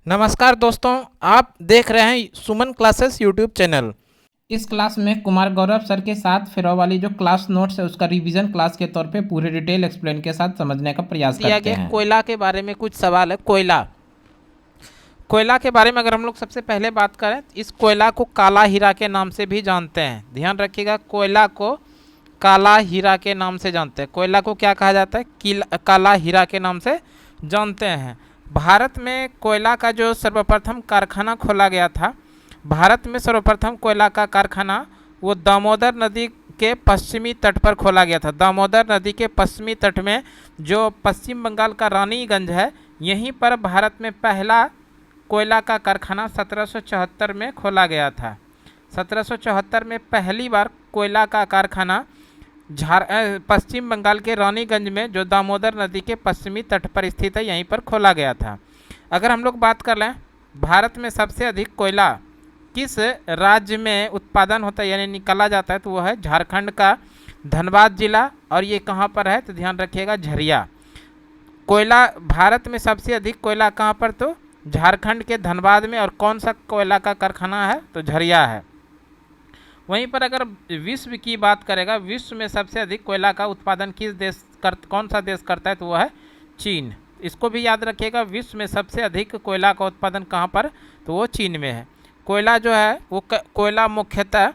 नमस्कार दोस्तों, आप देख रहे हैं सुमन क्लासेस यूट्यूब चैनल। इस क्लास में कुमार गौरव सर के साथ फिर वाली जो क्लास नोट्स है उसका रिवीजन क्लास के तौर पे पूरे डिटेल एक्सप्लेन के साथ समझने का प्रयास दिया करते गया हैं। कोयला के बारे में कुछ सवाल है। कोयला के बारे में अगर हम लोग सबसे पहले बात करें, इस कोयला को काला हीरा के नाम से भी जानते हैं। ध्यान रखिएगा, कोयला को काला हीरा के नाम से जानते हैं। कोयला को क्या कहा जाता है? काला हीरा के नाम से जानते हैं। भारत में कोयला का जो सर्वप्रथम कारखाना खोला गया था, भारत में सर्वप्रथम कोयला का कारखाना वो दामोदर नदी के पश्चिमी तट पर खोला गया था। दामोदर नदी के पश्चिमी तट में जो पश्चिम बंगाल का रानीगंज है, यहीं पर भारत में पहला कोयला का कारखाना 1774 में खोला गया था। 1774 में पहली बार कोयला का कारखाना पश्चिम बंगाल के रानीगंज में, जो दामोदर नदी के पश्चिमी तट पर स्थित है, यहीं पर खोला गया था। अगर हम लोग बात कर लें भारत में सबसे अधिक कोयला किस राज्य में उत्पादन होता है यानी निकाला जाता है, तो वह है झारखंड का धनबाद जिला। और ये कहाँ पर है? तो ध्यान रखिएगा, झरिया। कोयला भारत में सबसे अधिक कोयला कहाँ पर? तो झारखंड के धनबाद में। और कौन सा कोयला का कारखाना है? तो झरिया है। वहीं पर अगर विश्व की बात करेगा, विश्व में सबसे अधिक कोयला का उत्पादन कौन सा देश करता है? तो वह है चीन। इसको भी याद रखिएगा, विश्व में सबसे अधिक कोयला का उत्पादन कहाँ पर? तो वो चीन में है। कोयला जो है वो कोयला मुख्यतः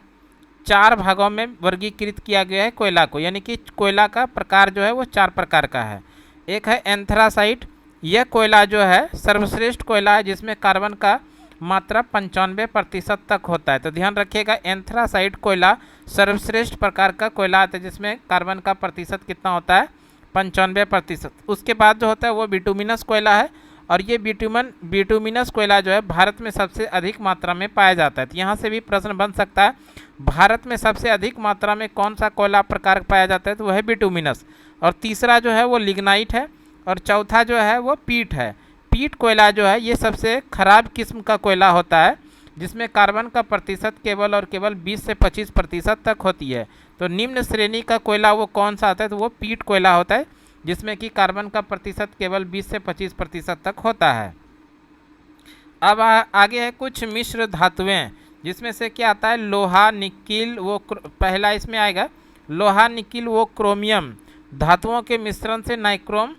4 भागों में वर्गीकृत किया गया है कोयला को, यानी कि कोयला का प्रकार जो है वो 4 प्रकार का है। एक है एंथ्रासाइट। यह कोयला जो है सर्वश्रेष्ठ कोयला है, जिसमें कार्बन का मात्रा 95% तक होता है। तो ध्यान रखिएगा, एंथ्रासाइट कोयला सर्वश्रेष्ठ प्रकार का कोयला आता है, जिसमें कार्बन का प्रतिशत कितना होता है? 95%। उसके बाद जो होता है वो बिटुमिनस कोयला है। और ये बिटुमिनस कोयला जो है भारत में सबसे अधिक मात्रा में पाया जाता है। तो यहाँ से भी प्रश्न बन सकता है, भारत में सबसे अधिक मात्रा में कौन सा कोयला प्रकार पाया जाता है? तो वह है बिटुमिनस। और तीसरा जो है वो लिग्नाइट है। और चौथा जो है वो पीट है। पीट कोयला जो है ये सबसे खराब किस्म का कोयला होता है, जिसमें कार्बन का प्रतिशत केवल और केवल 20 से 25% तक होती है। तो निम्न श्रेणी का कोयला वो कौन सा आता है? तो वो पीट कोयला होता है, जिसमें कि कार्बन का प्रतिशत केवल 20 से 25% तक होता है। अब आगे है कुछ मिश्र धातुएं, जिसमें से क्या आता है? लोहा, निकिल, वो पहला इसमें आएगा लोहा, निकिल, वो क्रोमियम धातुओं के मिश्रण से नाइक्रोम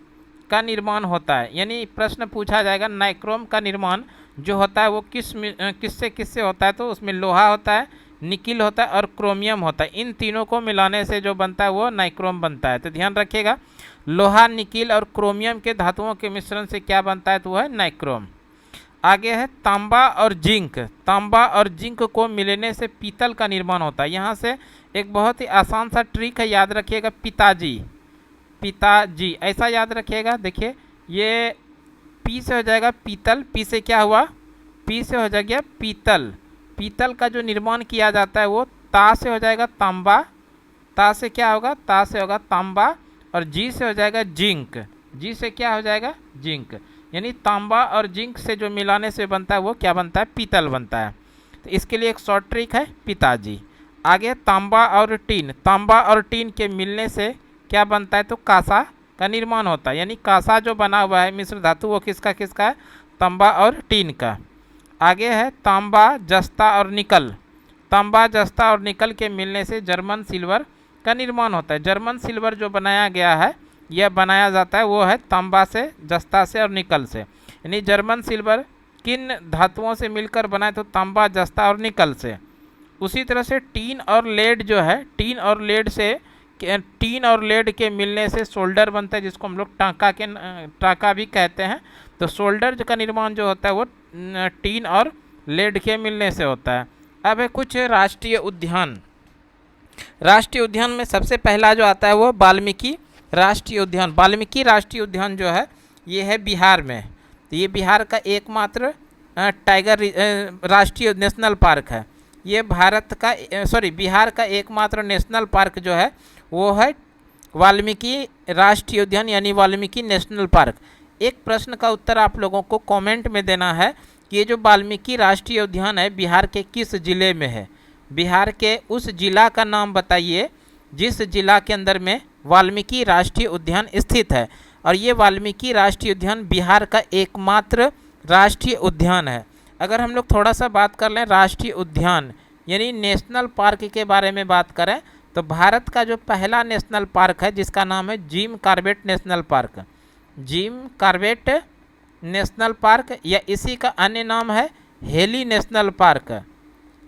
का निर्माण होता है। यानी प्रश्न पूछा जाएगा, नाइक्रोम का निर्माण जो होता है वो किससे होता है? तो उसमें लोहा होता है, निकिल होता है और क्रोमियम होता है। इन तीनों को मिलाने से जो बनता है वो नाइक्रोम बनता है। तो ध्यान रखिएगा, लोहा, निकिल और क्रोमियम के धातुओं के मिश्रण से क्या बनता है? तो वह है नाइक्रोम। आगे है तांबा और जिंक। तांबा और जिंक को मिलने से पीतल का निर्माण होता है। यहाँ से एक बहुत ही आसान सा ट्रिक है, याद रखिएगा, पिताजी ऐसा याद रखिएगा। देखिए, ये पी से हो जाएगा पीतल, पी से क्या हुआ? पी से हो जाएगा पीतल। पीतल का जो निर्माण किया जाता है वो ता से हो जाएगा तांबा। ता से क्या होगा? ता से होगा तांबा। और जी से हो जाएगा जिंक। जी से क्या हो जाएगा? जिंक। यानी तांबा और जिंक से जो मिलाने से बनता है वो क्या बनता है? पीतल बनता है। तो इसके लिए एक शॉर्ट ट्रिक है, पिताजी। आगे तांबा और टीन। तांबा और टीन के मिलने से क्या बनता है? तो कांसा का निर्माण होता है। यानी कांसा जो बना हुआ है मिश्र धातु वो किसका है? तांबा और टीन का। आगे है तांबा, जस्ता और निकल। तांबा, जस्ता और निकल के मिलने से जर्मन सिल्वर का निर्माण होता है। जर्मन सिल्वर जो बनाया गया है, यह बनाया जाता है वो है तांबा से, जस्ता से और निकल से। यानी जर्मन सिल्वर किन धातुओं से मिलकर बना है? तो तांबा, जस्ता और निकल से। उसी तरह से टीन और लेड जो है, टीन और लेड के मिलने से सोल्डर बनता है, जिसको हम लोग टाँका भी कहते हैं। तो सोल्डर का निर्माण जो होता है वो टीन और लेड के मिलने से होता है। अब है कुछ राष्ट्रीय उद्यान। राष्ट्रीय उद्यान में सबसे पहला जो आता है वो वाल्मीकि राष्ट्रीय उद्यान। वाल्मीकि राष्ट्रीय उद्यान जो है ये है बिहार में। तो ये बिहार का एकमात्र राष्ट्रीय नेशनल पार्क है। ये बिहार का एकमात्र नेशनल पार्क जो है वो है वाल्मीकि राष्ट्रीय उद्यान, यानी वाल्मीकि नेशनल पार्क। एक प्रश्न का उत्तर आप लोगों को कमेंट में देना है कि ये जो वाल्मीकि राष्ट्रीय उद्यान है बिहार के किस जिले में है? बिहार के उस जिला का नाम बताइए जिस जिला के अंदर में वाल्मीकि राष्ट्रीय उद्यान स्थित है। और ये वाल्मीकि राष्ट्रीय उद्यान बिहार का एकमात्र राष्ट्रीय उद्यान है। अगर हम लोग थोड़ा सा बात कर लें राष्ट्रीय उद्यान यानी नेशनल पार्क के बारे में बात करें तो भारत का जो पहला नेशनल पार्क है जिसका नाम है Jim Corbett national park, Jim Corbett national park, या इसी का अन्य नाम है heli national park,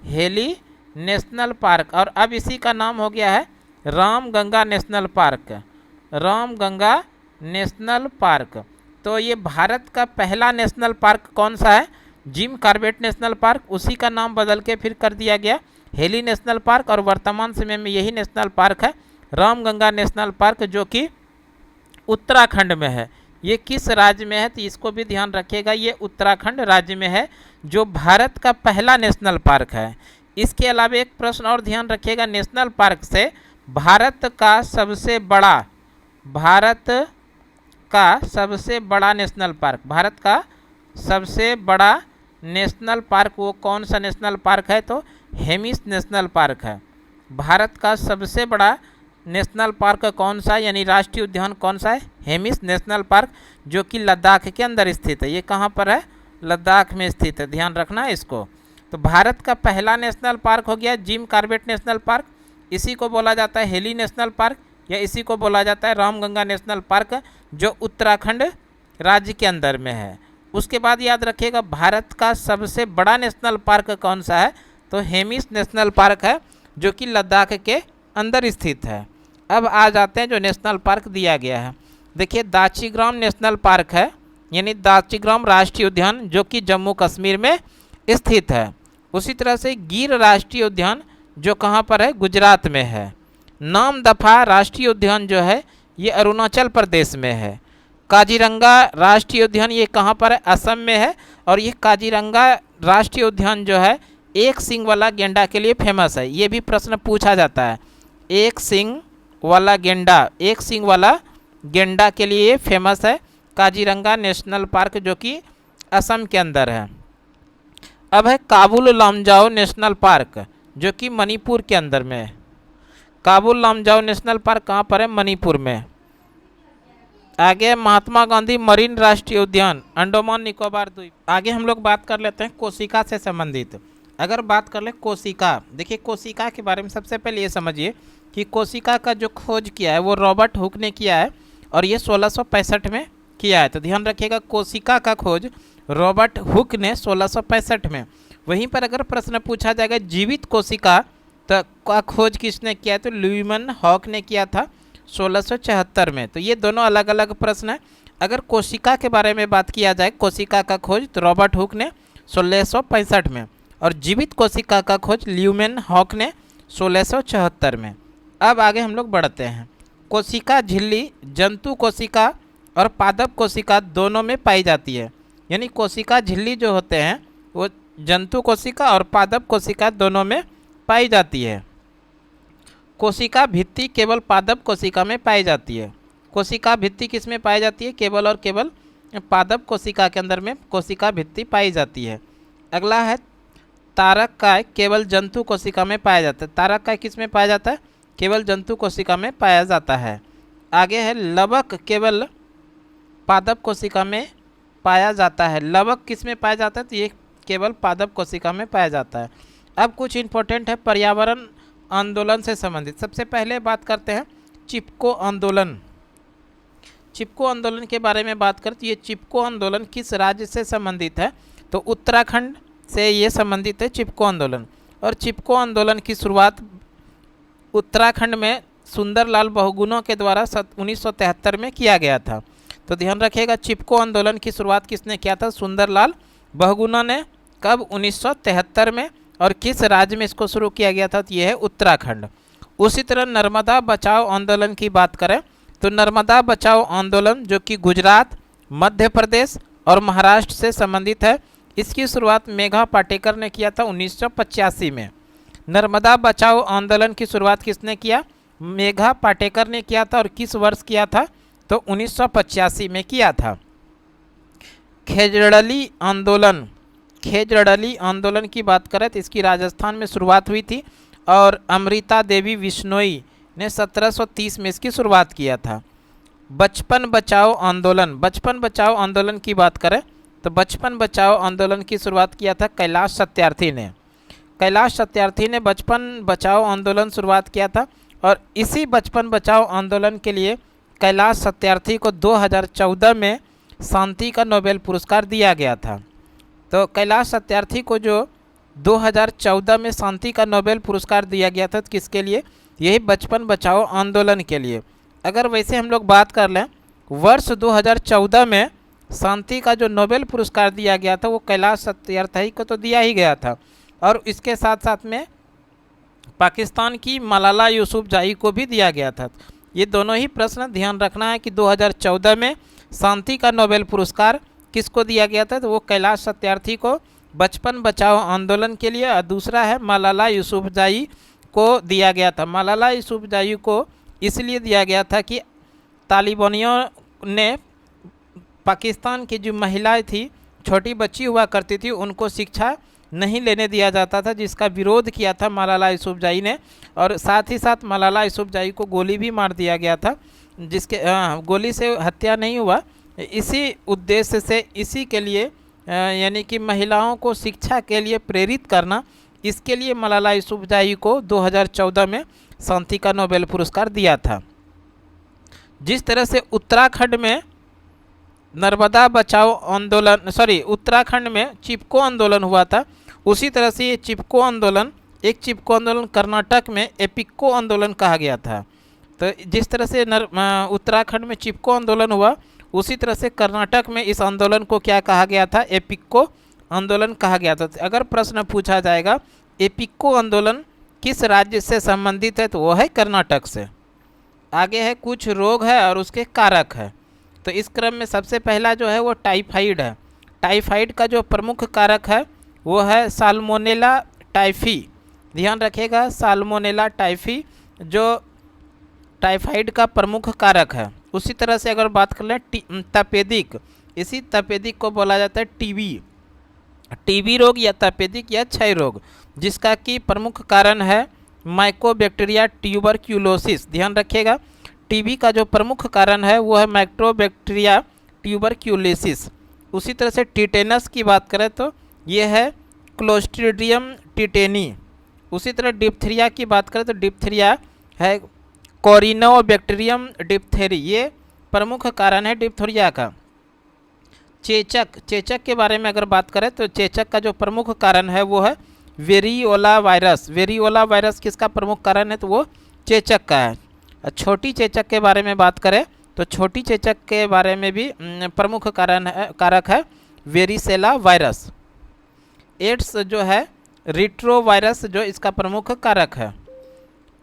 heli national park, और अब इसी का नाम हो गया है Ramganga national park, Ramganga national park. तो ये भारत का पहला नेशनल पार्क कौन सा है? जिम कॉर्बेट नेशनल पार्क, उसी का नाम बदल के फिर कर दिया गया हेली नेशनल पार्क, और वर्तमान समय में यही नेशनल पार्क है रामगंगा नेशनल पार्क जो कि उत्तराखंड में है। ये किस राज्य में है तो इसको भी ध्यान रखिएगा, ये उत्तराखंड राज्य में है जो भारत का पहला नेशनल पार्क है। इसके अलावा एक प्रश्न और ध्यान रखिएगा, नेशनल पार्क से भारत का सबसे बड़ा, भारत का सबसे बड़ा नेशनल पार्क, भारत का सबसे बड़ा नेशनल पार्क वो कौन सा नेशनल पार्क है? तो हेमिस नेशनल पार्क है। भारत का सबसे बड़ा नेशनल पार्क कौन सा यानी राष्ट्रीय उद्यान कौन सा है? हेमिस नेशनल पार्क, जो कि लद्दाख के अंदर स्थित है। ये कहाँ पर है? लद्दाख में स्थित है, ध्यान रखना है इसको। तो भारत का पहला नेशनल पार्क हो गया जिम कॉर्बेट नेशनल पार्क, इसी को बोला जाता है हेली नेशनल पार्क, या इसी को बोला जाता है रामगंगा नेशनल पार्क जो उत्तराखंड राज्य के अंदर में है। उसके बाद याद रखिएगा भारत का सबसे बड़ा नेशनल पार्क कौन सा है? तो हेमिस नेशनल पार्क है जो कि लद्दाख के अंदर स्थित है। अब आ जाते हैं जो नेशनल पार्क दिया गया है। देखिए दाचीग्राम नेशनल पार्क है यानी दाचीग्राम राष्ट्रीय उद्यान जो कि जम्मू कश्मीर में स्थित है। उसी तरह से गिर राष्ट्रीय उद्यान जो कहाँ पर है? गुजरात में है। नामदफा राष्ट्रीय उद्यान जो है ये अरुणाचल प्रदेश में है। काजीरंगा राष्ट्रीय उद्यान ये कहाँ पर है? असम में है। और ये काजीरंगा राष्ट्रीय उद्यान जो है एक सींग वाला गेंडा के लिए फेमस है। ये भी प्रश्न पूछा जाता है, एक सींग वाला गेंडा, एक सींग वाला गेंडा के लिए फेमस है काजीरंगा नेशनल पार्क जो कि असम के अंदर है। अब है काबुल लामजाओ नेशनल पार्क जो कि मणिपुर के अंदर में है। काबुल लामजाओ नेशनल पार्क कहाँ पर है? मणिपुर में। आगे महात्मा गांधी मरीन राष्ट्रीय उद्यान अंडमान निकोबार द्वीप। आगे हम लोग बात कर लेते हैं कोशिका से संबंधित। अगर बात कर ले कोशिका, देखिए कोशिका के बारे में सबसे पहले ये समझिए कि कोशिका का जो खोज किया है वो रॉबर्ट हुक ने किया है और ये 1665 में किया है। तो ध्यान रखिएगा कोशिका का खोज रॉबर्ट हुक ने 1665 में। वहीं पर अगर प्रश्न पूछा जाएगा जीवित कोशिका तो का खोज किसने किया है? तो ल्यूमन हॉक ने किया था 1674 में। तो ये दोनों अलग अलग प्रश्न हैं। अगर कोशिका के बारे में बात किया जाए कोशिका का खोज तो रॉबर्ट हुक ने 1665 में, और जीवित कोशिका का खोज ल्यूमन हॉक ने 1674 में। अब आगे हम लोग बढ़ते हैं। कोशिका झिल्ली जंतु कोशिका और पादप कोशिका दोनों में पाई जाती है, यानी कोशिका झिल्ली जो होते हैं वो जंतु कोशिका और पादप कोशिका दोनों में पाई जाती है। कोशिका भित्ति केवल पादप कोशिका में पाई जाती है। कोशिका भित्ति किस में पाई जाती है? केवल और केवल पादप कोशिका के अंदर में कोशिका भित्ति पाई जाती है। अगला है तारककाय केवल जंतु कोशिका में पाया जाता है। तारककाय किस में पाया जाता है? केवल जंतु कोशिका में पाया जाता है। आगे है लवक केवल पादप कोशिका में पाया जाता है। लवक किस में पाया जाता है? तो ये केवल पादप कोशिका में पाया जाता है। अब कुछ इम्पोर्टेंट है पर्यावरण आंदोलन से संबंधित। सबसे पहले बात करते हैं चिपको आंदोलन। चिपको आंदोलन के बारे में बात करें तो ये चिपको आंदोलन किस राज्य से संबंधित है? तो उत्तराखंड से ये संबंधित है चिपको आंदोलन। और चिपको आंदोलन की शुरुआत उत्तराखंड में सुंदरलाल बहुगुणा के द्वारा 1973 में किया गया था। तो ध्यान रखिएगा चिपको आंदोलन की शुरुआत किसने किया था? सुंदरलाल बहुगुणा ने। कब? 1973 में। और किस राज्य में इसको शुरू किया गया था? तो ये है उत्तराखंड। उसी तरह नर्मदा बचाओ आंदोलन की बात करें तो नर्मदा बचाओ आंदोलन जो कि गुजरात, मध्य प्रदेश और महाराष्ट्र से संबंधित है, इसकी शुरुआत मेघा पाटेकर ने किया था 1985 में। नर्मदा बचाओ आंदोलन की शुरुआत किसने किया? मेघा पाटेकर ने किया था। और किस वर्ष किया था? तो 1985 में किया था। खेजड़ली आंदोलन, खेजड़ली आंदोलन की बात करें तो इसकी राजस्थान में शुरुआत हुई थी और अमृता देवी बिश्नोई ने 1730 में इसकी शुरुआत किया था। बचपन बचाओ आंदोलन, बचपन बचाओ आंदोलन की बात करें तो बचपन बचाओ आंदोलन की शुरुआत किया था कैलाश सत्यार्थी ने। कैलाश सत्यार्थी ने बचपन बचाओ आंदोलन शुरुआत किया था और इसी बचपन बचाओ आंदोलन के लिए कैलाश सत्यार्थी को 2014 में शांति का नोबेल पुरस्कार दिया गया था। तो कैलाश सत्यार्थी को जो 2014 में शांति का नोबेल पुरस्कार दिया गया था, तो किसके लिए? यही बचपन बचाओ आंदोलन के लिए। अगर वैसे हम लोग बात कर लें, वर्ष 2014 में शांति का जो नोबेल पुरस्कार दिया गया था वो कैलाश सत्यार्थी को तो दिया ही गया था, और इसके साथ साथ में पाकिस्तान की मलाला यूसुफजई को भी दिया गया था। ये दोनों ही प्रश्न ध्यान रखना है कि 2014 में शांति का नोबेल पुरस्कार किसको दिया गया था, तो वो कैलाश सत्यार्थी को बचपन बचाओ आंदोलन के लिए, और दूसरा है मलाला यूसुफजई को दिया गया था। मलाला यूसुफजई को इसलिए दिया गया था कि तालिबानियों ने पाकिस्तान की जो महिलाएं थी, छोटी बच्ची हुआ करती थी, उनको शिक्षा नहीं लेने दिया जाता था, जिसका विरोध किया था मलाला यूसुफजई ने, और साथ ही साथ मलाला यूसुफजई को गोली भी मार दिया गया था, जिसके गोली से हत्या नहीं हुआ। इसी उद्देश्य से, इसी के लिए यानी कि महिलाओं को शिक्षा के लिए प्रेरित करना, इसके लिए मलाला यूसुफजई को 2014 में शांति का नोबेल पुरस्कार दिया था। जिस तरह से उत्तराखंड में नर्मदा बचाओ आंदोलन, उत्तराखंड में चिपको आंदोलन हुआ था, उसी तरह से ये चिपको आंदोलन, एक चिपको आंदोलन कर्नाटक में एपिको आंदोलन कहा गया था। तो जिस तरह से उत्तराखंड में चिपको आंदोलन हुआ, उसी तरह से कर्नाटक में इस आंदोलन को क्या कहा गया था? एपिको आंदोलन कहा गया था। अगर प्रश्न पूछा जाएगा एपिको आंदोलन किस राज्य से संबंधित है, तो वो है कर्नाटक से। आगे है कुछ रोग है और उसके कारक है। तो इस क्रम में सबसे पहला जो है वो टाइफाइड है। टाइफाइड का जो प्रमुख कारक है वो है साल्मोनेला टाइफी। ध्यान रखिएगा, साल्मोनेला टाइफी जो टाइफाइड का प्रमुख कारक है। उसी तरह से अगर बात कर लें तपेदिक, इसी तपेदिक को बोला जाता है टीबी रोग या तपेदिक या क्षय रोग, जिसका कि प्रमुख कारण है माइकोबैक्टीरिया ट्यूबरक्यूलोसिस। ध्यान रखिएगा, टीबी का जो प्रमुख कारण है वो है माइकोबैक्टीरिया ट्यूबरक्यूलोसिस। उसी तरह से टिटेनस की बात करें तो ये है क्लोस्ट्रीडियम टिटेनी। उसी तरह डिप्थीरिया की बात करें तो डिप्थीरिया है कोरिनोबैक्टीरियम डिप्थेरी, ये प्रमुख कारण है डिप्थीरिया का। चेचक के बारे में अगर बात करें तो चेचक का जो प्रमुख कारण है वो है वेरियोला वायरस। वेरियोला वायरस किसका प्रमुख कारण है, तो वो चेचक का है। छोटी चेचक के बारे में बात करें तो छोटी चेचक के बारे में भी प्रमुख कारक है वेरिसेला वायरस। एड्स जो है रिट्रो वायरस जो इसका प्रमुख कारक है।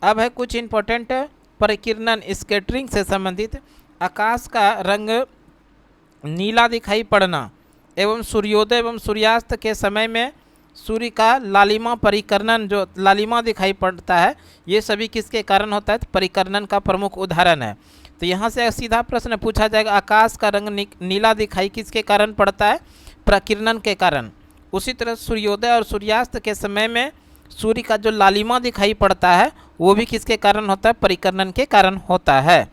अब है कुछ इम्पोर्टेंट परिकिरणन स्कैटरिंग से संबंधित। आकाश का रंग नीला दिखाई पड़ना एवं सूर्योदय एवं सूर्यास्त के समय में सूर्य का लालिमा परिकर्णन, जो लालिमा दिखाई पड़ता है, ये सभी किसके कारण होता है? तो परिकर्णन का प्रमुख उदाहरण है। तो यहाँ से सीधा प्रश्न पूछा जाएगा, आकाश का रंग नीला दिखाई किसके कारण पड़ता है? प्रकिरणन के कारण। उसी तरह सूर्योदय और सूर्यास्त के समय में सूर्य का जो लालिमा दिखाई पड़ता है वो भी किसके कारण होता है? परिकर्णन के कारण होता है।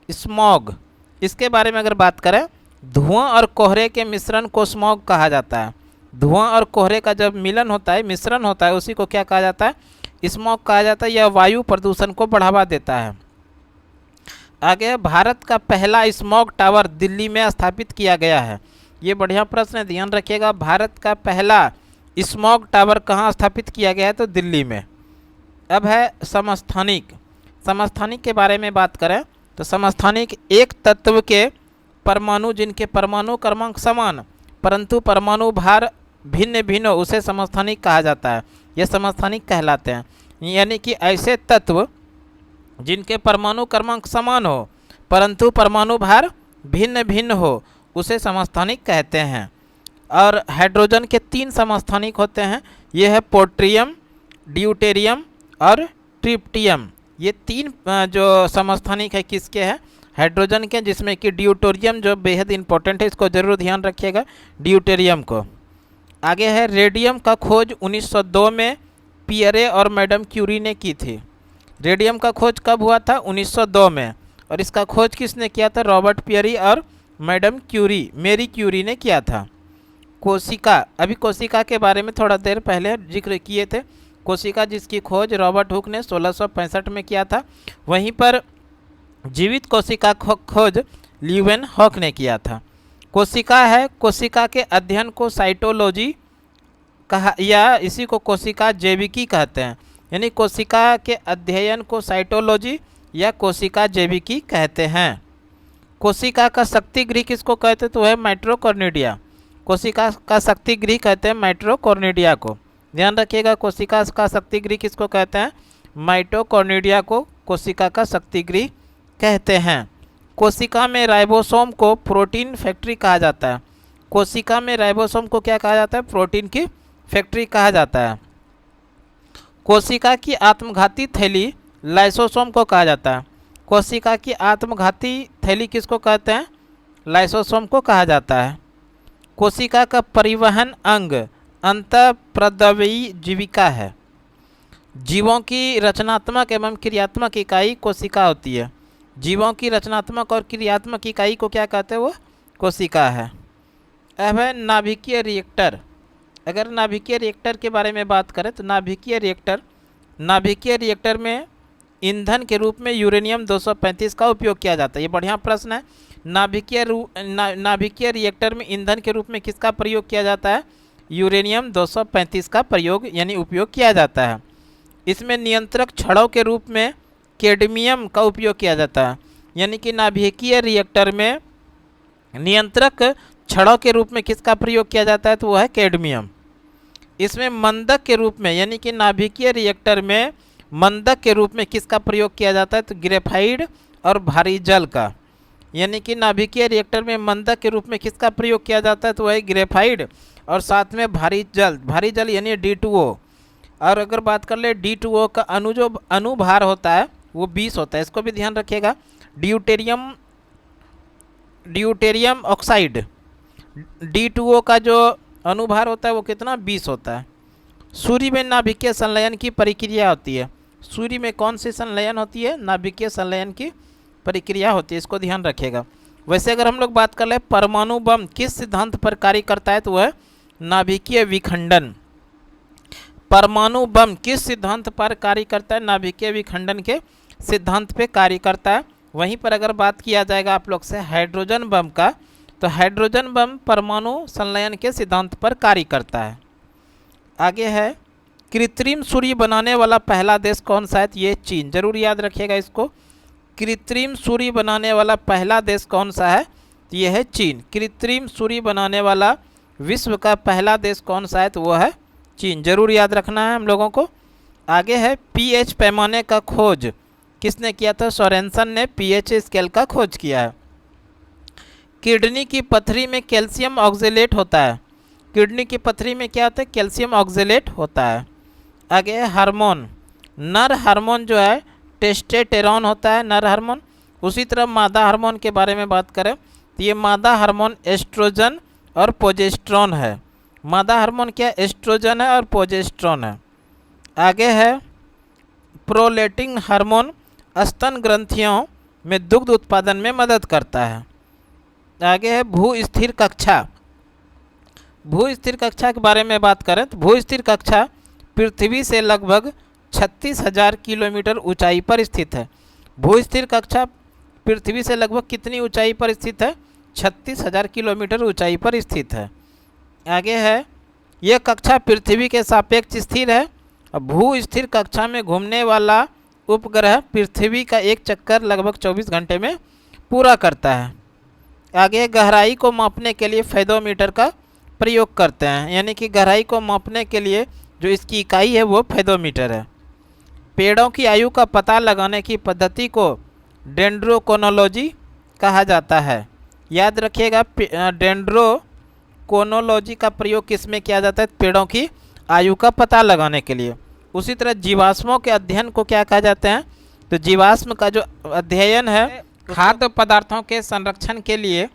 स्मॉग, इसके बारे में अगर बात करें, धुआं और कोहरे के मिश्रण को स्मॉग कहा जाता है। धुआं और कोहरे का जब मिलन होता है, मिश्रण होता है, उसी को क्या कहा जाता है? स्मॉग कहा जाता है। यह वायु प्रदूषण को बढ़ावा देता है। आगे भारत का पहला स्मॉग टावर दिल्ली में स्थापित किया गया है। ये बढ़िया प्रश्न है, ध्यान रखिएगा। भारत का पहला स्मॉग टावर कहाँ स्थापित किया गया है? तो दिल्ली में। अब है समस्थानिक। समस्थानिक के बारे में बात करें तो समस्थानिक एक तत्व के परमाणु जिनके परमाणु क्रमांक समान परंतु परमाणु भार भिन्न भिन्न हो, उसे समस्थानिक कहा जाता है। ये समस्थानिक कहलाते हैं। यानी कि ऐसे तत्व जिनके परमाणु क्रमांक समान हो परंतु परमाणु भार भिन्न भिन्न हो, उसे समस्थानिक कहते हैं। और हाइड्रोजन के 3 समस्थानिक होते हैं। ये है पोट्रियम, ड्यूटेरियम और ट्रिप्टियम। ये 3 जो समस्थानिक है किसके हैं? हाइड्रोजन के, जिसमें कि ड्यूटेरियम जो बेहद इंपॉर्टेंट है, इसको जरूर ध्यान रखिएगा, ड्यूटेरियम को। आगे है रेडियम का खोज 1902 में पियरे और मैडम क्यूरी ने की थी। रेडियम का खोज कब हुआ था? 1902 में। और इसका खोज किसने किया था? रॉबर्ट पियरी और मैडम क्यूरी, मेरी क्यूरी ने किया था। कोशिका, अभी कोशिका के बारे में थोड़ा देर पहले जिक्र किए थे। कोशिका जिसकी खोज रॉबर्ट हुक ने 1665 में किया था, वहीं पर जीवित कोशिका खोज ल्यूवेन हॉक ने किया था। कोशिका है, कोशिका के अध्ययन को साइटोलॉजी कहा, या इसी को कोशिका जैविकी कहते हैं। यानी कोशिका के अध्ययन को साइटोलॉजी या कोशिका जैविकी कहते हैं। कोशिका का शक्ति गृह किसको कहते हैं? तो है माइटोकॉर्निडिया। कोशिका का शक्ति गृह कहते हैं माइटोकॉर्निडिया को। ध्यान रखिएगा, कोशिका का शक्ति गृह किसको कहते हैं? माइटोकॉर्निडिया को कोशिका का शक्ति गृह कहते हैं। कोशिका में राइबोसोम को प्रोटीन फैक्ट्री कहा जाता है। कोशिका में राइबोसोम को क्या कहा जाता है? प्रोटीन की फैक्ट्री कहा जाता है। कोशिका की आत्मघाती थैली लाइसोसोम को कहा जाता है। कोशिका की आत्मघाती थैली किसको कहते हैं? लाइसोसोम को कहा जाता है। कोशिका का परिवहन अंग अंतःप्रद्रव्यी जीविका है। जीवों की रचनात्मक एवं क्रियात्मक इकाई कोशिका होती है। जीवों की रचनात्मक और क्रियात्मक इकाई को क्या कहते हैं? वो कोशिका है। अब है नाभिकीय रिएक्टर। अगर नाभिकीय रिएक्टर के बारे में बात करें तो नाभिकीय रिएक्टर में ईंधन के रूप में यूरेनियम 235 का उपयोग किया जाता है। ये बढ़िया प्रश्न है। नाभिकीय रिएक्टर में ईंधन के रूप में किसका प्रयोग किया जाता है? यूरेनियम 235 का प्रयोग यानी उपयोग किया जाता है। इसमें नियंत्रक छड़ों के रूप में कैडमियम का उपयोग किया जाता है। यानी कि नाभिकीय रिएक्टर में नियंत्रक छड़ों के रूप में किसका प्रयोग किया जाता है? तो वह है कैडमियम। इसमें मंदक के रूप में, यानी कि नाभिकीय रिएक्टर में मंदक के रूप में किसका प्रयोग किया जाता है? तो ग्रेफाइट और भारी जल का। यानी कि नाभिकीय रिएक्टर में मंदक के रूप में किसका प्रयोग किया जाता है? तो वह ग्रेफाइट और साथ में भारी जल यानी D2O। और अगर बात कर ले D2O का जो अनुभार होता है वो 20 होता है। इसको भी ध्यान रखिएगा। ड्यूटेरियम ऑक्साइड D2O का जो अनुभार होता है वो कितना? 20 होता है। सूर्य में नाभिकीय संलयन की प्रक्रिया होती है। सूर्य में कौन सी संलयन होती है? नाभिकीय संलयन की प्रक्रिया होती है। इसको ध्यान रखिएगा। वैसे अगर हम लोग बात कर ले परमाणु बम किस सिद्धांत पर कार्य करता है? तो वह नाभिकीय विखंडन। परमाणु बम किस सिद्धांत पर कार्य करता है? नाभिकीय विखंडन के सिद्धांत पे कार्य करता है। वहीं पर अगर बात किया जाएगा आप लोग से हाइड्रोजन बम का, तो हाइड्रोजन बम परमाणु संलयन के सिद्धांत पर कार्य करता है। आगे है कृत्रिम सूर्य बनाने वाला पहला देश कौन सा है? ये चीन। जरूर याद रखिएगा इसको। कृत्रिम सूर्य बनाने वाला पहला देश कौन सा है? तो ये है चीन। कृत्रिम सूर्य बनाने वाला विश्व का पहला देश कौन सा है? तो वो है चीन। जरूर याद रखना है हम लोगों को। आगे है pH पैमाने का खोज किसने किया था? सोरेनसन ने pH स्केल का खोज किया है। किडनी की पथरी में कैल्शियम ऑक्जेलेट होता है। किडनी की पथरी में क्या होता है? कैल्शियम ऑक्जेलेट होता है। आगे है हार्मोन। नर हार्मोन जो है टेस्टोस्टेरोन होता है, नर हार्मोन। उसी तरह मादा हार्मोन के बारे में बात करें तो ये मादा हार्मोन एस्ट्रोजन और प्रोजेस्टेरोन है। मादा हार्मोन क्या? एस्ट्रोजन है और प्रोजेस्टेरोन है। आगे है प्रोलेक्टिन हार्मोन स्तन ग्रंथियों में दुग्ध उत्पादन में मदद करता है। आगे है भू-स्थिर कक्षा। भू-स्थिर कक्षा के बारे में बात करें तो भू-स्थिर कक्षा पृथ्वी से लगभग 36,000 किलोमीटर ऊंचाई पर स्थित है। भू-स्थिर कक्षा पृथ्वी से लगभग कितनी ऊंचाई पर स्थित है? 36,000 किलोमीटर ऊंचाई पर स्थित है। आगे है यह कक्षा पृथ्वी के सापेक्ष स्थिर है। भू-स्थिर कक्षा में घूमने वाला उपग्रह पृथ्वी का एक चक्कर लगभग 24 घंटे में पूरा करता है। आगे गहराई को मापने के लिए फेदोमीटर का प्रयोग करते हैं। यानी कि गहराई को मापने के लिए जो इसकी इकाई है वो फेदोमीटर है। पेड़ों की आयु का पता लगाने की पद्धति को डेंड्रोकोनोलॉजी कहा जाता है। याद रखिएगा, डेंड्रोकोनोलॉजी का प्रयोग किस में किया जाता है? पेड़ों की आयु का पता लगाने के लिए। उसी तरह जीवाश्मों के अध्ययन को क्या कहा जाते हैं? तो जीवाश्म का जो अध्ययन है, खाद्य पदार्थों के संरक्षण के लिए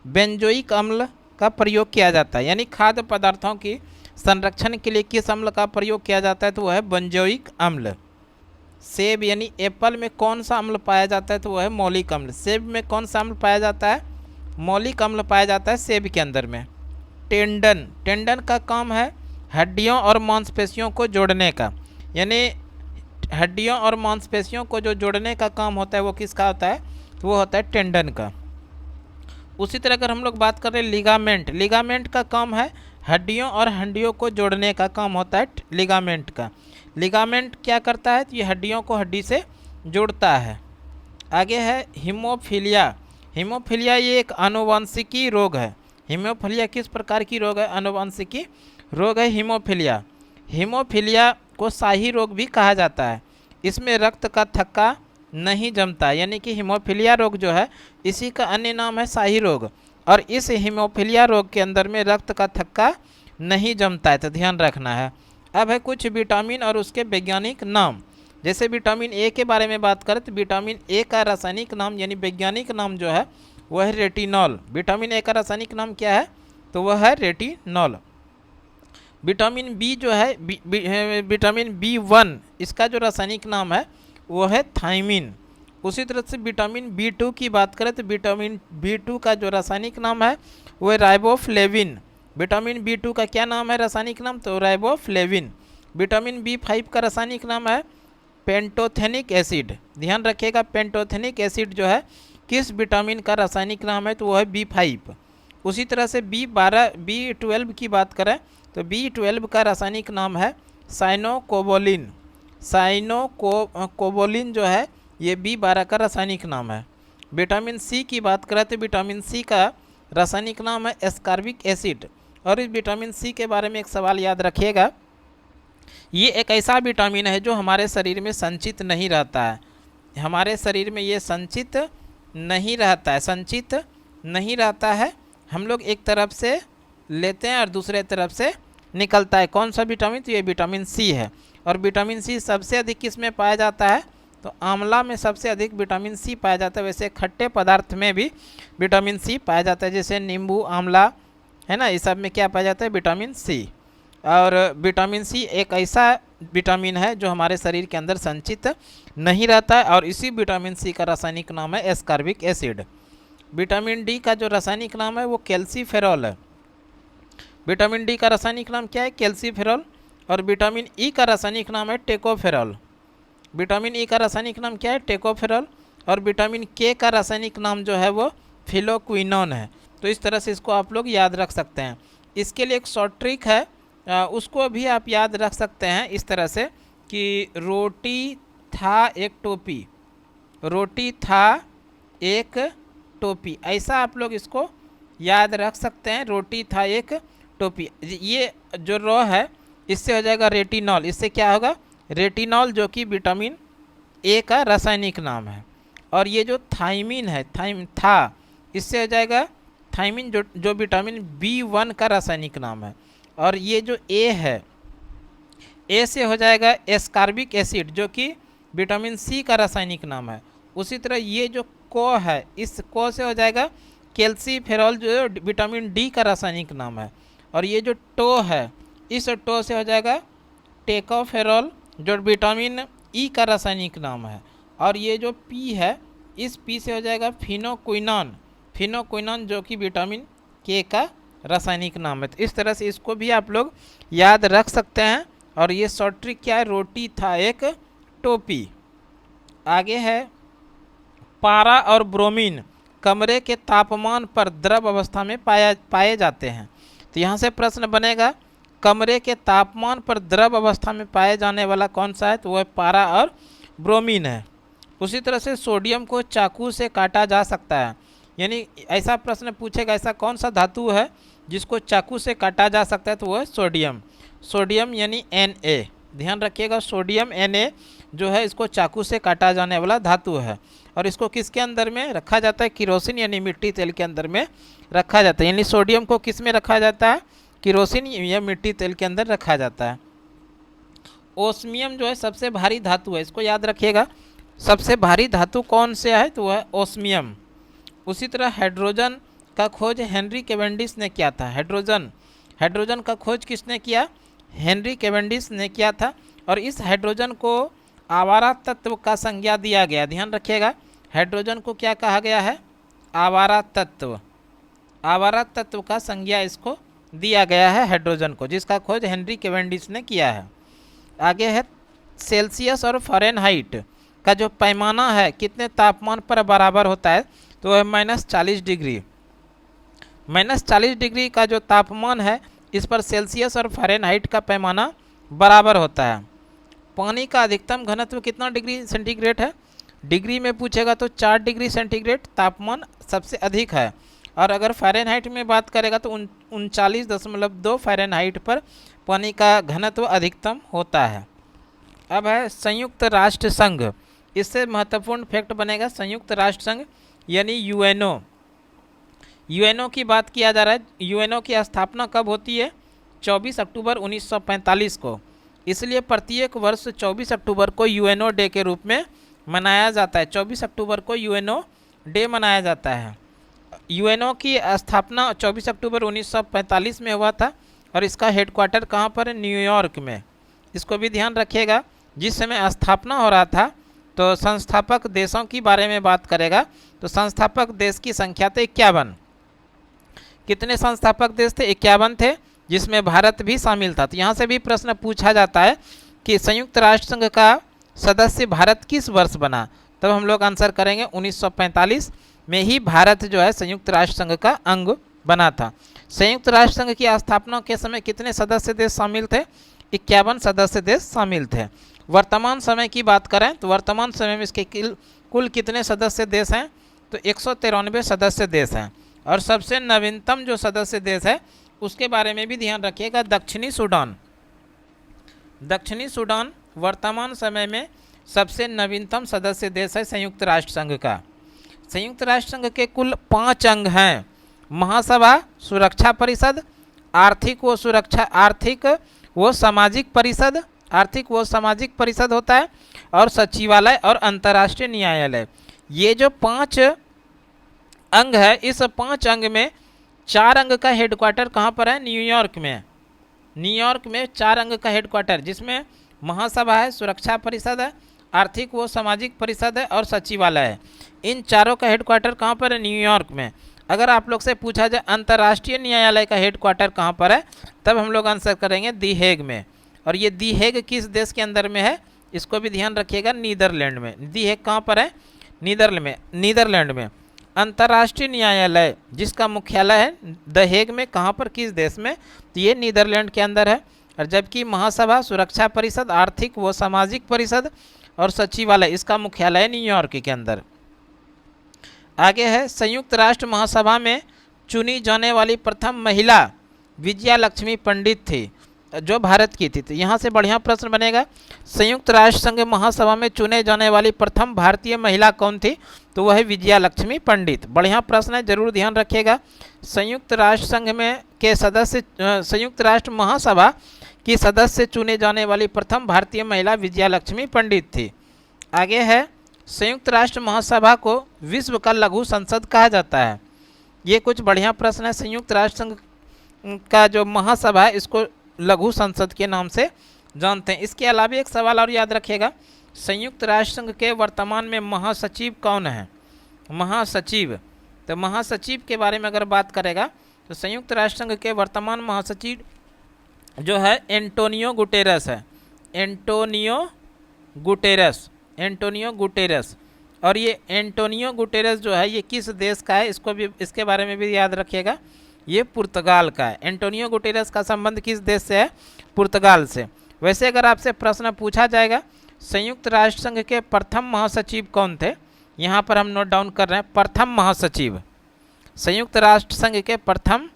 बेंजोइक अम्ल का प्रयोग किया जाता है। यानी खाद्य पदार्थों की संरक्षण के लिए किस अम्ल का प्रयोग किया जाता है? तो वह है बेंजोइक अम्ल। सेब यानी एप्पल में कौन सा अम्ल पाया जाता है? तो वह है मौलिक अम्ल। सेब में कौन सा अम्ल पाया जाता है? मौलिक अम्ल पाया जाता है सेब के अंदर में। टेंडन। टेंडन का काम है हड्डियों और मांसपेशियों को जोड़ने का, यानी हड्डियों और मांसपेशियों को जो जोड़ने का काम होता है वो किसका होता है, तो वो होता है टेंडन का। उसी तरह अगर हम लोग बात करें लिगामेंट, लिगामेंट का काम है हड्डियों और हड्डियों को जोड़ने का काम होता है लिगामेंट का। लिगामेंट क्या करता है, तो ये हड्डियों को हड्डी से जोड़ता है। आगे है हीमोफीलिया। हीमोफीलिया ये एक आनुवंशिकी रोग है। हीमोफीलिया किस प्रकार की रोग है, आनुवंशिकी रोग है हीमोफीलिया। हीमोफीलिया को शाही रोग भी कहा जाता है। इसमें रक्त का थक्का नहीं जमता, यानी कि हीमोफीलिया रोग जो है इसी का अन्य नाम है शाही रोग, और इस हीमोफीलिया रोग के अंदर में रक्त का थक्का नहीं जमता है, तो ध्यान रखना है। अब है कुछ विटामिन और उसके वैज्ञानिक नाम। जैसे विटामिन ए के बारे में बात करें तो विटामिन ए का रासायनिक नाम यानी वैज्ञानिक नाम जो है वह है रेटिनॉल। विटामिन ए का रासायनिक नाम क्या है, तो वह है रेटिनॉल। विटामिन बी जो है विटामिन B1, इसका जो रासायनिक नाम है वो है थायमिन। उसी तरह से विटामिन B2 की बात करें तो विटामिन B2 का जो रासायनिक नाम है वो है राइबोफ्लेविन। विटामिन B2 का क्या नाम है रासायनिक नाम, तो राइबोफ्लेविन। विटामिन B5 का रासायनिक नाम है पेंटोथेनिक एसिड। ध्यान रखिएगा, पेंटोथेनिक एसिड जो है किस विटामिन का रासायनिक नाम है, तो वो है B5। उसी तरह से B12 की बात करें तो B12 का रासायनिक नाम है साइनोकोबोलिन। साइनोकोबोलिन जो है ये B12 का रासायनिक नाम है। विटामिन सी की बात करें तो विटामिन सी का रासायनिक नाम है एस्कॉर्बिक एसिड। और इस विटामिन सी के बारे में एक सवाल याद रखिएगा, ये एक ऐसा विटामिन है जो हमारे शरीर में संचित नहीं रहता है। हमारे शरीर में ये संचित नहीं रहता है, संचित नहीं रहता है। हम लोग एक तरफ से लेते हैं और दूसरे तरफ से निकलता है। कौन सा विटामिन, तो ये विटामिन सी है। और विटामिन सी सबसे अधिक किस में पाया जाता है, तो आंवला में सबसे अधिक विटामिन सी पाया जाता है। वैसे खट्टे पदार्थ में भी विटामिन सी पाया जाता है, जैसे नींबू, आंवला है ना, इस सब में क्या पाया जाता है, विटामिन सी। और विटामिन सी एक ऐसा विटामिन है जो हमारे शरीर के अंदर संचित नहीं रहता है, और इसी विटामिन सी का रासायनिक नाम है एस्कॉर्बिक एसिड। विटामिन डी का जो रासायनिक नाम है वो कैल्सीफेरॉल है। विटामिन डी का रासायनिक नाम क्या है, कैल्सीफेरॉल। और विटामिन ई का रासायनिक नाम है टेकोफेरॉल। विटामिन ई का रासायनिक नाम क्या है, टेकोफेरॉल। और विटामिन के का रासायनिक नाम जो है वो फिलोक्विनोन है। तो इस तरह से इसको आप लोग याद रख सकते हैं। इसके लिए एक शॉर्ट ट्रिक है, उसको भी आप याद रख सकते हैं इस तरह से कि रोटी था एक टोपी, रोटी था एक टोपी, ऐसा आप लोग इसको याद रख सकते हैं, रोटी था एक टोपी। ये जो रो है इससे हो जाएगा रेटिनॉल। इससे क्या होगा, रेटिनॉल जो कि विटामिन ए का रासायनिक नाम है। और ये जो थायमिन है, था, इससे हो जाएगा थायमिन जो विटामिन B1 का रासायनिक नाम है। और ये जो ए है, ए से हो जाएगा एस्कॉर्बिक एसिड जो कि विटामिन सी का रासायनिक नाम है। उसी तरह ये जो को है, इस को से हो जाएगा कैल्सीफेरॉल जो विटामिन डी का रासायनिक नाम है। और ये जो टो है, इस टो से हो जाएगा टेकोफेरॉल जो विटामिन ई का रासायनिक नाम है। और ये जो पी है, इस पी से हो जाएगा फिनोक्विनोन, फिनोक्विनोन जो कि विटामिन के का रासायनिक नाम है। तो इस तरह से इसको भी आप लोग याद रख सकते हैं। और ये शॉर्ट ट्रिक क्या है, रोटी था एक टोपी। आगे है पारा और ब्रोमीन कमरे के तापमान पर द्रव अवस्था में पाए जाते हैं। तो यहाँ से प्रश्न बनेगा कमरे के तापमान पर द्रव अवस्था में पाए जाने वाला कौन सा है, तो वह पारा और ब्रोमीन है। उसी तरह से सोडियम को चाकू से काटा जा सकता है, यानी ऐसा प्रश्न पूछेगा ऐसा कौन सा धातु है जिसको चाकू से काटा जा सकता है, तो वह है सोडियम। सोडियम यानी Na, ध्यान रखिएगा, सोडियम Na जो है इसको चाकू से काटा जाने वाला धातु है। और इसको किसके अंदर में रखा जाता है, किरोसिन यानी मिट्टी तेल के अंदर में रखा जाता है। यानी सोडियम को किस में रखा जाता है, किरोसिन या मिट्टी तेल के अंदर रखा जाता है। ओस्मियम जो है सबसे भारी धातु है, इसको याद रखिएगा, सबसे भारी धातु कौन से है, तो वह है ओस्मियम। उसी तरह हाइड्रोजन का खोज हेनरी कैवेंडिश ने किया था। हाइड्रोजन का खोज किसने किया, हेनरी कैवेंडिश ने किया था। और इस हाइड्रोजन को आवारा तत्व का संज्ञा दिया गया। ध्यान रखिएगा, हाइड्रोजन को क्या कहा गया है, आवारा तत्व। आवारा तत्व का संज्ञा इसको दिया गया है हाइड्रोजन को, जिसका खोज हेनरी कैवेंडिश ने किया है। आगे है सेल्सियस और फ़ारेनहाइट का जो पैमाना है कितने तापमान पर बराबर होता है, तो वह -40 डिग्री। -40 डिग्री का जो तापमान है इस पर सेल्सियस और फ़ारेनहाइट का पैमाना बराबर होता है। पानी का अधिकतम घनत्व कितना डिग्री सेंटीग्रेड है, डिग्री में पूछेगा तो 4 डिग्री सेंटीग्रेड तापमान सबसे अधिक है। और अगर फ़ारेनहाइट में बात करेगा तो 39.2 फ़ारेनहाइट पर पानी का घनत्व अधिकतम होता है। अब है संयुक्त राष्ट्र संघ, इससे महत्वपूर्ण फैक्ट बनेगा संयुक्त राष्ट्र संघ यानी यूएनओ। यूएनओ की बात किया जा रहा है। यूएनओ की स्थापना कब होती है, 24 अक्टूबर 1945 को। इसलिए प्रत्येक वर्ष 24 अक्टूबर को यूएनओ डे के रूप में मनाया जाता है। 24 अक्टूबर को यूएनओ डे मनाया जाता है। यूएनओ की स्थापना 24 अक्टूबर 1945 में हुआ था और इसका हेडक्वार्टर कहाँ पर है, न्यूयॉर्क में। इसको भी ध्यान रखिएगा। जिस समय स्थापना हो रहा था तो संस्थापक देशों की बारे में बात करेगा तो संस्थापक देश की संख्या थे 51। कितने संस्थापक देश थे, 51 थे, जिसमें भारत भी शामिल था। तो यहाँ से भी प्रश्न पूछा जाता है कि संयुक्त राष्ट्र संघ का सदस्य भारत किस वर्ष बना, तब हम लोग आंसर करेंगे 1945 में ही भारत जो है संयुक्त राष्ट्र संघ का अंग बना था। संयुक्त राष्ट्र संघ की स्थापना के समय कितने सदस्य देश शामिल थे, 51 सदस्य देश शामिल थे। वर्तमान समय की बात करें तो वर्तमान समय में इसके कुल कितने सदस्य देश हैं, तो 193 सदस्य देश हैं। और सबसे नवीनतम जो सदस्य देश है उसके बारे में भी ध्यान रखिएगा, दक्षिणी सूडान। दक्षिणी सूडान वर्तमान समय में सबसे नवीनतम सदस्य देश है संयुक्त राष्ट्र संघ का। संयुक्त राष्ट्र संघ के कुल 5 अंग हैं, महासभा, सुरक्षा परिषद, आर्थिक व सामाजिक परिषद होता है, और सचिवालय और अंतर्राष्ट्रीय न्यायालय। ये जो 5 अंग है, इस 5 अंग में 4 अंग का हेडक्वार्टर कहाँ पर है, न्यूयॉर्क में। न्यूयॉर्क में 4 अंग का हेडक्वार्टर, जिसमें महासभा है, सुरक्षा परिषद है, आर्थिक व सामाजिक परिषद है और सचिवालय है। इन चारों का हेडक्वार्टर कहाँ पर है, न्यूयॉर्क में। अगर आप लोग से पूछा जाए अंतर्राष्ट्रीय न्यायालय का हेडक्वार्टर कहाँ पर है, तब हम लोग आंसर करेंगे दी हेग में। और ये दी हेग किस देश के अंदर में है, इसको भी ध्यान रखिएगा, नीदरलैंड में। दी हेग कहाँ पर है, नीदरलैंड में। अंतर्राष्ट्रीय न्यायालय जिसका मुख्यालय है द हेग में, कहाँ पर, किस देश में, तो ये नीदरलैंड के अंदर है। और जबकि महासभा, सुरक्षा परिषद, आर्थिक व सामाजिक परिषद और सचिवालय, इसका मुख्यालय न्यूयॉर्क के अंदर। आगे है संयुक्त राष्ट्र महासभा में चुनी जाने वाली प्रथम महिला विजया लक्ष्मी पंडित थी, जो भारत की थी। तो यहाँ से बढ़िया प्रश्न बनेगा, संयुक्त राष्ट्र संघ महासभा में चुने जाने वाली प्रथम भारतीय महिला कौन थी, तो वह है विजया लक्ष्मी पंडित। बढ़िया प्रश्न है, जरूर ध्यान रखिएगा। संयुक्त राष्ट्र संघ में के सदस्य, संयुक्त राष्ट्र महासभा की सदस्य चुने जाने वाली प्रथम भारतीय महिला विजया लक्ष्मी पंडित थी। आगे है संयुक्त राष्ट्र महासभा को विश्व का लघु संसद कहा जाता है। ये कुछ बढ़िया प्रश्न है। संयुक्त राष्ट्र संघ का जो महासभा है इसको लघु संसद के नाम से जानते हैं। इसके अलावा एक सवाल और याद रखिएगा, संयुक्त राष्ट्र संघ के वर्तमान में महासचिव कौन है, महासचिव। तो महासचिव के बारे में अगर बात करेगा तो संयुक्त राष्ट्र संघ के वर्तमान महासचिव जो है एंटोनियो गुटेरस है, एंटोनियो गुटेरस। और ये एंटोनियो गुटेरस जो है ये किस देश का है, इसको भी, इसके बारे में भी याद रखिएगा, ये पुर्तगाल का है। एंटोनियो गुटेरस का संबंध किस देश से है, पुर्तगाल से। वैसे अगर आपसे प्रश्न पूछा जाएगा संयुक्त राष्ट्र संघ के प्रथम महासचिव कौन थे, यहाँ पर हम नोट डाउन कर रहे हैं, प्रथम महासचिव, संयुक्त राष्ट्र संघ के प्रथम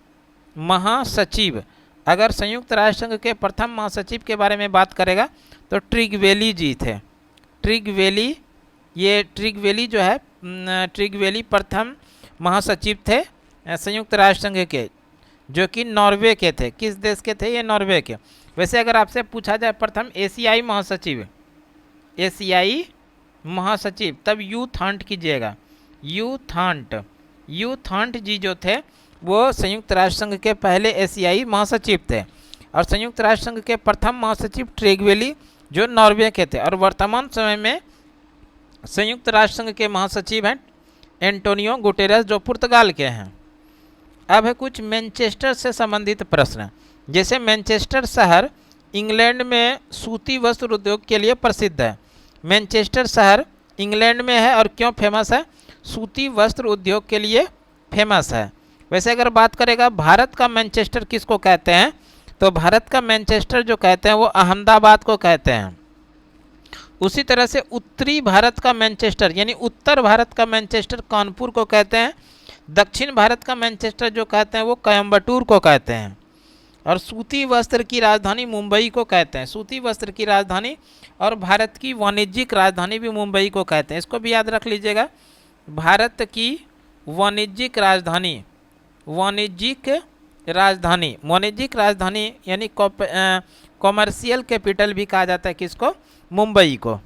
महासचिव। अगर संयुक्त राष्ट्र संघ के प्रथम महासचिव के बारे में बात करेगा तो ट्रिगवेली जी थे। ट्रिगवेली जो है, ट्रिगवेली प्रथम महासचिव थे संयुक्त राष्ट्र संघ के, जो कि नॉर्वे के थे। किस देश के थे, ये नॉर्वे के। वैसे अगर आपसे पूछा जाए प्रथम एशियाई महासचिव, तब यूथांट कीजिएगा, यूथांट जी जो थे वो संयुक्त राष्ट्र संघ के पहले एशियाई महासचिव थे। और संयुक्त राष्ट्र संघ के प्रथम महासचिव ट्रिगवेली जो नॉर्वे के थे। और वर्तमान समय में संयुक्त राष्ट्र संघ के महासचिव हैं एंटोनियो गुटेरस जो पुर्तगाल के हैं। अब है कुछ मैनचेस्टर से संबंधित प्रश्न। जैसे मैनचेस्टर शहर इंग्लैंड में सूती वस्त्र उद्योग के लिए प्रसिद्ध है। मैनचेस्टर शहर इंग्लैंड में है और क्यों फेमस है? सूती वस्त्र उद्योग के लिए फेमस है। वैसे अगर बात करेगा भारत का मैनचेस्टर किसको कहते हैं, तो भारत का मैनचेस्टर जो कहते हैं वो अहमदाबाद को कहते हैं। उसी तरह से उत्तरी भारत का मैनचेस्टर यानी उत्तर भारत का मैनचेस्टर कानपुर को कहते हैं। दक्षिण भारत का मैनचेस्टर जो कहते हैं वो कोयम्बटूर को कहते हैं। और सूती वस्त्र की राजधानी मुंबई को कहते हैं। सूती वस्त्र की राजधानी और भारत की वाणिज्यिक राजधानी भी मुंबई को कहते हैं। इसको भी याद रख लीजिएगा, भारत की वाणिज्यिक राजधानी, वाणिज्यिक राजधानी यानी कॉमर्शियल कैपिटल भी कहा जाता है किसको? मुंबई को।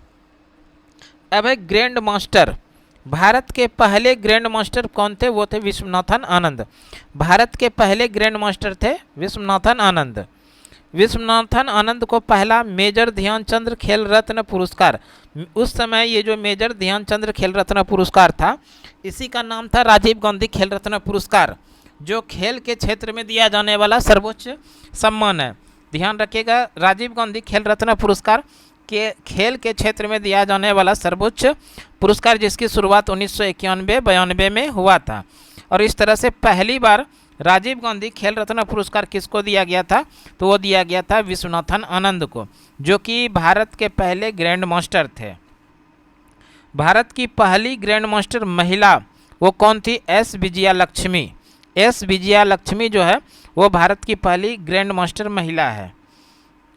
अब है ग्रैंड मास्टर। भारत के पहले ग्रैंड मास्टर कौन थे? वो थे विश्वनाथन आनंद। भारत के पहले ग्रैंड मास्टर थे विश्वनाथन आनंद। विश्वनाथन आनंद को पहला मेजर ध्यानचंद खेल रत्न पुरस्कार, उस समय ये जो मेजर ध्यानचंद खेल रत्न पुरस्कार था इसी का नाम था राजीव गांधी खेल रत्न पुरस्कार, जो खेल के क्षेत्र में दिया जाने वाला सर्वोच्च सम्मान है। ध्यान रखिएगा, राजीव गांधी खेल रत्न पुरस्कार के खेल के क्षेत्र में दिया जाने वाला सर्वोच्च पुरस्कार, जिसकी शुरुआत 1991-92 में हुआ था। और इस तरह से पहली बार राजीव गांधी खेल रत्न पुरस्कार किसको दिया गया था? तो वो दिया गया था विश्वनाथन आनंद को, जो कि भारत के पहले ग्रैंड मास्टर थे। भारत की पहली ग्रैंड मास्टर महिला वो कौन थी? एस विजया लक्ष्मी। एस विजया लक्ष्मी जो है वो भारत की पहली ग्रैंड मास्टर महिला है।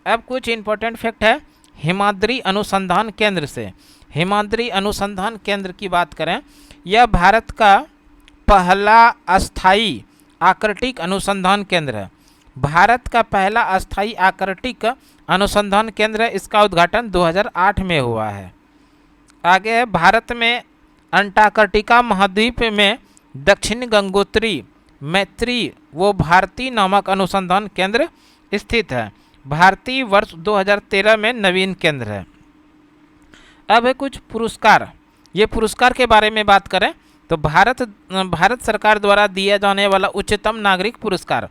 अब कुछ इंपॉर्टेंट फैक्ट है हिमाद्री अनुसंधान केंद्र से। हिमाद्री अनुसंधान केंद्र की बात करें, यह भारत का पहला अस्थायी आर्कटिक अनुसंधान केंद्र है। भारत का पहला अस्थायी आर्कटिक अनुसंधान केंद्र है। इसका उद्घाटन 2008 में हुआ है। आगे है, भारत में अंटार्कटिका महाद्वीप में दक्षिण गंगोत्री मैत्री वो भारती नामक अनुसंधान केंद्र स्थित है। भारतीय वर्ष 2013 में नवीन केंद्र है। अब है कुछ पुरस्कार। ये पुरस्कार के बारे में बात करें तो भारत सरकार द्वारा दिया जाने वाला उच्चतम नागरिक पुरस्कार,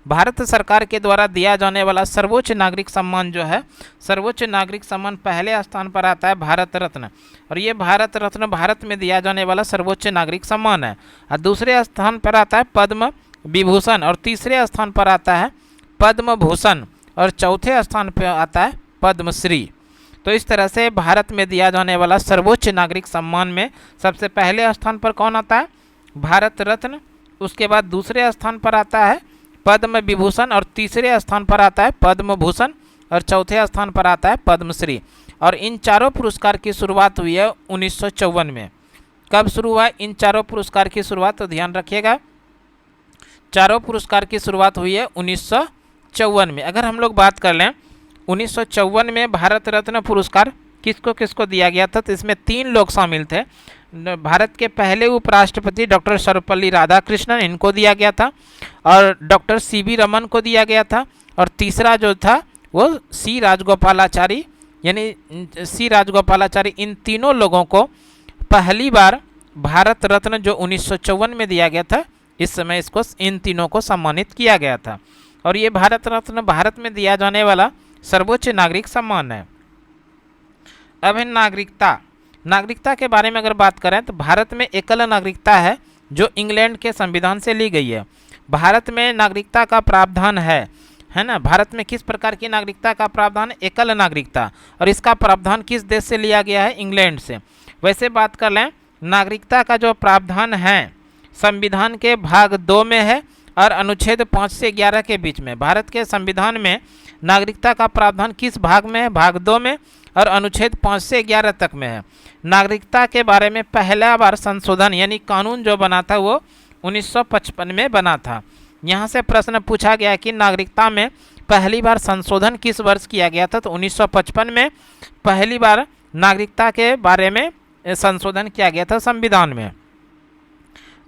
भारत सरकार के द्वारा दिया जाने वाला सर्वोच्च नागरिक सम्मान जो है, सर्वोच्च नागरिक सम्मान पहले स्थान पर आता है भारत रत्न। और ये भारत रत्न भारत में दिया जाने वाला सर्वोच्च नागरिक सम्मान है। और दूसरे स्थान पर आता है पद्म विभूषण, और तीसरे स्थान पर आता है पद्म भूषण, और चौथे स्थान पर आता है पद्मश्री। तो इस तरह से भारत में दिया जाने वाला सर्वोच्च नागरिक सम्मान में सबसे पहले स्थान पर कौन आता है? भारत रत्न। उसके बाद दूसरे स्थान पर आता है पद्म विभूषण, और तीसरे स्थान पर आता है पद्म भूषण, और चौथे स्थान पर आता है पद्मश्री। और इन चारों पुरस्कार की शुरुआत हुई है 1954 में। कब शुरू हुआ इन चारों पुरस्कार की शुरुआत? तो ध्यान रखिएगा, चारों पुरस्कार की शुरुआत हुई है 1954 में। अगर हम लोग बात कर लें 1954 में भारत रत्न पुरस्कार किसको किसको दिया गया था, तो इसमें 3 लोग शामिल थे। भारत के पहले उपराष्ट्रपति डॉक्टर सर्वपल्ली राधाकृष्णन, इनको दिया गया था, और डॉक्टर सीवी रमन को दिया गया था, और तीसरा जो था वो सी राजगोपालाचारी, यानी सी राजगोपालाचारी। इन तीनों लोगों को पहली बार भारत रत्न जो 1954 में दिया गया था, इस समय इसको इन तीनों को सम्मानित किया गया था। और ये भारत रत्न भारत में दिया जाने वाला सर्वोच्च नागरिक सम्मान है। अब है नागरिकता। नागरिकता के बारे में अगर बात करें तो भारत में एकल नागरिकता है जो इंग्लैंड के संविधान से ली गई है। भारत में नागरिकता का प्रावधान है ना। भारत में किस प्रकार की नागरिकता का प्रावधान? एकल नागरिकता। और इसका प्रावधान किस देश से लिया गया है? इंग्लैंड से। वैसे बात कर लें, नागरिकता का जो प्रावधान है संविधान के भाग 2 में है और अनुच्छेद 5 से 11 के बीच में। भारत के संविधान में नागरिकता का प्रावधान किस भाग में है? भाग 2 में, और अनुच्छेद 5 से 11 तक में है। नागरिकता के बारे में पहला बार संशोधन यानी कानून जो बना था वो 1955 में बना था। यहाँ से प्रश्न पूछा गया कि नागरिकता में पहली बार संशोधन किस वर्ष किया गया था, तो 1955 में पहली बार नागरिकता के बारे में संशोधन किया गया था संविधान में।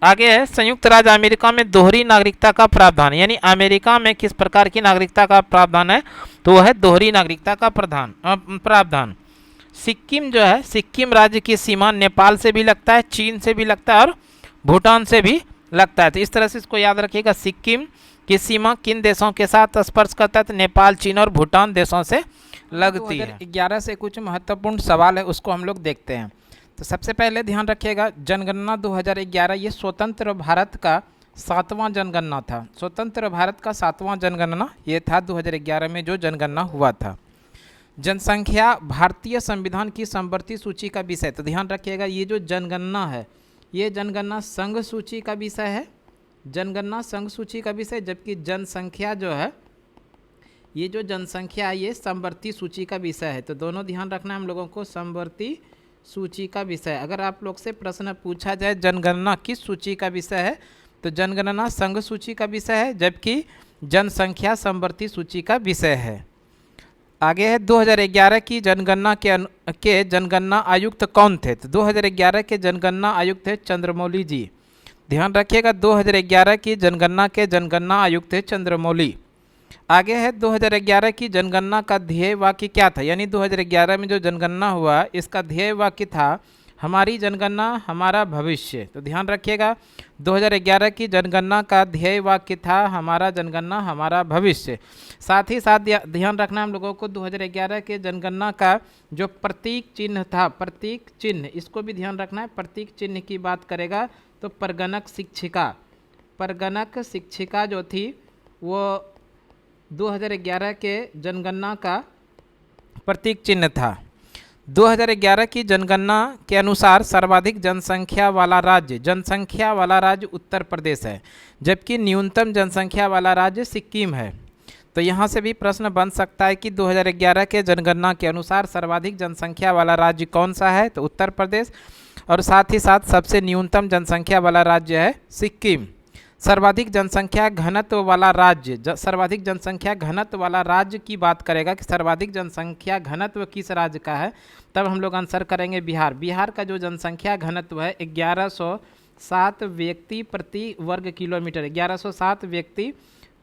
आगे है संयुक्त राज्य अमेरिका में दोहरी नागरिकता का प्रावधान, यानी अमेरिका में किस प्रकार की नागरिकता का प्रावधान है, तो वह है दोहरी नागरिकता का प्रावधान। सिक्किम जो है, सिक्किम राज्य की सीमा नेपाल से भी लगता है, चीन से भी लगता है और भूटान से भी लगता है। तो इस तरह से इसको याद रखिएगा। सिक्किम की सीमा किन देशों के साथ स्पर्श करता है? तो नेपाल, चीन और भूटान देशों से लगती है। 2011 से कुछ महत्वपूर्ण सवाल है उसको हम लोग देखते हैं। तो सबसे पहले ध्यान रखिएगा, जनगणना 2011 ये स्वतंत्र भारत का 7वां जनगणना था। स्वतंत्र भारत का 7वां जनगणना ये था 2011 में जो जनगणना हुआ था। जनसंख्या भारतीय संविधान की समवर्ती सूची का विषय। तो ध्यान रखिएगा, ये जो जनगणना है ये जनगणना संघ सूची का विषय है। जनगणना संघ सूची का विषय, जबकि जनसंख्या जो है ये जो जनसंख्या है ये समवर्ती सूची का विषय है। तो दोनों ध्यान रखना है हम लोगों को, समवर्ती सूची का विषय। अगर आप लोग से प्रश्न पूछा जाए जनगणना किस सूची का विषय है, तो जनगणना संघ सूची का विषय है, जबकि जनसंख्या समवर्ती सूची का विषय है। आगे है 2011 की जनगणना के जनगणना आयुक्त कौन थे? तो 2011 के जनगणना आयुक्त थे चंद्रमौली जी। ध्यान रखिएगा, 2011 की जनगणना के जनगणना आयुक्त थे चंद्रमौली। आगे है 2011 की जनगणना का ध्येय वाक्य क्या था? यानी 2011 में जो जनगणना हुआ इसका ध्येय वाक्य था हमारी जनगणना हमारा भविष्य। तो ध्यान रखिएगा, 2011 की जनगणना का ध्येय वाक्य था हमारा जनगणना हमारा भविष्य। साथ ही साथ ध्यान रखना हम लोगों को 2011 के जनगणना का जो प्रतीक चिन्ह था, प्रतीक चिन्ह, इसको भी ध्यान रखना है। प्रतीक चिन्ह की बात करेगा तो परगणक शिक्षिका, परगणक शिक्षिका जो थी वो 2011 के जनगणना का प्रतीक चिन्ह था। 2011 की जनगणना के अनुसार सर्वाधिक जनसंख्या वाला राज्य उत्तर प्रदेश है, जबकि न्यूनतम जनसंख्या वाला राज्य सिक्किम है। तो यहाँ से भी प्रश्न बन सकता है कि 2011 के जनगणना के अनुसार सर्वाधिक जनसंख्या वाला राज्य कौन सा है? तो उत्तर प्रदेश, और साथ ही साथ सबसे न्यूनतम जनसंख्या वाला राज्य है सिक्किम। सर्वाधिक जनसंख्या घनत्व वाला राज्य, सर्वाधिक जनसंख्या घनत्व वाला राज्य की बात करेगा कि सर्वाधिक जनसंख्या घनत्व किस राज्य का है, तब हम लोग आंसर करेंगे बिहार। बिहार का जो जनसंख्या घनत्व है 1107 व्यक्ति प्रति वर्ग किलोमीटर, 1107 व्यक्ति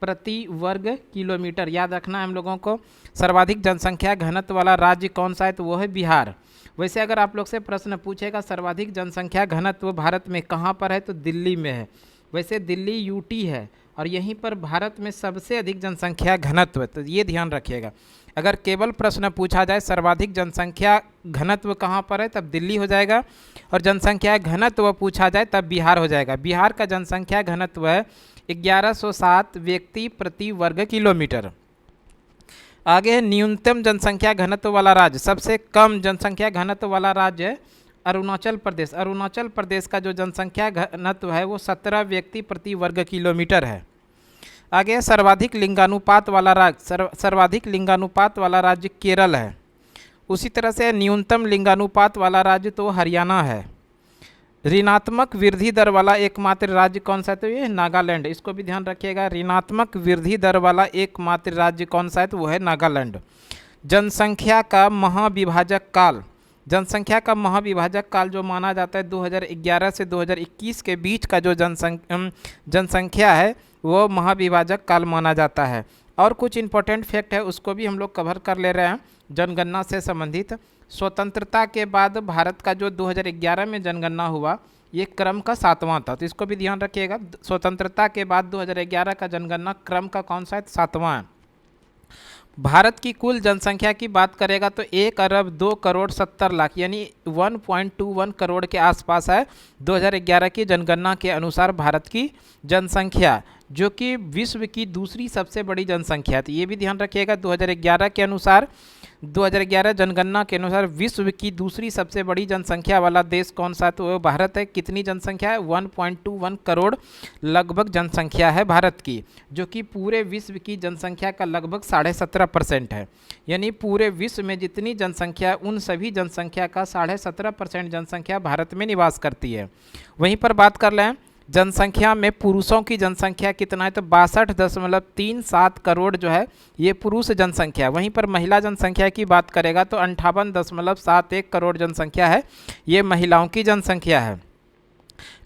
प्रति वर्ग किलोमीटर। याद रखना है हम लोगों को। सर्वाधिक जनसंख्या घनत्व वाला राज्य कौन सा है? तो वो है बिहार। वैसे अगर आप लोग से प्रश्न पूछेगा सर्वाधिक जनसंख्या घनत्व भारत में कहाँ पर है, तो दिल्ली में है। वैसे दिल्ली यूटी है और यहीं पर भारत में सबसे अधिक जनसंख्या घनत्व है, तो ये ध्यान रखिएगा। अगर केवल प्रश्न पूछा जाए सर्वाधिक जनसंख्या घनत्व कहाँ पर है, तब दिल्ली हो जाएगा, और जनसंख्या घनत्व पूछा जाए तब बिहार हो जाएगा। बिहार का जनसंख्या घनत्व है 1107 व्यक्ति प्रति वर्ग किलोमीटर। आगे है न्यूनतम जनसंख्या घनत्व वाला राज्य। सबसे कम जनसंख्या घनत्व वाला राज्य है अरुणाचल प्रदेश। अरुणाचल प्रदेश का जो जनसंख्या घनत्व है वो 17 व्यक्ति प्रति वर्ग किलोमीटर है। आगे सर्वाधिक लिंगानुपात वाला राज्य, सर्वाधिक लिंगानुपात वाला राज्य केरल है। उसी तरह से न्यूनतम लिंगानुपात वाला राज्य तो हरियाणा है। ऋणात्मक वृद्धि दर वाला एकमात्र राज्य कौन सा है? तो ये नागालैंड। इसको भी ध्यान रखिएगा, ऋणात्मक वृद्धि दर वाला एकमात्र राज्य कौन सा है? तो वो है नागालैंड। जनसंख्या का महाविभाजक काल, जनसंख्या का महाविभाजक काल जो माना जाता है 2011 से 2021 के बीच का जो जनसंख्या है वो महाविभाजक काल माना जाता है। और कुछ इंपॉर्टेंट फैक्ट है उसको भी हम लोग कवर कर ले रहे हैं जनगणना से संबंधित। स्वतंत्रता के बाद भारत का जो 2011 में जनगणना हुआ ये क्रम का 7वां था, तो इसको भी ध्यान रखिएगा। स्वतंत्रता के बाद 2011 का जनगणना क्रम का कौन सा है? 7वां है। भारत की कुल जनसंख्या की बात करेगा तो 1,02,70,00,000 यानी 1.21 करोड़ के आसपास है 2011 की जनगणना के अनुसार भारत की जनसंख्या, जो कि विश्व की दूसरी सबसे बड़ी जनसंख्या थी। ये भी ध्यान रखिएगा, 2011 के अनुसार, 2011 जनगणना के अनुसार विश्व की दूसरी सबसे बड़ी जनसंख्या वाला देश कौन सा? तो वो भारत है। कितनी जनसंख्या है? 1.21 करोड़ लगभग जनसंख्या है भारत की, जो कि पूरे विश्व की जनसंख्या का लगभग 17.5% है। यानी पूरे विश्व में जितनी जनसंख्या उन सभी जनसंख्या का 17.5% जनसंख्या भारत में निवास करती है। वहीं पर बात कर लें जनसंख्या में पुरुषों की जनसंख्या कितना है? तो 62.37 करोड़ जो है ये पुरुष जनसंख्या। वहीं पर महिला जनसंख्या की बात करेगा तो 58.71 करोड़ जनसंख्या है, ये महिलाओं की जनसंख्या है।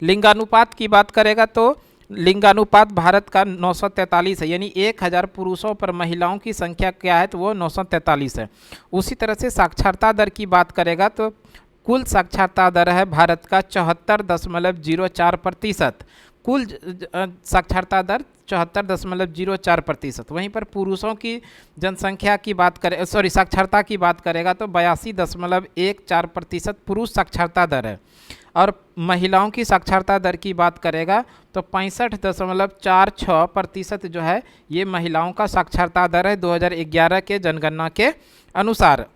लिंगानुपात की बात करेगा तो लिंगानुपात भारत का 943 है, यानी 1000 पुरुषों पर महिलाओं की संख्या क्या है? तो वो 943 है। उसी तरह से साक्षरता दर की बात करेगा तो कुल साक्षरता दर है भारत का 74.04%। कुल साक्षरता दर 74.04%। वहीं पर पुरुषों की जनसंख्या की बात करें, सॉरी साक्षरता की बात करेगा तो 82.14% पुरुष साक्षरता दर है। और महिलाओं की साक्षरता दर की बात करेगा तो 65.46% जो है ये महिलाओं का साक्षरता दर है 2011 के जनगणना के अनुसार।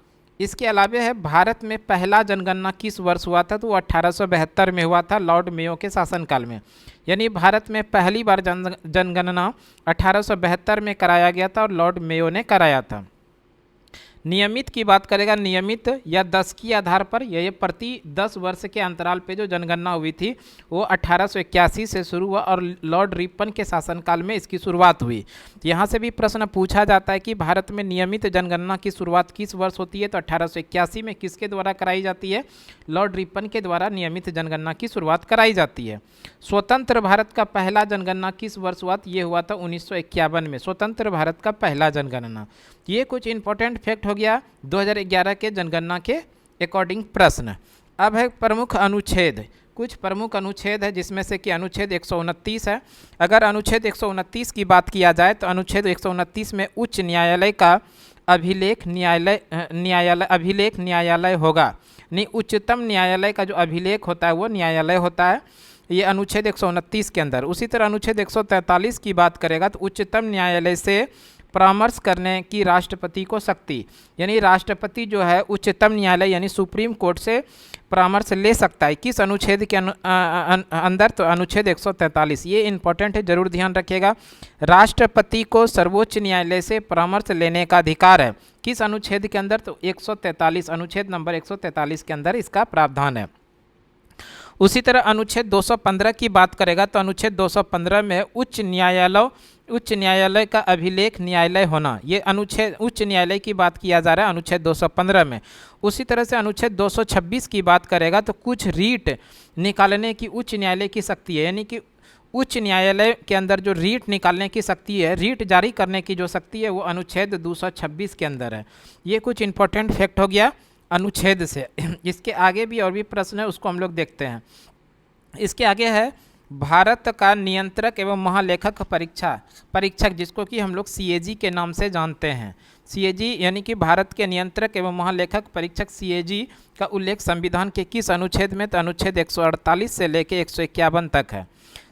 इसके अलावा है भारत में पहला जनगणना किस वर्ष हुआ था, तो वो 1872 में हुआ था, लॉर्ड मेयो के शासनकाल में। यानी भारत में पहली बार जनगणना 1872 में कराया गया था और लॉर्ड मेयो ने कराया था। नियमित की बात करेगा, नियमित या दशकीय आधार पर ये प्रति 10 वर्ष के अंतराल पे जो जनगणना हुई थी वो 1881 से शुरू हुआ और लॉर्ड रिपन के शासनकाल में इसकी शुरुआत हुई। यहाँ से भी प्रश्न पूछा जाता है कि भारत में नियमित जनगणना की शुरुआत किस वर्ष होती है, तो 1881 में किसके द्वारा कराई जाती है, लॉर्ड रिपन के द्वारा नियमित जनगणना की शुरुआत कराई जाती है। स्वतंत्र भारत का पहला जनगणना किस वर्ष हुआ, ये हुआ था 1951 में, स्वतंत्र भारत का पहला जनगणना। ये कुछ इंपॉर्टेंट फैक्ट हो गया 2011 के जनगणना के अकॉर्डिंग प्रश्न। अब है प्रमुख अनुच्छेद, कुछ प्रमुख अनुच्छेद है जिसमें से कि अनुच्छेद 129 है। अगर अनुच्छेद 129 की बात किया जाए तो अनुच्छेद 129 में उच्च न्यायालय का अभिलेख न्यायालय होगा, नहीं उच्चतम न्यायालय का जो अभिलेख होता है वो न्यायालय होता है, ये अनुच्छेद 129 के अंदर। उसी तरह अनुच्छेद 143 की बात करेगा तो उच्चतम न्यायालय से परामर्श करने की राष्ट्रपति को शक्ति, यानी राष्ट्रपति जो है उच्चतम न्यायालय यानी सुप्रीम कोर्ट से परामर्श ले सकता है। किस अनुच्छेद के अंदर, तो अनुच्छेद 143। ये इंपॉर्टेंट है, जरूर ध्यान रखिएगा। राष्ट्रपति को सर्वोच्च न्यायालय से परामर्श लेने का अधिकार है, किस अनुच्छेद के अंदर, तो 143, अनुच्छेद नंबर 143 के अंदर इसका प्रावधान है। उसी तरह अनुच्छेद 215 की बात करेगा तो अनुच्छेद 215 में उच्च न्यायालय का अभिलेख न्यायालय होना, ये अनुच्छेद उच्च न्यायालय की बात किया जा रहा है अनुच्छेद 215 में। उसी तरह से अनुच्छेद 226 की बात करेगा तो कुछ रीट निकालने की उच्च न्यायालय की शक्ति है, यानी कि उच्च न्यायालय के अंदर जो रीट निकालने की शक्ति है, रीट जारी करने की जो शक्ति है वो अनुच्छेद 226 के अंदर है। ये कुछ इंपॉर्टेंट फैक्ट हो गया अनुच्छेद से। इसके आगे भी और भी प्रश्न है, उसको हम लोग देखते हैं। इसके आगे है भारत का नियंत्रक एवं महालेखक परीक्षक जिसको कि हम लोग CAG के नाम से जानते हैं। CAG यानी कि भारत के नियंत्रक एवं महालेखक परीक्षक CAG का उल्लेख संविधान के किस अनुच्छेद में, तो अनुच्छेद 148 से लेकर 151 तक है।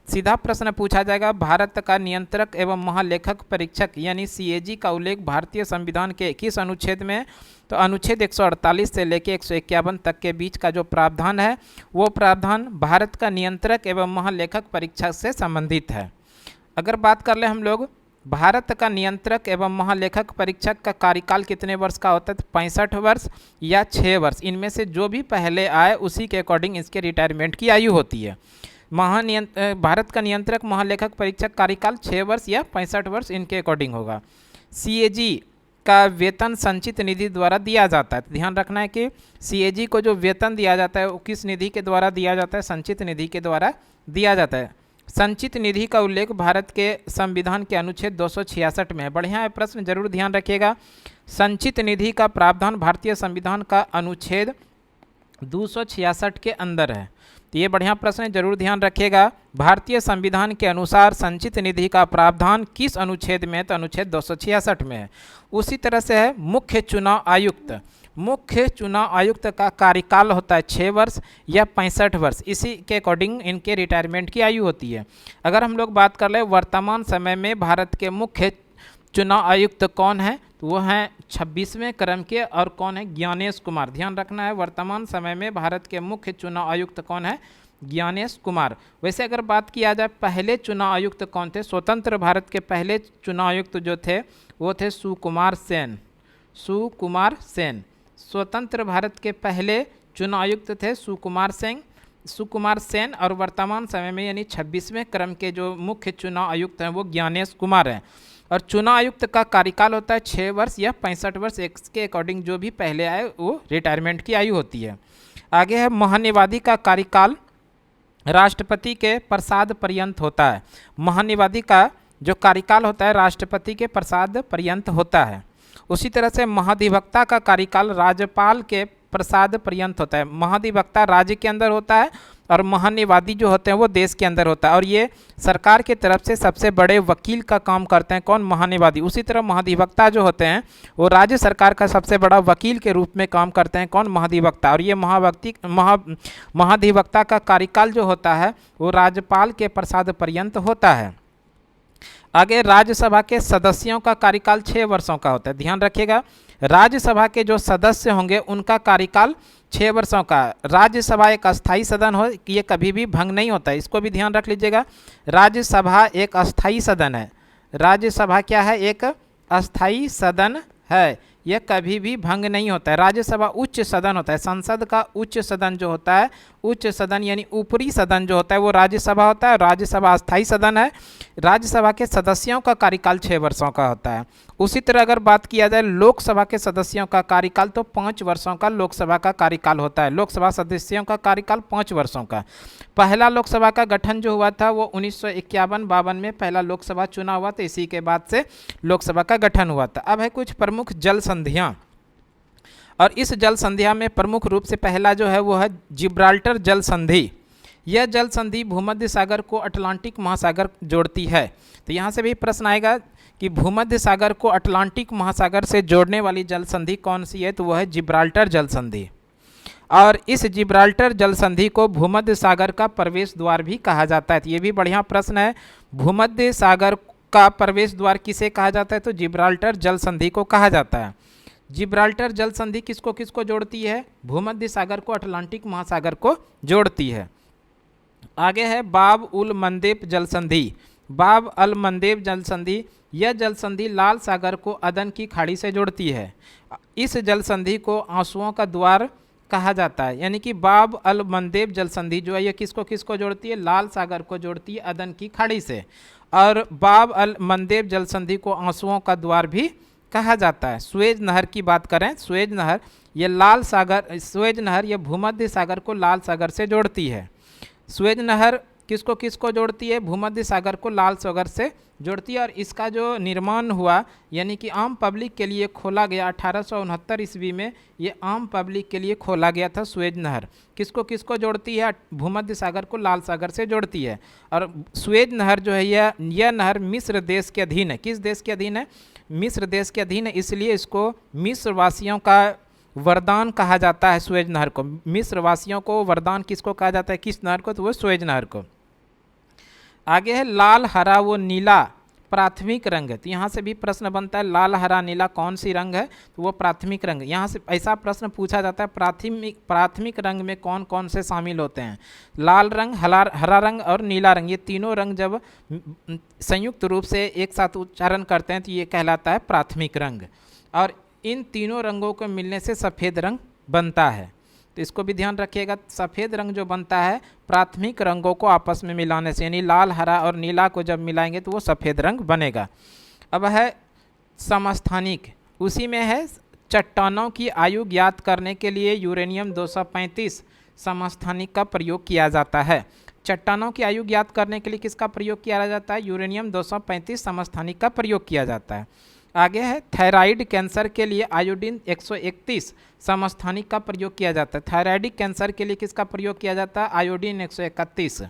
सीधा प्रश्न पूछा जाएगा, भारत का नियंत्रक एवं महालेखक परीक्षक यानी CAG का उल्लेख भारतीय संविधान के किस अनुच्छेद में, तो अनुच्छेद 148 से लेकर 151 तक के बीच का जो प्रावधान है वो प्रावधान भारत का नियंत्रक एवं महालेखक परीक्षक से संबंधित है। अगर बात कर ले हम लोग भारत का नियंत्रक एवं महालेखक परीक्षक का कार्यकाल कितने वर्ष का होता है, तो 65 वर्ष या 6 वर्ष, इनमें से जो भी पहले आए उसी के अकॉर्डिंग इसके रिटायरमेंट की आयु होती है। भारत का नियंत्रक महालेखक परीक्षक कार्यकाल 6 वर्ष या 65 वर्ष इनके अकॉर्डिंग होगा। CAG का वेतन संचित निधि द्वारा दिया जाता है, तो ध्यान रखना है कि CAG को जो वेतन दिया जाता है वो किस निधि के द्वारा दिया जाता है, संचित निधि के द्वारा दिया जाता है। संचित निधि का उल्लेख भारत के संविधान के अनुच्छेद 266 में है। बढ़िया है प्रश्न, जरूर ध्यान रखिएगा। संचित निधि का प्रावधान भारतीय संविधान का अनुच्छेद 266 के अंदर है, तो ये बढ़िया प्रश्न है, जरूर ध्यान रखिएगा। भारतीय संविधान के अनुसार संचित निधि का प्रावधान किस अनुच्छेद में है, तो अनुच्छेद 266 में है। उसी तरह से है मुख्य चुनाव आयुक्त का कार्यकाल होता है 6 वर्ष या 65 वर्ष, इसी के अकॉर्डिंग इनके रिटायरमेंट की आयु होती है। अगर हम लोग बात कर ले वर्तमान समय में भारत के मुख्य चुनाव आयुक्त कौन है, तो वो हैं 26वें क्रम के, और कौन है, ज्ञानेश कुमार। ध्यान रखना है वर्तमान समय में भारत के मुख्य चुनाव आयुक्त कौन है, ज्ञानेश कुमार। वैसे अगर बात किया जाए पहले चुनाव आयुक्त कौन थे, स्वतंत्र भारत के पहले चुनाव आयुक्त जो थे वो थे सुकुमार सेन। स्वतंत्र भारत के पहले चुनाव आयुक्त थे सुकुमार सेन, और वर्तमान समय में यानी 26वें क्रम के जो मुख्य चुनाव आयुक्त हैं वो ज्ञानेश कुमार हैं। और चुनाव आयुक्त का कार्यकाल होता है 6 वर्ष या 65 वर्ष, इसके अकॉर्डिंग जो भी पहले आए वो रिटायरमेंट की आयु होती है। आगे है महानिवादी का कार्यकाल राष्ट्रपति के प्रसाद पर्यंत होता है। महानिवादी का जो कार्यकाल होता है राष्ट्रपति के प्रसाद पर्यंत होता है। उसी तरह से महाधिवक्ता का कार्यकाल राज्यपाल के प्रसाद पर्यंत होता है। महाधिवक्ता राज्य के अंदर होता है और महान्यवादी जो होते हैं वो देश के अंदर होता है। और ये सरकार की तरफ से सबसे बड़े वकील का काम करते हैं कौन? महान्यवादी। उसी तरह महाधिवक्ता जो होते हैं वो राज्य सरकार का सबसे बड़ा वकील के रूप में काम करते हैं कौन? महाधिवक्ता। और ये महाधिवक्ता का कार्यकाल जो होता है वो राज्यपाल के प्रसाद पर्यंत होता है। आगे राज्यसभा के सदस्यों का कार्यकाल 6 वर्षों का होता है। ध्यान रखिएगा, राज्यसभा के जो सदस्य होंगे उनका कार्यकाल 6 वर्षों का। राज्यसभा एक अस्थाई सदन हो, ये कभी भी भंग नहीं होता है, इसको भी ध्यान रख लीजिएगा। राज्यसभा एक अस्थाई सदन है। राज्यसभा क्या है? एक अस्थाई सदन है, यह कभी भी भंग नहीं होता है। राज्यसभा उच्च सदन होता है। संसद का उच्च सदन जो होता है, उच्च सदन यानी ऊपरी सदन जो होता है वो राज्यसभा होता है। राज्यसभा अस्थाई सदन है। राज्यसभा के सदस्यों का कार्यकाल 6 वर्षों का होता है। उसी तरह अगर बात किया जाए लोकसभा के सदस्यों का कार्यकाल तो 5 वर्षों का लोकसभा का कार्यकाल होता है। लोकसभा सदस्यों का कार्यकाल 5 वर्षों का। पहला लोकसभा का गठन जो हुआ था वो 1951-52 में पहला लोकसभा चुनाव हुआ था। इसी के बाद से लोकसभा का गठन हुआ था। अब है कुछ प्रमुख जल संधियाँ, और इस जल संधिया में प्रमुख रूप से पहला जो है वो है जिब्राल्टर जल संधि। यह जल संधि भूमध्य सागर को अटलांटिक महासागर जोड़ती है। तो यहाँ से भी प्रश्न आएगा कि भूमध्य सागर को अटलांटिक महासागर से जोड़ने वाली जल संधि कौन सी है? तो वह है जिब्राल्टर जल संधि। और इस जिब्राल्टर जल संधि को भूमध्य सागर का प्रवेश द्वार भी कहा जाता है। तो ये भी बढ़िया प्रश्न है, भूमध्य सागर का प्रवेश द्वार किसे कहा जाता है? तो जिब्राल्टर जल संधि को कहा जाता है। जिब्राल्टर जल संधि किसको किसको जोड़ती है? भूमध्य सागर को अटलांटिक महासागर को जोड़ती है। आगे है बाब उल मंदेब जल संधि। बाब अल मंदेब जल संधि, यह जल संधि लाल सागर को अदन की खाड़ी से जोड़ती है। इस जल संधि को आंसुओं का द्वार कहा जाता है। यानी कि बाब अल मंदेब जल संधि जो है ये किसको किसको जोड़ती है? लाल सागर को जोड़ती है अदन की खाड़ी से। और बाब अल मंदेब जल संधि को आंसुओं का द्वार भी कहा जाता है। सुएज नहर की बात करें, सुएज नहर ये लाल सागर, सुएज नहर ये भूमध्य सागर को लाल सागर से जोड़ती है। सुएज नहर किसको किसको जोड़ती है? भूमध्य सागर को लाल सागर से जोड़ती है। और इसका जो निर्माण हुआ यानी कि आम पब्लिक के लिए खोला गया 1869 ईस्वी में, ये आम पब्लिक के लिए खोला गया था सुएज नहर। किसको किसको जोड़ती है? भूमध्य सागर को लाल सागर से जोड़ती है। और सुएज नहर जो है यह नहर मिस्र देश के अधीन है। किस देश के अधीन है? मिस्र देश के अधीन है, इसलिए इसको मिस्र वासियों का वरदान कहा जाता है सुएज नहर को। मिस्र वासियों को वरदान किसको कहा जाता है? किस नहर को? तो वो सुएज नहर को। आगे है लाल हरा वो नीला प्राथमिक रंग है। तो यहाँ से भी प्रश्न बनता है लाल हरा नीला कौन सी रंग है? तो वो प्राथमिक रंग। यहाँ से ऐसा प्रश्न पूछा जाता है प्राथमिक रंग में कौन कौन से शामिल होते हैं? लाल रंग, हरा रंग और नीला रंग, ये तीनों रंग जब संयुक्त रूप से एक साथ उच्चारण करते हैं तो ये कहलाता है प्राथमिक रंग। और इन तीनों रंगों को मिलने से सफ़ेद रंग बनता है। तो इसको भी ध्यान रखिएगा, सफ़ेद रंग जो बनता है प्राथमिक रंगों को आपस में मिलाने से, यानी लाल हरा और नीला को जब मिलाएंगे तो वो सफ़ेद रंग बनेगा। अब है समस्थानिक, उसी में है चट्टानों की आयु ज्ञात करने के लिए यूरेनियम 235 समस्थानिक का प्रयोग किया जाता है। चट्टानों की आयु ज्ञात करने के लिए किसका प्रयोग किया जाता है? यूरेनियम 235 समस्थानिक का प्रयोग किया जाता है। आगे है थायराइड कैंसर के लिए आयोडीन 131 समस्थानिक का प्रयोग किया जाता है। थायराइडिक कैंसर के लिए किसका प्रयोग किया जाता है? आयोडीन 131।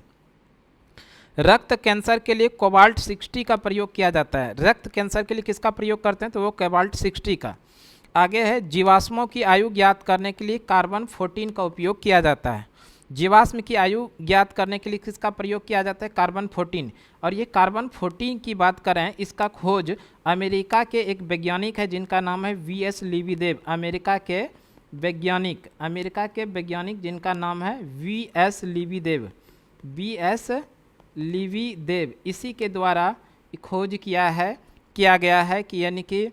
रक्त कैंसर के लिए कोबाल्ट 60 का प्रयोग किया जाता है। रक्त कैंसर के लिए किसका प्रयोग करते हैं? तो वो कोबाल्ट 60 का। आगे है जीवाश्मों की आयु ज्ञात करने के लिए कार्बन 14 का उपयोग किया जाता है। जीवाश्म की आयु ज्ञात करने के लिए किसका प्रयोग किया जाता है? कार्बन 14। और ये कार्बन 14 की बात करें, इसका खोज अमेरिका के एक वैज्ञानिक है जिनका नाम है वी.एस. लिविदेव। अमेरिका के वैज्ञानिक जिनका नाम है वी.एस. लिविदेव। वी.एस. लिविदेव, इसी के द्वारा खोज किया गया है कि यानी कि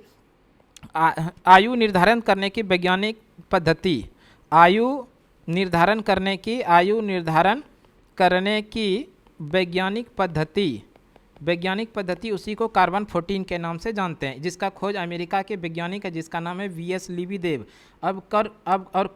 आयु निर्धारण करने की वैज्ञानिक पद्धति, आयु निर्धारण करने की वैज्ञानिक पद्धति उसी को कार्बन 14 के नाम से जानते हैं, जिसका खोज अमेरिका के वैज्ञानिक है जिसका नाम है वी.एस. लिविदेव। अब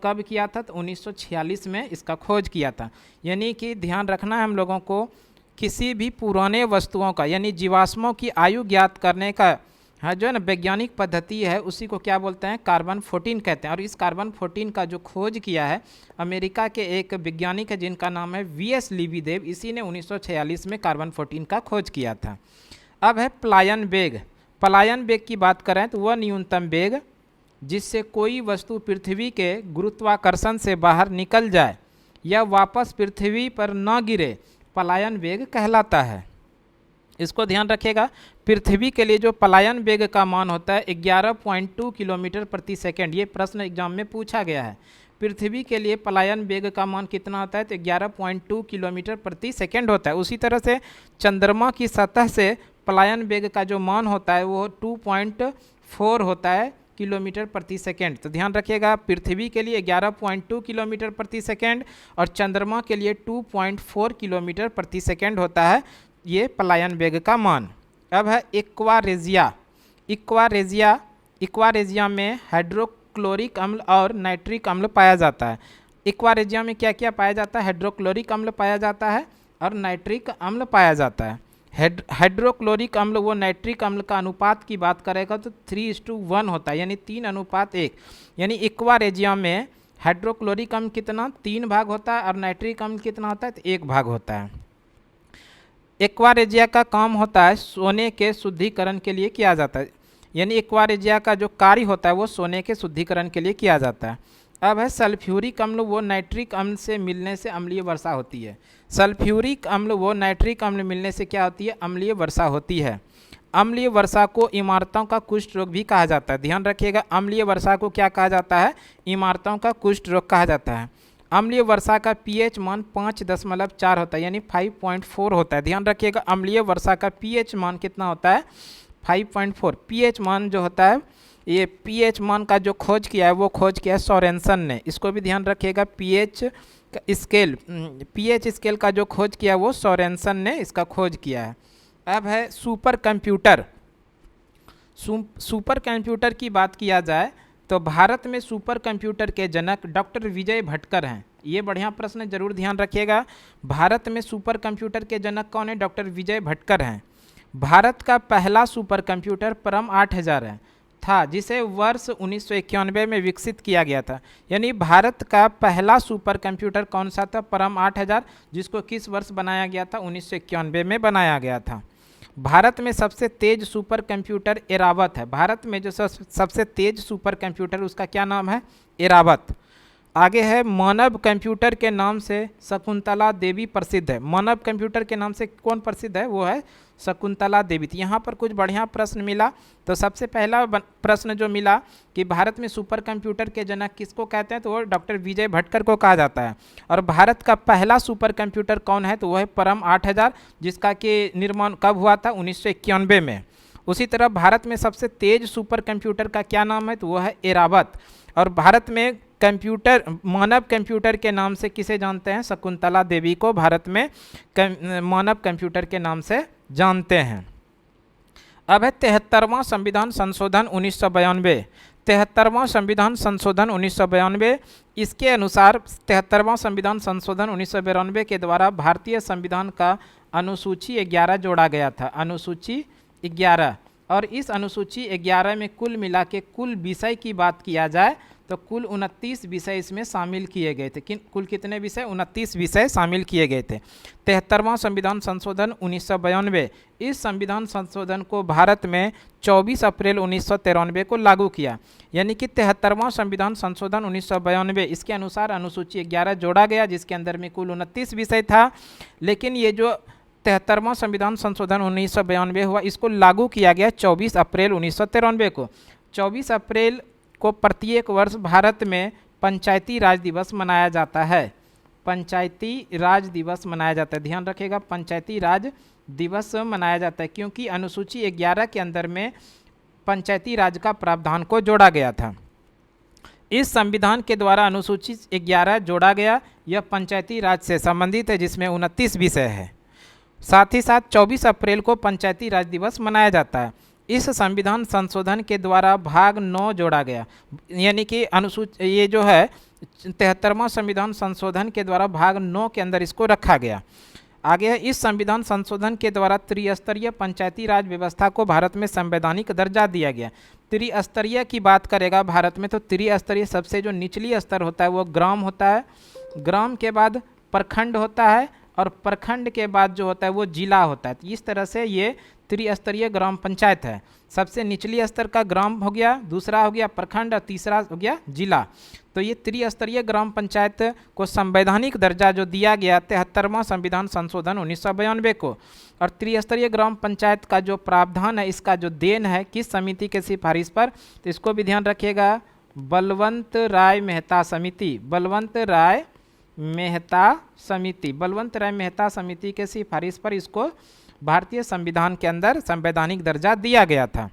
कब किया था? तो 1946 में इसका खोज किया था। यानी कि ध्यान रखना है हम लोगों को, किसी भी पुराने वस्तुओं का यानी जीवाश्मों की आयु ज्ञात करने का हाँ, जो है ना वैज्ञानिक पद्धति है उसी को क्या बोलते हैं, कार्बन 14 कहते हैं। और इस कार्बन 14 का जो खोज किया है अमेरिका के एक वैज्ञानिक है जिनका नाम है वीएस लीबीदेव। इसी ने 1946 में कार्बन 14 का खोज किया था। अब है पलायन वेग। पलायन वेग की बात करें तो वह न्यूनतम वेग जिससे कोई वस्तु पृथ्वी के गुरुत्वाकर्षण से बाहर निकल जाए या वापस पृथ्वी पर न गिरे, पलायन वेग कहलाता है। इसको ध्यान रखिएगा, पृथ्वी के लिए जो पलायन वेग का मान होता है 11.2 किलोमीटर प्रति सेकंड। ये प्रश्न एग्जाम में पूछा गया है। पृथ्वी के लिए पलायन वेग का मान कितना होता है, तो 11.2 किलोमीटर प्रति सेकंड होता है। उसी तरह से चंद्रमा की सतह से पलायन वेग का जो मान होता है वो 2.4 होता है किलोमीटर प्रति सेकंड। तो ध्यान रखिएगा, पृथ्वी के लिए 11.2 किलोमीटर प्रति सेकंड और चंद्रमा के लिए 2.4 किलोमीटर प्रति सेकंड होता है ये पलायन वेग का मान। अब है एक्वारेजिया। एक्वारेजिया में हाइड्रोक्लोरिक अम्ल और नाइट्रिक अम्ल पाया जाता है। एक्वारेजिया में क्या क्या पाया जाता है, हाइड्रोक्लोरिक अम्ल पाया जाता है और नाइट्रिक अम्ल पाया जाता है। हाइड्रोक्लोरिक अम्ल वो नाइट्रिक अम्ल का अनुपात की बात करेगा तो 3:1 होता है, यानी 3:1। यानी एक्वारेजिया में हाइड्रोक्लोरिक अम्ल कितना 3 भाग होता है और नाइट्रिक अम्ल कितना होता है, तो 1 भाग होता है। एक्वारेजिया का काम होता है सोने के शुद्धिकरण के लिए किया जाता है, यानी एक्वारेजिया का जो कार्य होता है वो सोने के शुद्धिकरण के लिए किया जाता है। अब है सल्फ्यूरिक अम्ल, वो नाइट्रिक अम्ल से मिलने से अम्लीय वर्षा होती है। सल्फ्यूरिक अम्ल वो नाइट्रिक अम्ल मिलने से क्या होती है, अम्लीय वर्षा होती है। अम्लीय वर्षा को इमारतों का कुष्ठ रोग भी कहा जाता है। ध्यान रखिएगा, अम्लीय वर्षा को क्या कहा जाता है, इमारतों का कुष्ठ रोग कहा जाता है। अम्लीय वर्षा का पीएच मान 5.4 होता है, यानी 5.4 होता है। ध्यान रखिएगा, अम्लीय वर्षा का पीएच मान कितना होता है, 5.4। पीएच मान जो होता है, ये पीएच मान का जो खोज किया है वो खोज किया है सोरेनसन ने। इसको भी ध्यान रखिएगा, पीएच स्केल का जो खोज किया है वो सोरेनसन ने इसका खोज किया है। अब है सुपर कंप्यूटर। सुपर कंप्यूटर की बात किया जाए तो भारत में सुपर कंप्यूटर के जनक डॉक्टर विजय भटकर हैं। ये बढ़िया प्रश्न है, जरूर ध्यान रखिएगा। भारत में सुपर कंप्यूटर के जनक कौन है, डॉक्टर विजय भटकर हैं। भारत का पहला सुपर कंप्यूटर परम 8000 है था, जिसे वर्ष 1991 में विकसित किया गया था। यानी भारत का पहला सुपर कंप्यूटर कौन सा था, परम 8000, जिसको किस वर्ष बनाया गया था, 1991 में बनाया गया था। भारत में सबसे तेज सुपर कंप्यूटर एरावत है। भारत में जो सबसे तेज सुपर कंप्यूटर उसका क्या नाम है, एरावत। आगे है मानव कंप्यूटर के नाम से शकुंतला देवी प्रसिद्ध है। मानव कंप्यूटर के नाम से कौन प्रसिद्ध है, वो है शकुंतला देवी। तो यहाँ पर कुछ बढ़िया प्रश्न मिला। तो सबसे पहला प्रश्न जो मिला कि भारत में सुपर कंप्यूटर के जनक किसको कहते हैं, तो वो डॉक्टर विजय भटकर को कहा जाता है। और भारत का पहला सुपर कंप्यूटर कौन है, तो वह है परम 8000, जिसका कि निर्माण कब हुआ था, 1991 में। उसी तरह भारत में सबसे तेज सुपर कंप्यूटर का क्या नाम है, तो वह है एरावत। और भारत में कंप्यूटर, मानव कंप्यूटर के नाम से किसे जानते हैं, शकुंतला देवी को भारत में मानव कंप्यूटर के नाम से जानते हैं। अब है 73वां संविधान संशोधन 1992। 73वां संविधान संशोधन 1992, इसके अनुसार 73वां संविधान संशोधन 1992 के द्वारा भारतीय संविधान का अनुसूची 11 जोड़ा गया था। अनुसूची 11, और इस अनुसूची 11 में कुल मिला के कुल विषय की बात किया जाए तो कुल 29 विषय इसमें शामिल किए गए थे। कुल कितने विषय, 29 विषय शामिल किए गए थे। 73वां संविधान संशोधन 1992, इस संविधान संशोधन को भारत में 24 अप्रैल 1993 को लागू किया। यानी कि 73वां संविधान संशोधन 1992, इसके अनुसार अनुसूची 11 जोड़ा गया, जिसके अंदर में कुल 29 विषय था। लेकिन ये जो 73वां संविधान संशोधन 1992 हुआ, इसको लागू किया गया 24 अप्रैल 1993 को। 24 अप्रैल को प्रत्येक वर्ष भारत में पंचायती राज दिवस मनाया जाता है। पंचायती राज दिवस मनाया जाता है, ध्यान रखिएगा, पंचायती राज दिवस मनाया जाता है, क्योंकि अनुसूची 11 के अंदर में पंचायती राज का प्रावधान को जोड़ा गया था। इस संविधान के द्वारा अनुसूची 11 जोड़ा गया, यह पंचायती राज से संबंधित है, जिसमें 29 विषय है। साथ ही साथ 24 अप्रैल को पंचायती राज दिवस मनाया जाता है। इस संविधान संशोधन के द्वारा भाग 9 जोड़ा गया, यानी कि अनुसूची, ये जो है 73वां संविधान संशोधन के द्वारा भाग 9 के अंदर इसको रखा गया। आगे है, इस संविधान संशोधन के द्वारा त्रिस्तरीय पंचायती राज व्यवस्था को भारत में संवैधानिक दर्जा दिया गया। त्रिस्तरीय की बात करेगा भारत में तो त्रिस्तरीय सबसे जो निचली स्तर होता है वो ग्राम होता है, ग्राम के बाद प्रखंड होता है और प्रखंड के बाद जो होता है वो जिला होता है। तो इस तरह से ये त्रिस्तरीय ग्राम पंचायत है। सबसे निचली स्तर का ग्राम हो गया, दूसरा हो गया प्रखंड और तीसरा हो गया जिला। तो ये त्रिस्तरीय ग्राम पंचायत को संवैधानिक दर्जा जो दिया गया 73वां संविधान संशोधन 1992 को। और त्रिस्तरीय ग्राम पंचायत का जो प्रावधान है, इसका जो देन है किस समिति के सिफारिश पर, तो इसको भी ध्यान रखिएगा, बलवंत राय मेहता समिति, बलवंत राय मेहता समिति, बलवंत राय मेहता समिति के सिफारिश पर इसको भारतीय संविधान के अंदर संवैधानिक दर्जा दिया गया था।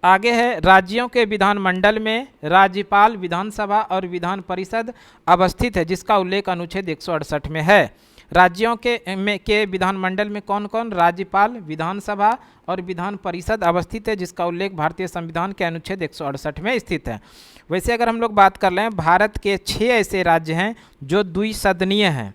आगे है, राज्यों के विधानमंडल में राज्यपाल, विधानसभा और विधान परिषद अवस्थित है, जिसका उल्लेख अनुच्छेद 168 में है। राज्यों के विधानमंडल में कौन कौन, राज्यपाल, विधानसभा और विधान परिषद अवस्थित है, जिसका उल्लेख भारतीय संविधान के अनुच्छेद 168 में स्थित है। वैसे अगर हम लोग बात कर लें, भारत के 6 ऐसे राज्य हैं जो द्विसदनीय हैं।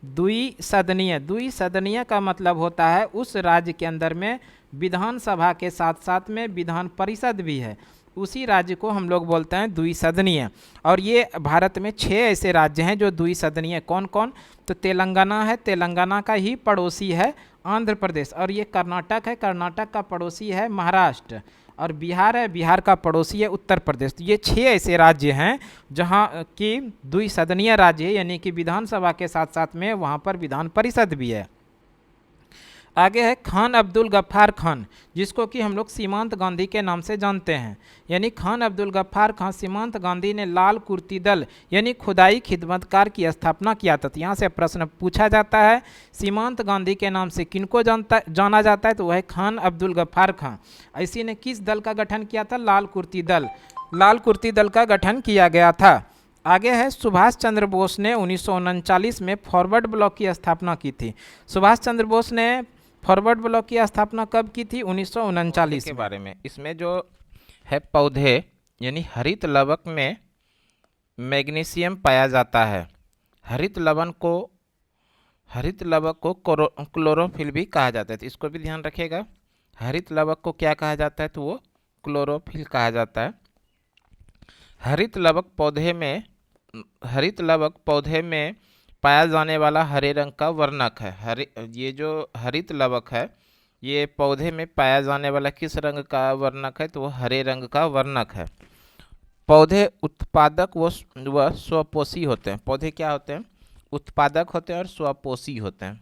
द्विसदनीय, द्विसदनीय का मतलब होता है उस राज्य के अंदर में विधानसभा के साथ साथ में विधान परिषद भी है, उसी राज्य को हम लोग बोलते हैं द्विसदनीय। और ये भारत में 6 ऐसे राज्य हैं जो द्विसदनीय। कौन कौन, तो तेलंगाना है, तेलंगाना का ही पड़ोसी है आंध्र प्रदेश, और ये कर्नाटक है, कर्नाटक का पड़ोसी है महाराष्ट्र, और बिहार है, बिहार का पड़ोसी है उत्तर प्रदेश। तो ये 6 ऐसे राज्य हैं जहाँ की द्विसदनीय राज्य है, यानी कि विधानसभा के साथ साथ में वहाँ पर विधान परिषद भी है। आगे है, खान अब्दुल गफ्फार खान, जिसको कि हम लोग सीमांत गांधी के नाम से जानते हैं। यानी खान अब्दुल गफ्फार खान, सीमांत गांधी ने लाल कुर्ती दल यानी खुदाई खिदमतकार की स्थापना किया था। तो यहाँ से प्रश्न पूछा जाता है, सीमांत गांधी के नाम से किनको जाना जाता है, तो वह है खान अब्दुल गफ्फार खान। इसी ने किस दल का गठन किया था, लाल कुर्ती दल, लाल कुर्ती दल का गठन किया गया था। आगे है, सुभाष चंद्र बोस ने 1939 में फॉरवर्ड ब्लॉक की स्थापना की थी। सुभाष चंद्र बोस ने फॉरवर्ड ब्लॉक की स्थापना कब की थी, 1939 के बारे में। इसमें जो है पौधे यानी हरित लवक में मैग्नीशियम पाया जाता है। हरित लवक को क्लोरोफिल भी कहा जाता है, तो इसको भी ध्यान रखिएगा। हरित लवक को क्या कहा जाता है, तो वो क्लोरोफिल कहा जाता है। हरित लवक पौधे में पाया जाने वाला हरे रंग का वर्णक है। ये जो हरित लवक है ये पौधे में पाया जाने वाला किस रंग का वर्णक है, तो वो हरे रंग का वर्णक है। पौधे उत्पादक व स्वपोषी होते हैं। पौधे क्या होते हैं, उत्पादक होते हैं और स्वपोषी होते हैं।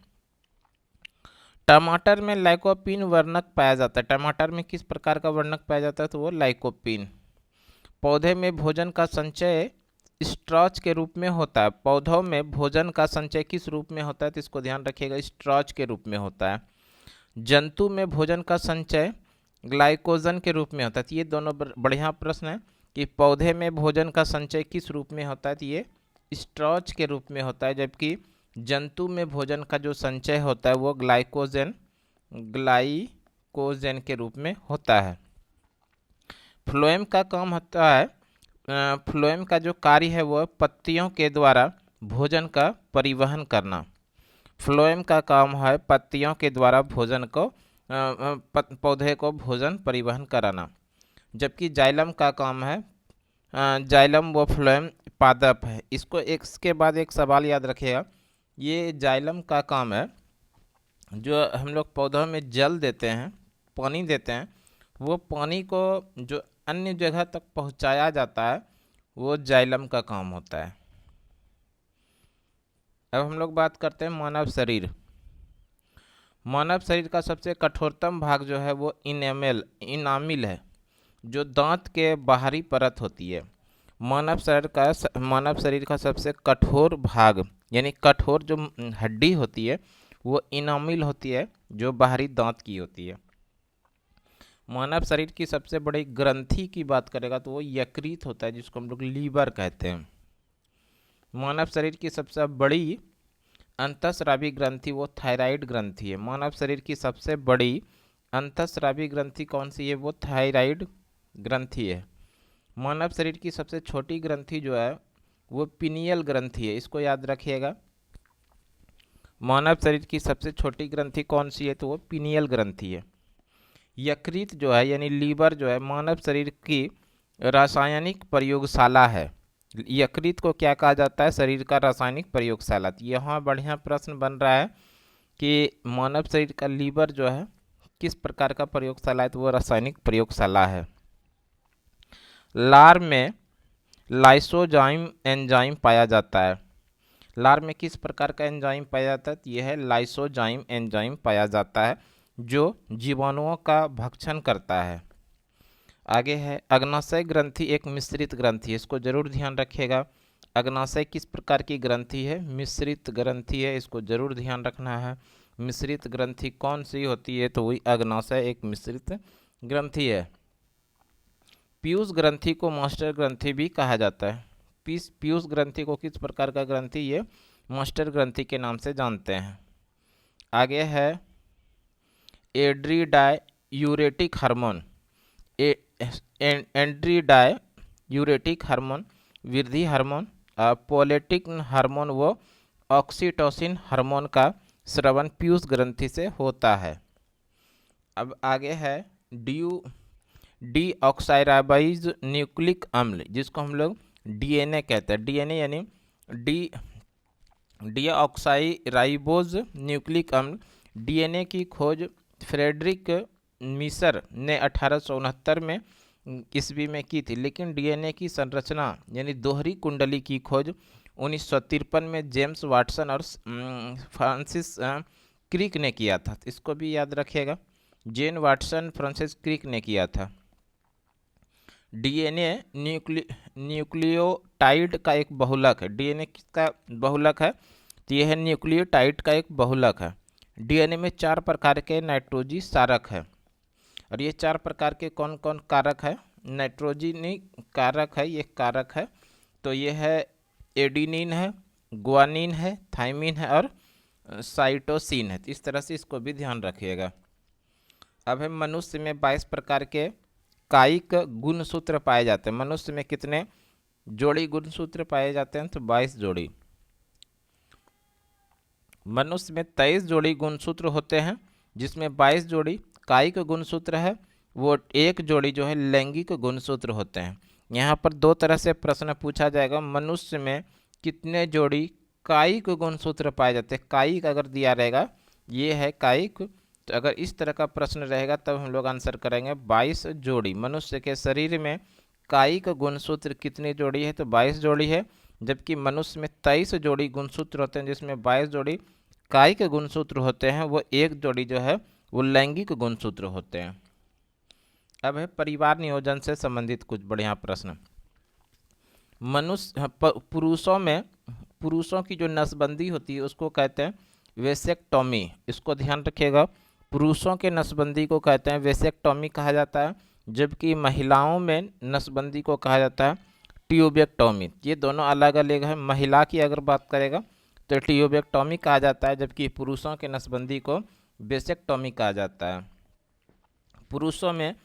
टमाटर में लाइकोपीन वर्णक पाया जाता है। टमाटर में किस प्रकार का वर्णक पाया जाता है, तो वो लाइकोपीन। पौधे में भोजन का संचय स्ट्रॉच के रूप में होता है। पौधों में भोजन का संचय किस रूप में होता है, तो इसको ध्यान रखिएगा, स्ट्रॉच के रूप में होता है। जंतु में भोजन का संचय ग्लाइकोजन के रूप में होता है। तो ये दोनों बढ़िया प्रश्न है कि पौधे में भोजन का संचय किस रूप में होता है, तो ये स्ट्रॉच के रूप में होता है, जबकि जंतु में भोजन का जो संचय होता है वो ग्लाइकोजन के रूप में होता है। फ्लोएम का काम होता है, फ्लोएम का जो कार्य है वो पत्तियों के द्वारा भोजन का परिवहन करना। फ्लोएम का काम है पत्तियों के द्वारा भोजन को पौधे को भोजन परिवहन कराना, जबकि जाइलम का काम है, जाइलम व फ्लोएम पादप है। इसके बाद एक सवाल याद रखिएगा, ये जाइलम का काम है जो हम लोग पौधों में जल देते हैं, पानी देते हैं, वो पानी को जो अन्य जगह तक पहुंचाया जाता है वो जाइलम का काम होता है। अब हम लोग बात करते हैं मानव शरीर। मानव शरीर का सबसे कठोरतम भाग जो है वो इनामिल है, जो दांत के बाहरी परत होती है। मानव शरीर का सबसे कठोर भाग यानी कठोर जो हड्डी होती है वो इनामिल होती है, जो बाहरी दांत की होती है। मानव शरीर की सबसे बड़ी ग्रंथि की बात करेगा तो वो यकृत होता है, जिसको हम लोग लीवर कहते हैं। मानव शरीर की सबसे बड़ी अंतःस्रावी ग्रंथि वो थायराइड ग्रंथि है। मानव शरीर की सबसे बड़ी अंतःस्रावी ग्रंथि कौन सी है, वो थायराइड ग्रंथि है। मानव शरीर की सबसे छोटी ग्रंथि जो है वो पिनियल ग्रंथि है, इसको याद रखिएगा। मानव शरीर की सबसे छोटी ग्रंथि कौन सी है? तो वो पीनियल ग्रंथि है। यकृत जो है यानी लीवर जो है मानव शरीर की रासायनिक प्रयोगशाला है। यकृत को क्या कहा जाता है? शरीर का रासायनिक प्रयोगशाला। तो यहाँ बढ़िया प्रश्न बन रहा है कि मानव शरीर का लीवर जो है किस प्रकार का प्रयोगशाला है? तो वो रासायनिक प्रयोगशाला है। लार में लाइसोजाइम एंजाइम पाया जाता है। लार में किस प्रकार का एंजाइम पाया जाता है? तो यह है लाइसोजाइम एंजाइम पाया जाता है जो जीवाणुओं का भक्षण करता है। आगे है अग्नाशय ग्रंथि एक मिश्रित ग्रंथि है। इसको जरूर ध्यान रखिएगा। अग्नाशय किस प्रकार की ग्रंथि है? मिश्रित ग्रंथि है। इसको जरूर ध्यान रखना है। मिश्रित ग्रंथि कौन सी होती है? तो वही अग्नाशय एक मिश्रित ग्रंथि है। पीयूष ग्रंथि को मास्टर ग्रंथि भी कहा जाता है। पीयूष ग्रंथि को किस प्रकार का ग्रंथि? ये मास्टर ग्रंथि के नाम से जानते हैं। आगे है एड्रीडायूरेटिक हार्मोन। एंड्रीडायूरेटिक हार्मोन, वृद्धि हार्मोन, पोलेटिक हार्मोन व ऑक्सीटोसिन हार्मोन का स्रवण पीयूष ग्रंथि से होता है। अब आगे है डीऑक्साइराइबोज न्यूक्लिक अम्ल, जिसको हम लोग डीएनए कहते हैं। डीएनए यानी डीऑक्साइराइबोज न्यूक्लिक अम्ल। डीएनए की खोज फ्रेडरिक मिसर ने 1869 में ईस्वी में की थी, लेकिन डीएनए की संरचना यानी दोहरी कुंडली की खोज 1953 में जेम्स वाटसन और फ्रांसिस क्रिक ने किया था। इसको भी याद रखिएगा, जेन वाटसन फ्रांसिस क्रिक ने किया था। डीएनए न्यूक्लियोटाइड का एक बहुलक है। डीएनए किसका बहुलक है? तो यह न्यूक्लियोटाइड का एक बहुलक है। डीएनए में 4 प्रकार के नाइट्रोजी कारक है। और ये 4 प्रकार के कौन कौन कारक है? नाइट्रोजनी कारक है, ये कारक है। तो ये है एडिनिन है, ग्वानिन है, थाइमिन है और साइटोसिन है। तो इस तरह से इसको भी ध्यान रखिएगा। अब है मनुष्य में 22 प्रकार के कायिक गुणसूत्र पाए जाते हैं। मनुष्य में कितने जोड़ी गुणसूत्र पाए जाते हैं? तो 22 जोड़ी। मनुष्य में 23 जोड़ी गुणसूत्र होते हैं, जिसमें 22 जोड़ी कायिक गुणसूत्र है, वो एक जोड़ी जो है लैंगिक गुणसूत्र होते हैं। यहाँ पर 2 तरह से प्रश्न पूछा जाएगा। मनुष्य में कितने जोड़ी कायिक गुणसूत्र पाए जाते हैं? कायिक अगर दिया रहेगा, ये है कायिक, तो अगर इस तरह का प्रश्न रहेगा तब हम लोग आंसर करेंगे 22 जोड़ी। मनुष्य के शरीर में कायिक गुणसूत्र कितनी जोड़ी है? तो 22 जोड़ी है। जबकि मनुष्य में 23 जोड़ी गुणसूत्र होते हैं, जिसमें 22 जोड़ी कायिक गुणसूत्र होते हैं, वो एक जोड़ी जो है वो लैंगिक गुणसूत्र होते हैं। अब है परिवार नियोजन से संबंधित कुछ बढ़िया प्रश्न। पुरुषों की जो नसबंदी होती है उसको कहते हैं वेसेक्टोमी। इसको ध्यान रखिएगा, पुरुषों के नसबंदी को कहते हैं वेसेक्टोमी कहा जाता है, जबकि महिलाओं में नसबंदी को कहा जाता है ट्यूबेक्टोमी। ये दोनों अलग अलग है। महिला की अगर बात करेगा तो ट्यूबेक्टोमी कहा जाता है, जबकि पुरुषों के नसबंदी को वेसेक्टोमी कहा जाता है। पुरुषों में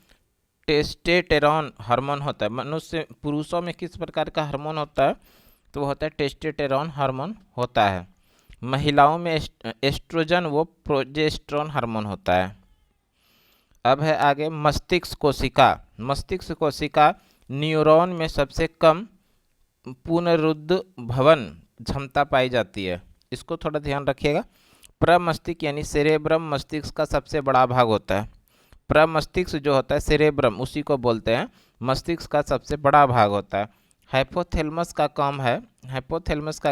टेस्टोस्टेरोन हार्मोन होता है। मनुष्य पुरुषों में किस प्रकार का हार्मोन होता है? तो वो होता है टेस्टोस्टेरोन हार्मोन होता है। महिलाओं में एस्ट्रोजन वो प्रोजेस्टेरोन हार्मोन होता है। अब है आगे मस्तिष्क कोशिका। मस्तिष्क कोशिका न्यूरॉन में सबसे कम पुनरुद्भवन क्षमता पाई जाती है। इसको थोड़ा ध्यान रखिएगा। प्रमस्तिष्क यानी सेरेब्रम मस्तिष्क का सबसे बड़ा भाग होता है। प्रमस्तिष्क जो होता है सेरेब्रम, उसी को बोलते हैं मस्तिष्क का सबसे बड़ा भाग होता है। हाइपोथैलेमस का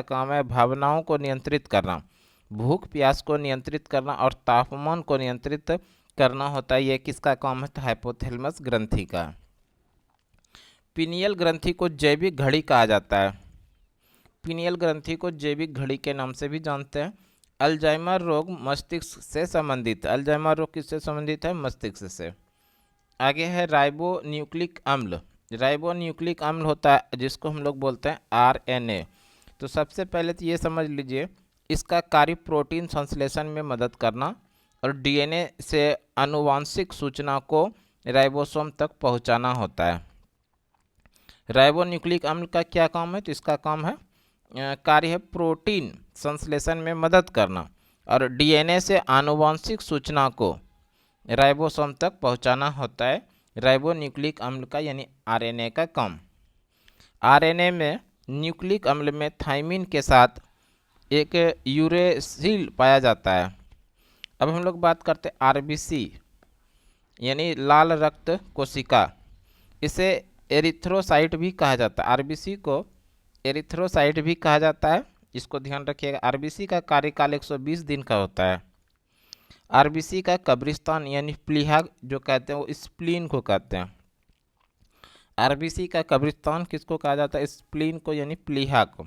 काम है भावनाओं को नियंत्रित करना, भूख प्यास को नियंत्रित करना और तापमान को नियंत्रित करना होता है। ये किसका काम है? तो हाइपोथैलेमस ग्रंथि का। पीनियल ग्रंथि को जैविक घड़ी कहा जाता है। पीनियल ग्रंथि को जैविक घड़ी के नाम से भी जानते हैं। अल्जाइमर रोग मस्तिष्क से संबंधित है। अल्जाइमर रोग किससे संबंधित है? मस्तिष्क से। आगे है राइबोन्यूक्लिक अम्ल। राइबोन्यूक्लिक अम्ल होता है जिसको हम लोग बोलते हैं आरएनए। तो सबसे पहले तो ये समझ लीजिए, इसका कार्य प्रोटीन संश्लेषण में मदद करना और डीएनए से आनुवांशिक सूचना को राइबोसोम तक पहुंचाना होता है। राइबोन्यूक्लिक अम्ल का क्या काम है? तो इसका काम है कार्य है प्रोटीन संश्लेषण में मदद करना और डीएनए से आनुवंशिक सूचना को राइबोसोम तक पहुंचाना होता है राइबोन्यूक्लिक अम्ल का यानी आरएनए का काम। आरएनए में न्यूक्लिक अम्ल में थाइमिन के साथ एक यूरेसिल पाया जाता है। अब हम लोग बात करते हैं आरबीसी यानी लाल रक्त कोशिका, इसे एरिथ्रोसाइट भी कहा जाता है। आरबीसी को एरिथ्रोसाइट भी कहा जाता है, इसको ध्यान रखिएगा। आरबीसी का कार्यकाल 120 दिन का होता है। आरबीसी का कब्रिस्तान यानी प्लीहा जो कहते हैं वो स्प्लीन को कहते हैं। आरबीसी का कब्रिस्तान किसको कहा जाता है? स्प्लीन को यानी प्लीहा को।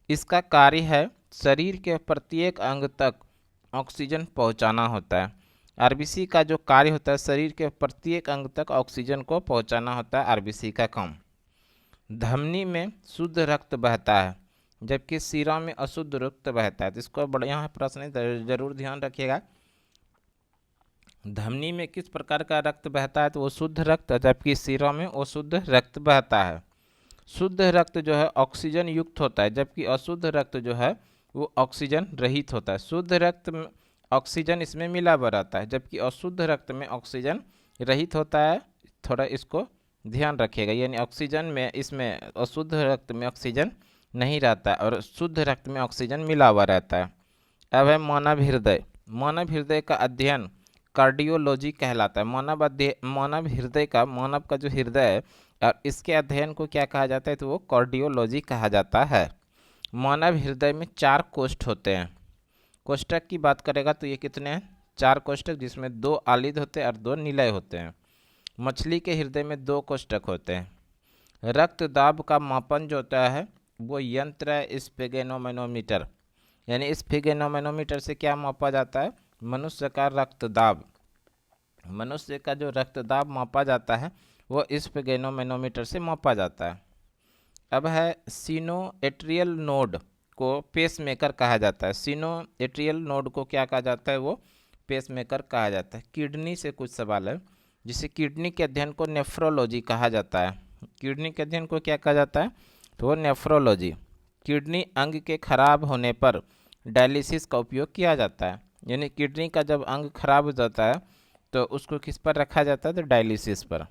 इसका कार्य है शरीर के प्रत्येक अंग तक ऑक्सीजन पहुंचाना होता है। आरबीसी का जो कार्य होता है शरीर के प्रत्येक अंग तक ऑक्सीजन को पहुंचाना होता है, आरबीसी का काम। धमनी में शुद्ध रक्त बहता है जबकि सीरा में अशुद्ध रक्त बहता है। तो इसको बढ़िया प्रश्न है, जरूर ध्यान रखिएगा। धमनी में किस प्रकार का रक्त बहता है? तो वो शुद्ध रक्त, जबकि सीरा में अशुद्ध रक्त बहता है। शुद्ध रक्त जो है ऑक्सीजन युक्त होता है जबकि अशुद्ध रक्त जो है वो ऑक्सीजन रहित होता है। शुद्ध रक्त में ऑक्सीजन इसमें मिला हुआ रहता है जबकि अशुद्ध रक्त में ऑक्सीजन रहित होता है। थोड़ा इसको ध्यान रखिएगा, यानी ऑक्सीजन में इसमें अशुद्ध रक्त में ऑक्सीजन नहीं रहता है और शुद्ध रक्त में ऑक्सीजन मिला हुआ रहता है। अब है मानव हृदय। मानव हृदय का अध्ययन कार्डियोलॉजी कहलाता है। मानव हृदय का, मानव का जो हृदय है और इसके अध्ययन को क्या कहा जाता है? तो वो कार्डियोलॉजी कहा जाता है। मानव हृदय में 4 कोष्ठ होते हैं। कोष्ठक की बात करेगा तो ये कितने हैं? 4 कोष्ठक, जिसमें 2 आलिद होते हैं और 2 निलय होते हैं। मछली के हृदय में 2 कोष्ठक होते हैं। रक्त दाब का मापन जो होता है वो यंत्र है स्फिगेनोमेनोमीटर, यानी स्फिगेनोमेनोमीटर से क्या मापा जाता है? मनुष्य का रक्तदाब। मनुष्य का जो रक्तदाब मापा जाता है वो स्फिगेनोमेनोमीटर से मापा जाता है। अब है सिनोएट्रियल नोड को पेसमेकर कहा जाता है। सिनोएट्रियल नोड को क्या कहा जाता है? वो पेसमेकर कहा जाता है। किडनी से कुछ सवाल है, जिसे किडनी के अध्ययन को नेफ्रोलॉजी कहा जाता है। किडनी के अध्ययन को क्या कहा जाता है? तो वो नेफ्रोलॉजी। किडनी अंग के खराब होने पर डायलिसिस का उपयोग किया जाता है, यानी किडनी का जब अंग खराब हो जाता है तो उसको किस पर रखा जाता है? तो डायलिसिस पर।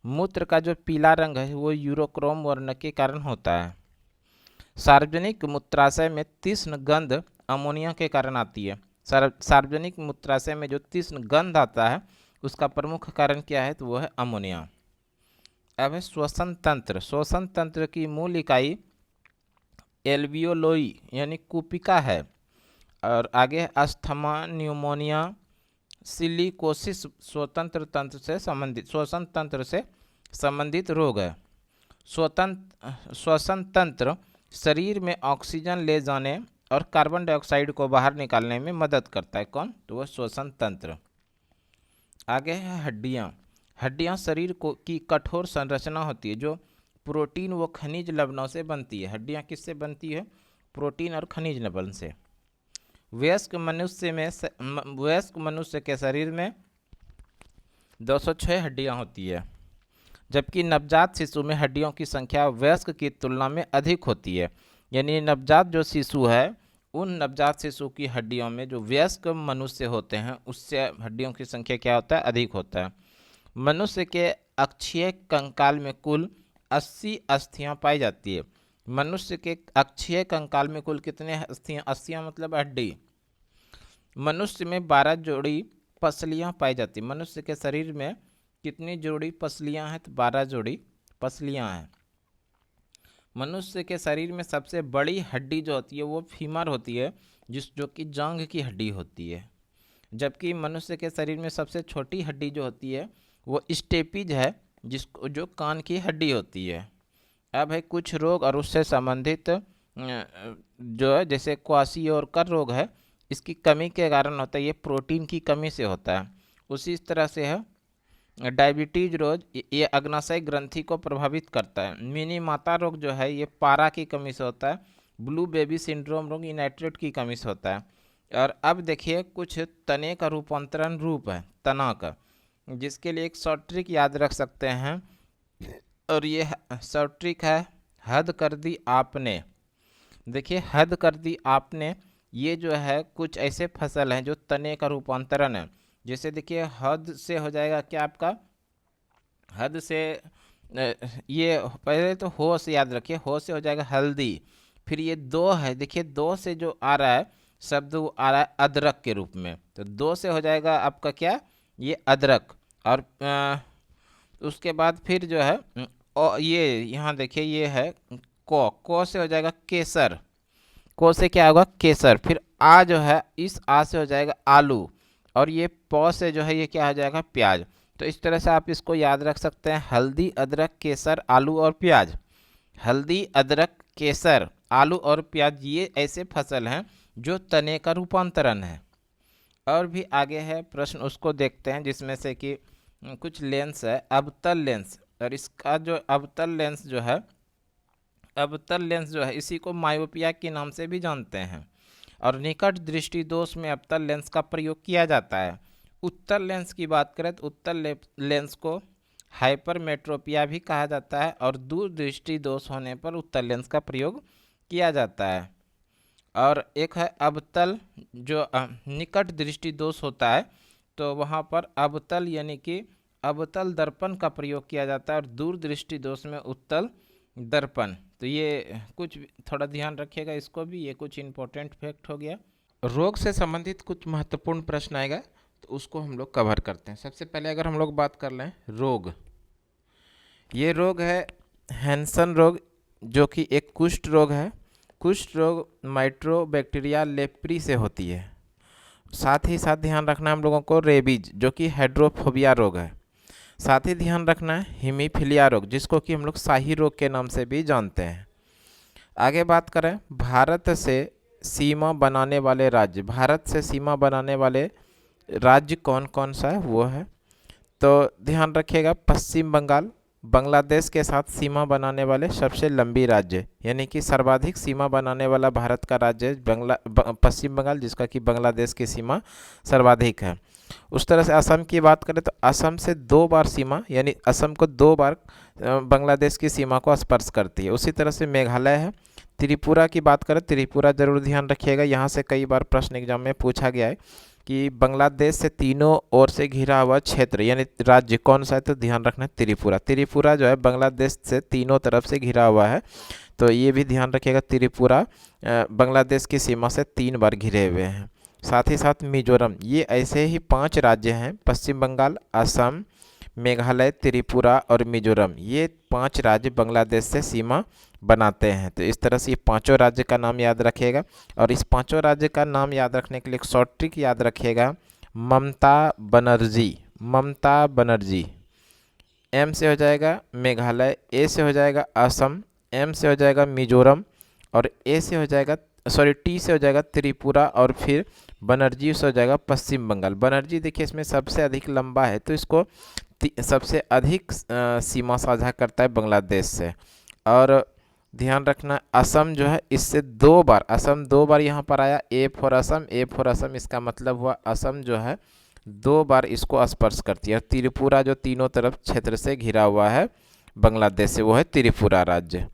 मूत्र का जो पीला रंग है वो यूरोक्रोम वर्ण के कारण होता है। सार्वजनिक मूत्राशय में तीक्ष्ण गंध अमोनिया के कारण आती है। सार्वजनिक मूत्राशय में जो तीक्ष्ण गंध आता है उसका प्रमुख कारण क्या है? तो वो है अमोनिया। अब है श्वसन तंत्र। श्वसन तंत्र की मूल इकाई एल्वियोलोई यानी कुपिका है। और आगे अस्थमा, न्यूमोनिया, सिलिकोसिस श्वसन तंत्र से संबंधित रोग है। श्वसन तंत्र शरीर में ऑक्सीजन ले जाने और कार्बन डाइऑक्साइड को बाहर निकालने में मदद करता है। कौन? तो वह श्वसन तंत्र। आगे है हड्डियाँ। हड्डियाँ शरीर को की कठोर संरचना होती है जो प्रोटीन व खनिज लवणों से बनती है। हड्डियाँ किससे बनती है? प्रोटीन और खनिज लवण से। वयस्क मनुष्य के शरीर में 206 हड्डियाँ होती है, जबकि नवजात शिशु में हड्डियों की संख्या वयस्क की तुलना में अधिक होती है। यानी नवजात जो शिशु है उन नवजात शिशु की हड्डियों में जो वयस्क मनुष्य होते हैं उससे हड्डियों की संख्या क्या होता है? अधिक होता है। मनुष्य के अक्षीय कंकाल में कुल 80 अस्थियाँ पाई जाती है। मनुष्य के अक्षीय कंकाल में कुल कितने अस्थियाँ? अस्थियाँ मतलब हड्डी। मनुष्य में 12 जोड़ी पसलियाँ पाई जाती है। मनुष्य के शरीर में कितनी जोड़ी पसलियाँ हैं? तो 12 जोड़ी पसलियाँ हैं। मनुष्य के शरीर में सबसे बड़ी हड्डी जो होती है वो फीमर होती है, जो कि जांघ की हड्डी होती है, जबकि मनुष्य के शरीर में सबसे छोटी हड्डी जो होती है वो स्टेपिज है, जो कान की हड्डी होती है। अब है कुछ रोग और उससे संबंधित जो है, जैसे क्वाशियोरकर रोग है, इसकी कमी के कारण होता है, ये प्रोटीन की कमी से होता है। उसी तरह से है डायबिटीज रोग, ये अग्नाशय ग्रंथि को प्रभावित करता है। मिनी माता रोग जो है ये पारा की कमी से होता है। ब्लू बेबी सिंड्रोम रोग ये नाइट्रेट की कमी से होता है। और अब देखिए कुछ तने का रूपांतरण रूप है तना का, जिसके लिए एक शॉर्ट ट्रिक याद रख सकते हैं, और ये शॉर्ट ट्रिक है हद कर दी आपने। देखिए हद कर दी आपने, ये जो है कुछ ऐसे फसल हैं जो तने का रूपांतरण है। जैसे देखिए हद से हो जाएगा क्या आपका, हद से ये पहले तो हो से याद रखिए, हो से हो जाएगा हल्दी। फिर ये दो है, देखिए दो से जो आ रहा है शब्द वो आ रहा है अदरक के रूप में, तो दो से हो जाएगा आपका क्या, ये अदरक। और उसके बाद फिर जो है ये यहाँ देखिए ये है को से हो जाएगा केसर, को से क्या होगा केसर। फिर आ जो है इस आ से हो जाएगा आलू, और ये पौ से जो है ये क्या हो जाएगा प्याज। तो इस तरह से आप इसको याद रख सकते हैं, हल्दी अदरक केसर आलू और प्याज। हल्दी अदरक केसर आलू और प्याज ये ऐसे फसल हैं जो तने का रूपांतरण है। और भी आगे है प्रश्न, उसको देखते हैं, जिसमें से कि कुछ लेंस है अवतल लेंस, और इसका जो अवतल लेंस जो है, अवतल लेंस जो है इसी को मायोपिया के नाम से भी जानते हैं। और निकट दृष्टि दोष में अवतल लेंस का प्रयोग किया जाता है। उत्तल लेंस की बात करें तो उत्तल लेंस को हाइपरमेट्रोपिया भी कहा जाता है, और दूर दृष्टि दोष होने पर उत्तल लेंस का प्रयोग किया जाता है। और एक है अवतल, जो निकट दृष्टि दोष होता है तो वहाँ पर अवतल यानी कि अवतल दर्पण का प्रयोग किया जाता है, और दूर दृष्टि दोष में उत्तल दर्पण। तो ये कुछ थोड़ा ध्यान रखिएगा इसको भी, ये कुछ इम्पोर्टेंट फैक्ट हो गया। रोग से संबंधित कुछ महत्वपूर्ण प्रश्न आएगा तो उसको हम लोग कवर करते हैं। सबसे पहले अगर हम लोग बात कर लें रोग, ये रोग है हैंसन रोग, जो कि एक कुष्ठ रोग है। कुष्ठ रोग माइट्रोबैक्टीरिया लेप्री से होती है। साथ ही साथ ध्यान रखना है हम लोगों को रेबीज, जो कि हाइड्रोफोबिया रोग है। साथ ही ध्यान रखना है हीमीफिलिया रोग, जिसको कि हम लोग शाही रोग के नाम से भी जानते हैं। आगे बात करें भारत से सीमा बनाने वाले राज्य, भारत से सीमा बनाने वाले राज्य कौन कौन सा है वो है, तो ध्यान रखिएगा पश्चिम बंगाल बांग्लादेश के साथ सीमा बनाने वाले सबसे लंबी राज्य, यानी कि सर्वाधिक सीमा बनाने वाला भारत का राज्य पश्चिम बंगाल, जिसका कि बांग्लादेश की सीमा सर्वाधिक है। उस तरह से असम की बात करें तो असम से 2 बार सीमा, यानी असम को 2 बार बांग्लादेश की सीमा को स्पर्श करती है। उसी तरह से मेघालय है। त्रिपुरा की बात करें, त्रिपुरा जरूर ध्यान रखिएगा, यहाँ से कई बार प्रश्न एग्जाम में पूछा गया है कि बांग्लादेश से तीनों ओर से घिरा हुआ क्षेत्र यानी राज्य कौन सा है, तो ध्यान रखना है त्रिपुरा। त्रिपुरा जो है बांग्लादेश से तीनों तरफ से घिरा हुआ है, तो ये भी ध्यान रखिएगा, त्रिपुरा बांग्लादेश की सीमा से 3 बार घिरे हुए हैं। साथ ही साथ मिजोरम, ये ऐसे ही 5 राज्य हैं, पश्चिम बंगाल, असम, मेघालय, त्रिपुरा और मिजोरम, ये 5 राज्य बांग्लादेश से सीमा बनाते हैं। तो इस तरह से ये 5 राज्य का नाम याद रखिएगा। और इस 5 राज्य का नाम याद रखने के लिए एक शॉर्ट ट्रिक याद रखिएगा, ममता बनर्जी। ममता बनर्जी। एम से हो जाएगा मेघालय, ए से हो जाएगा असम, एम से हो जाएगा मिजोरम, और ए से हो जाएगा टी से हो जाएगा त्रिपुरा, और फिर बनर्जी से हो जाएगा पश्चिम बंगाल। बनर्जी देखिए इसमें सबसे अधिक लंबा है, तो इसको सबसे अधिक सीमा साझा करता है बांग्लादेश से। और ध्यान रखना असम जो है इससे 2 बार, असम 2 बार यहाँ पर आया, A for Assam, A for Assam, इसका मतलब हुआ असम जो है 2 बार इसको स्पर्श करती है। त्रिपुरा जो तीनों तरफ क्षेत्र से घिरा हुआ है बांग्लादेश से, वो है त्रिपुरा राज्य।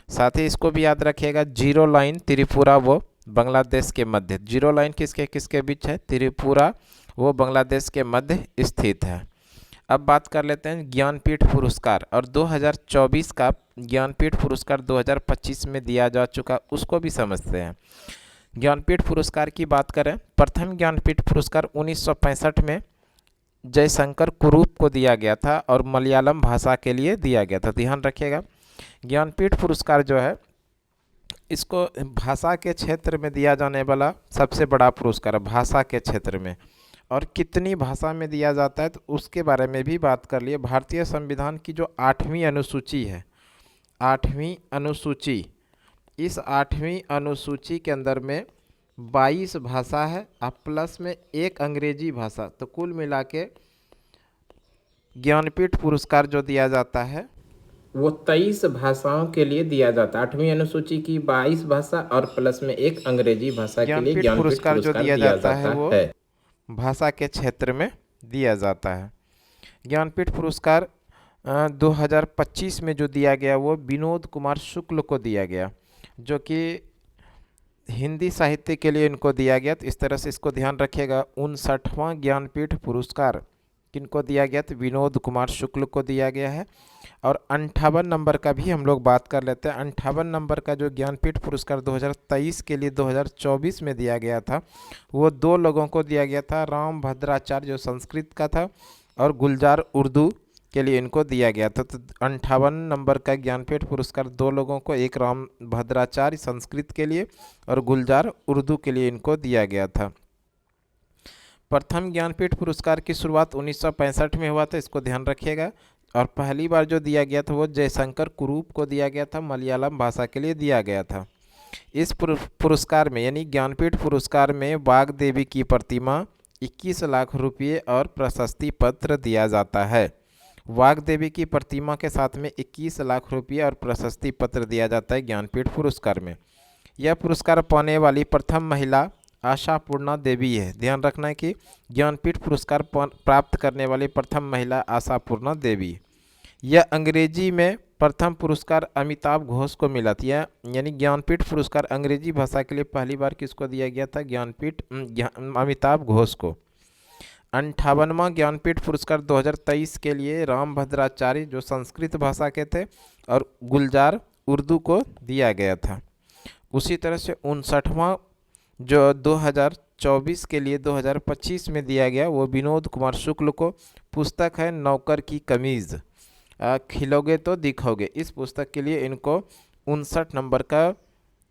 साथ ही इसको भी याद रखिएगा, जीरो लाइन त्रिपुरा वो बांग्लादेश के मध्य, जीरो लाइन किसके किसके बीच है, त्रिपुरा वो बांग्लादेश के मध्य स्थित है। अब बात कर लेते हैं ज्ञानपीठ पुरस्कार, और 2024 का ज्ञानपीठ पुरस्कार 2025 में दिया जा चुका, उसको भी समझते हैं। ज्ञानपीठ पुरस्कार की बात करें, प्रथम ज्ञानपीठ पुरस्कार 1965 में जयशंकर कुरूप को दिया गया था, और मलयालम भाषा के लिए दिया गया था। ध्यान रखिएगा, ज्ञानपीठ पुरस्कार जो है इसको भाषा के क्षेत्र में दिया जाने वाला सबसे बड़ा पुरस्कार है, भाषा के क्षेत्र में। और कितनी भाषा में दिया जाता है तो उसके बारे में भी बात कर लिए। भारतीय संविधान की जो 8वीं अनुसूची है, 8वीं अनुसूची, इस 8वीं अनुसूची के अंदर में 22 भाषा है, अब प्लस में 1 अंग्रेजी भाषा, तो कुल मिला के ज्ञानपीठ पुरस्कार जो दिया जाता है वो 23 भाषाओं के लिए दिया जाता है। 8वीं अनुसूची की 22 भाषा और प्लस में 1 अंग्रेजी भाषा के लिए ज्ञानपीठ पुरस्कार जो दिया जाता है वो भाषा के क्षेत्र में दिया जाता है। ज्ञानपीठ पुरस्कार 2025 में जो दिया गया वो विनोद कुमार शुक्ल को दिया गया, जो कि हिंदी साहित्य के लिए इनको दिया गया, तो इस तरह से इसको ध्यान रखिएगा। 59वां ज्ञानपीठ पुरस्कार किनको दिया गया, तो विनोद कुमार शुक्ल को दिया गया है। और 58 नंबर का भी हम लोग बात कर लेते हैं। 58 नंबर का जो ज्ञानपीठ पुरस्कार 2023 के लिए 2024 में दिया गया था, वो दो लोगों को दिया गया था। राम भद्राचार्य जो संस्कृत का था, और गुलजार उर्दू के लिए इनको दिया गया था। तो 58 नंबर का ज्ञानपीठ पुरस्कार दो लोगों को, एक राम भद्राचार्य संस्कृत के लिए और गुलजार उर्दू के लिए इनको दिया गया था। प्रथम ज्ञानपीठ पुरस्कार की शुरुआत 1965 में हुआ था, इसको ध्यान रखिएगा। और पहली बार जो दिया गया था वो जयशंकर कुरूप को दिया गया था, मलयालम भाषा के लिए दिया गया था। इस पुरस्कार में यानी ज्ञानपीठ पुरस्कार में वाग्देवी की प्रतिमा, 21 लाख रुपये और प्रशस्ति पत्र दिया जाता है। वाग्देवी की प्रतिमा के साथ में 21 लाख रुपये और प्रशस्ति पत्र दिया जाता है ज्ञानपीठ पुरस्कार में। यह पुरस्कार पाने वाली प्रथम महिला आशापूर्णा देवी है। ध्यान रखना है कि ज्ञानपीठ पुरस्कार प्राप्त करने वाली प्रथम महिला आशापूर्णा देवी। यह अंग्रेजी में प्रथम पुरस्कार अमिताभ घोष को मिला था, यानी ज्ञानपीठ पुरस्कार अंग्रेजी भाषा के लिए पहली बार किसको दिया गया था, अमिताभ घोष को। 58वां ज्ञानपीठ पुरस्कार 2023 के लिए राम भद्राचार्य जो संस्कृत भाषा के थे और गुलजार उर्दू को दिया गया था। उसी तरह से 59वां जो 2024 के लिए 2025 में दिया गया वो विनोद कुमार शुक्ल को। पुस्तक है नौकर की कमीज़, खिलोगे तो दिखोगे। इस पुस्तक के लिए इनको 59 नंबर का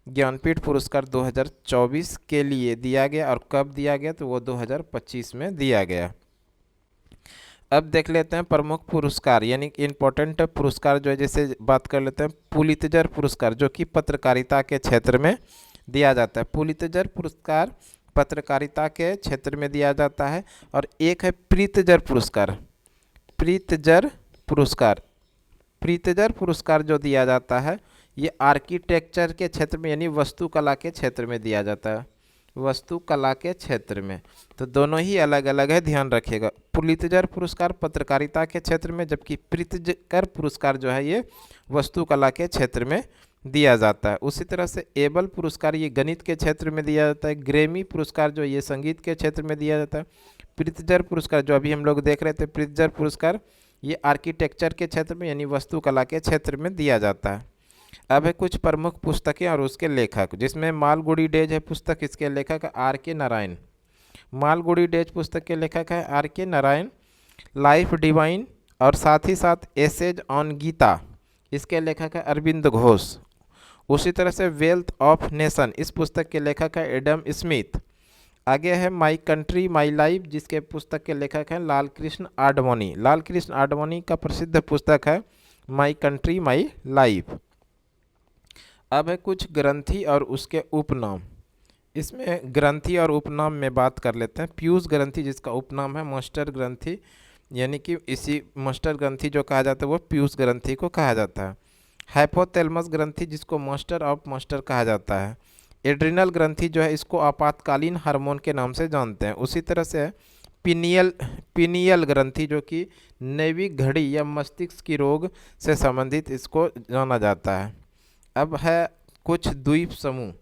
ज्ञानपीठ पुरस्कार 2024 के लिए दिया गया। और कब दिया गया, तो वो 2025 में दिया गया। अब देख लेते हैं प्रमुख पुरस्कार यानी इम्पोर्टेंट पुरस्कार जो है, जैसे बात कर लेते हैं पुलित्जर पुरस्कार जो कि पत्रकारिता के क्षेत्र में दिया जाता है। पुलित्जर पुरस्कार पत्रकारिता के क्षेत्र में दिया जाता है। और एक है प्रीतजर पुरस्कार। प्रीतजर पुरस्कार, प्रीतजर पुरस्कार जो दिया जाता है ये आर्किटेक्चर के क्षेत्र में यानी वास्तुकला के क्षेत्र में दिया जाता है, वास्तुकला के क्षेत्र में। तो दोनों ही अलग अलग है, ध्यान रखिएगा। पुलित्जर पुरस्कार पत्रकारिता के क्षेत्र में, जबकि प्रीतजर पुरस्कार जो है ये वास्तुकला के क्षेत्र में दिया जाता है। उसी तरह से एबल पुरस्कार ये गणित के क्षेत्र में दिया जाता है। ग्रैमी पुरस्कार जो ये संगीत के क्षेत्र में दिया जाता है। प्रीतजर पुरस्कार जो अभी हम लोग देख रहे थे, प्रीतजर पुरस्कार ये आर्किटेक्चर के क्षेत्र में यानी वास्तुकला के क्षेत्र में दिया जाता है। अब है कुछ प्रमुख पुस्तकें और उसके लेखक, जिसमें मालगुडी डेज है पुस्तक, इसके लेखक आर के नारायण। मालगुडी डेज पुस्तक के लेखक है आर के नारायण। लाइफ डिवाइन और साथ ही साथ एसेज ऑन गीता, इसके लेखक है अरविंद घोष। उसी तरह से वेल्थ ऑफ नेशन, इस पुस्तक के लेखक है एडम स्मिथ। आगे है माई कंट्री माई लाइफ, जिसके पुस्तक के लेखक हैं लाल कृष्ण आडवाणी। लाल कृष्ण आडवाणी का प्रसिद्ध पुस्तक है माई कंट्री माई लाइफ। अब है कुछ ग्रंथि और उसके उपनाम। इसमें ग्रंथि और उपनाम में बात कर लेते हैं। पीयूष ग्रंथि जिसका उपनाम है मास्टर ग्रंथि, यानी कि इसी मास्टर ग्रंथि जो कहा जाता है वो पीयूष ग्रंथि को कहा जाता है। हाइपोथैलेमस ग्रंथि जिसको मास्टर ऑफ मास्टर कहा जाता है। एड्रिनल ग्रंथि जो है इसको आपातकालीन हार्मोन के नाम से जानते हैं। उसी तरह से पिनियल ग्रंथि जो कि नैविक घड़ी या मस्तिष्क की रोग से संबंधित इसको जाना जाता है। अब है कुछ द्वीप समूह,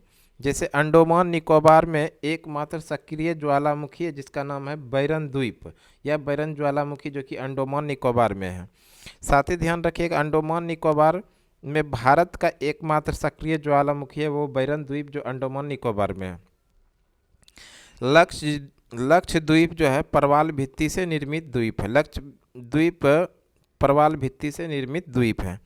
जैसे अंडमान निकोबार में एकमात्र सक्रिय ज्वालामुखी है जिसका नाम है बैरन द्वीप या बैरन ज्वालामुखी जो कि अंडमान निकोबार में है। साथ ही ध्यान रखिएगा अंडमान निकोबार में भारत का एकमात्र सक्रिय ज्वालामुखी है वो बैरन द्वीप जो अंडमान निकोबार में है। लक्षद्वीप जो है परवाल भित्ति से निर्मित द्वीप है। लक्षद्वीप परवाल भित्ति से निर्मित द्वीप है।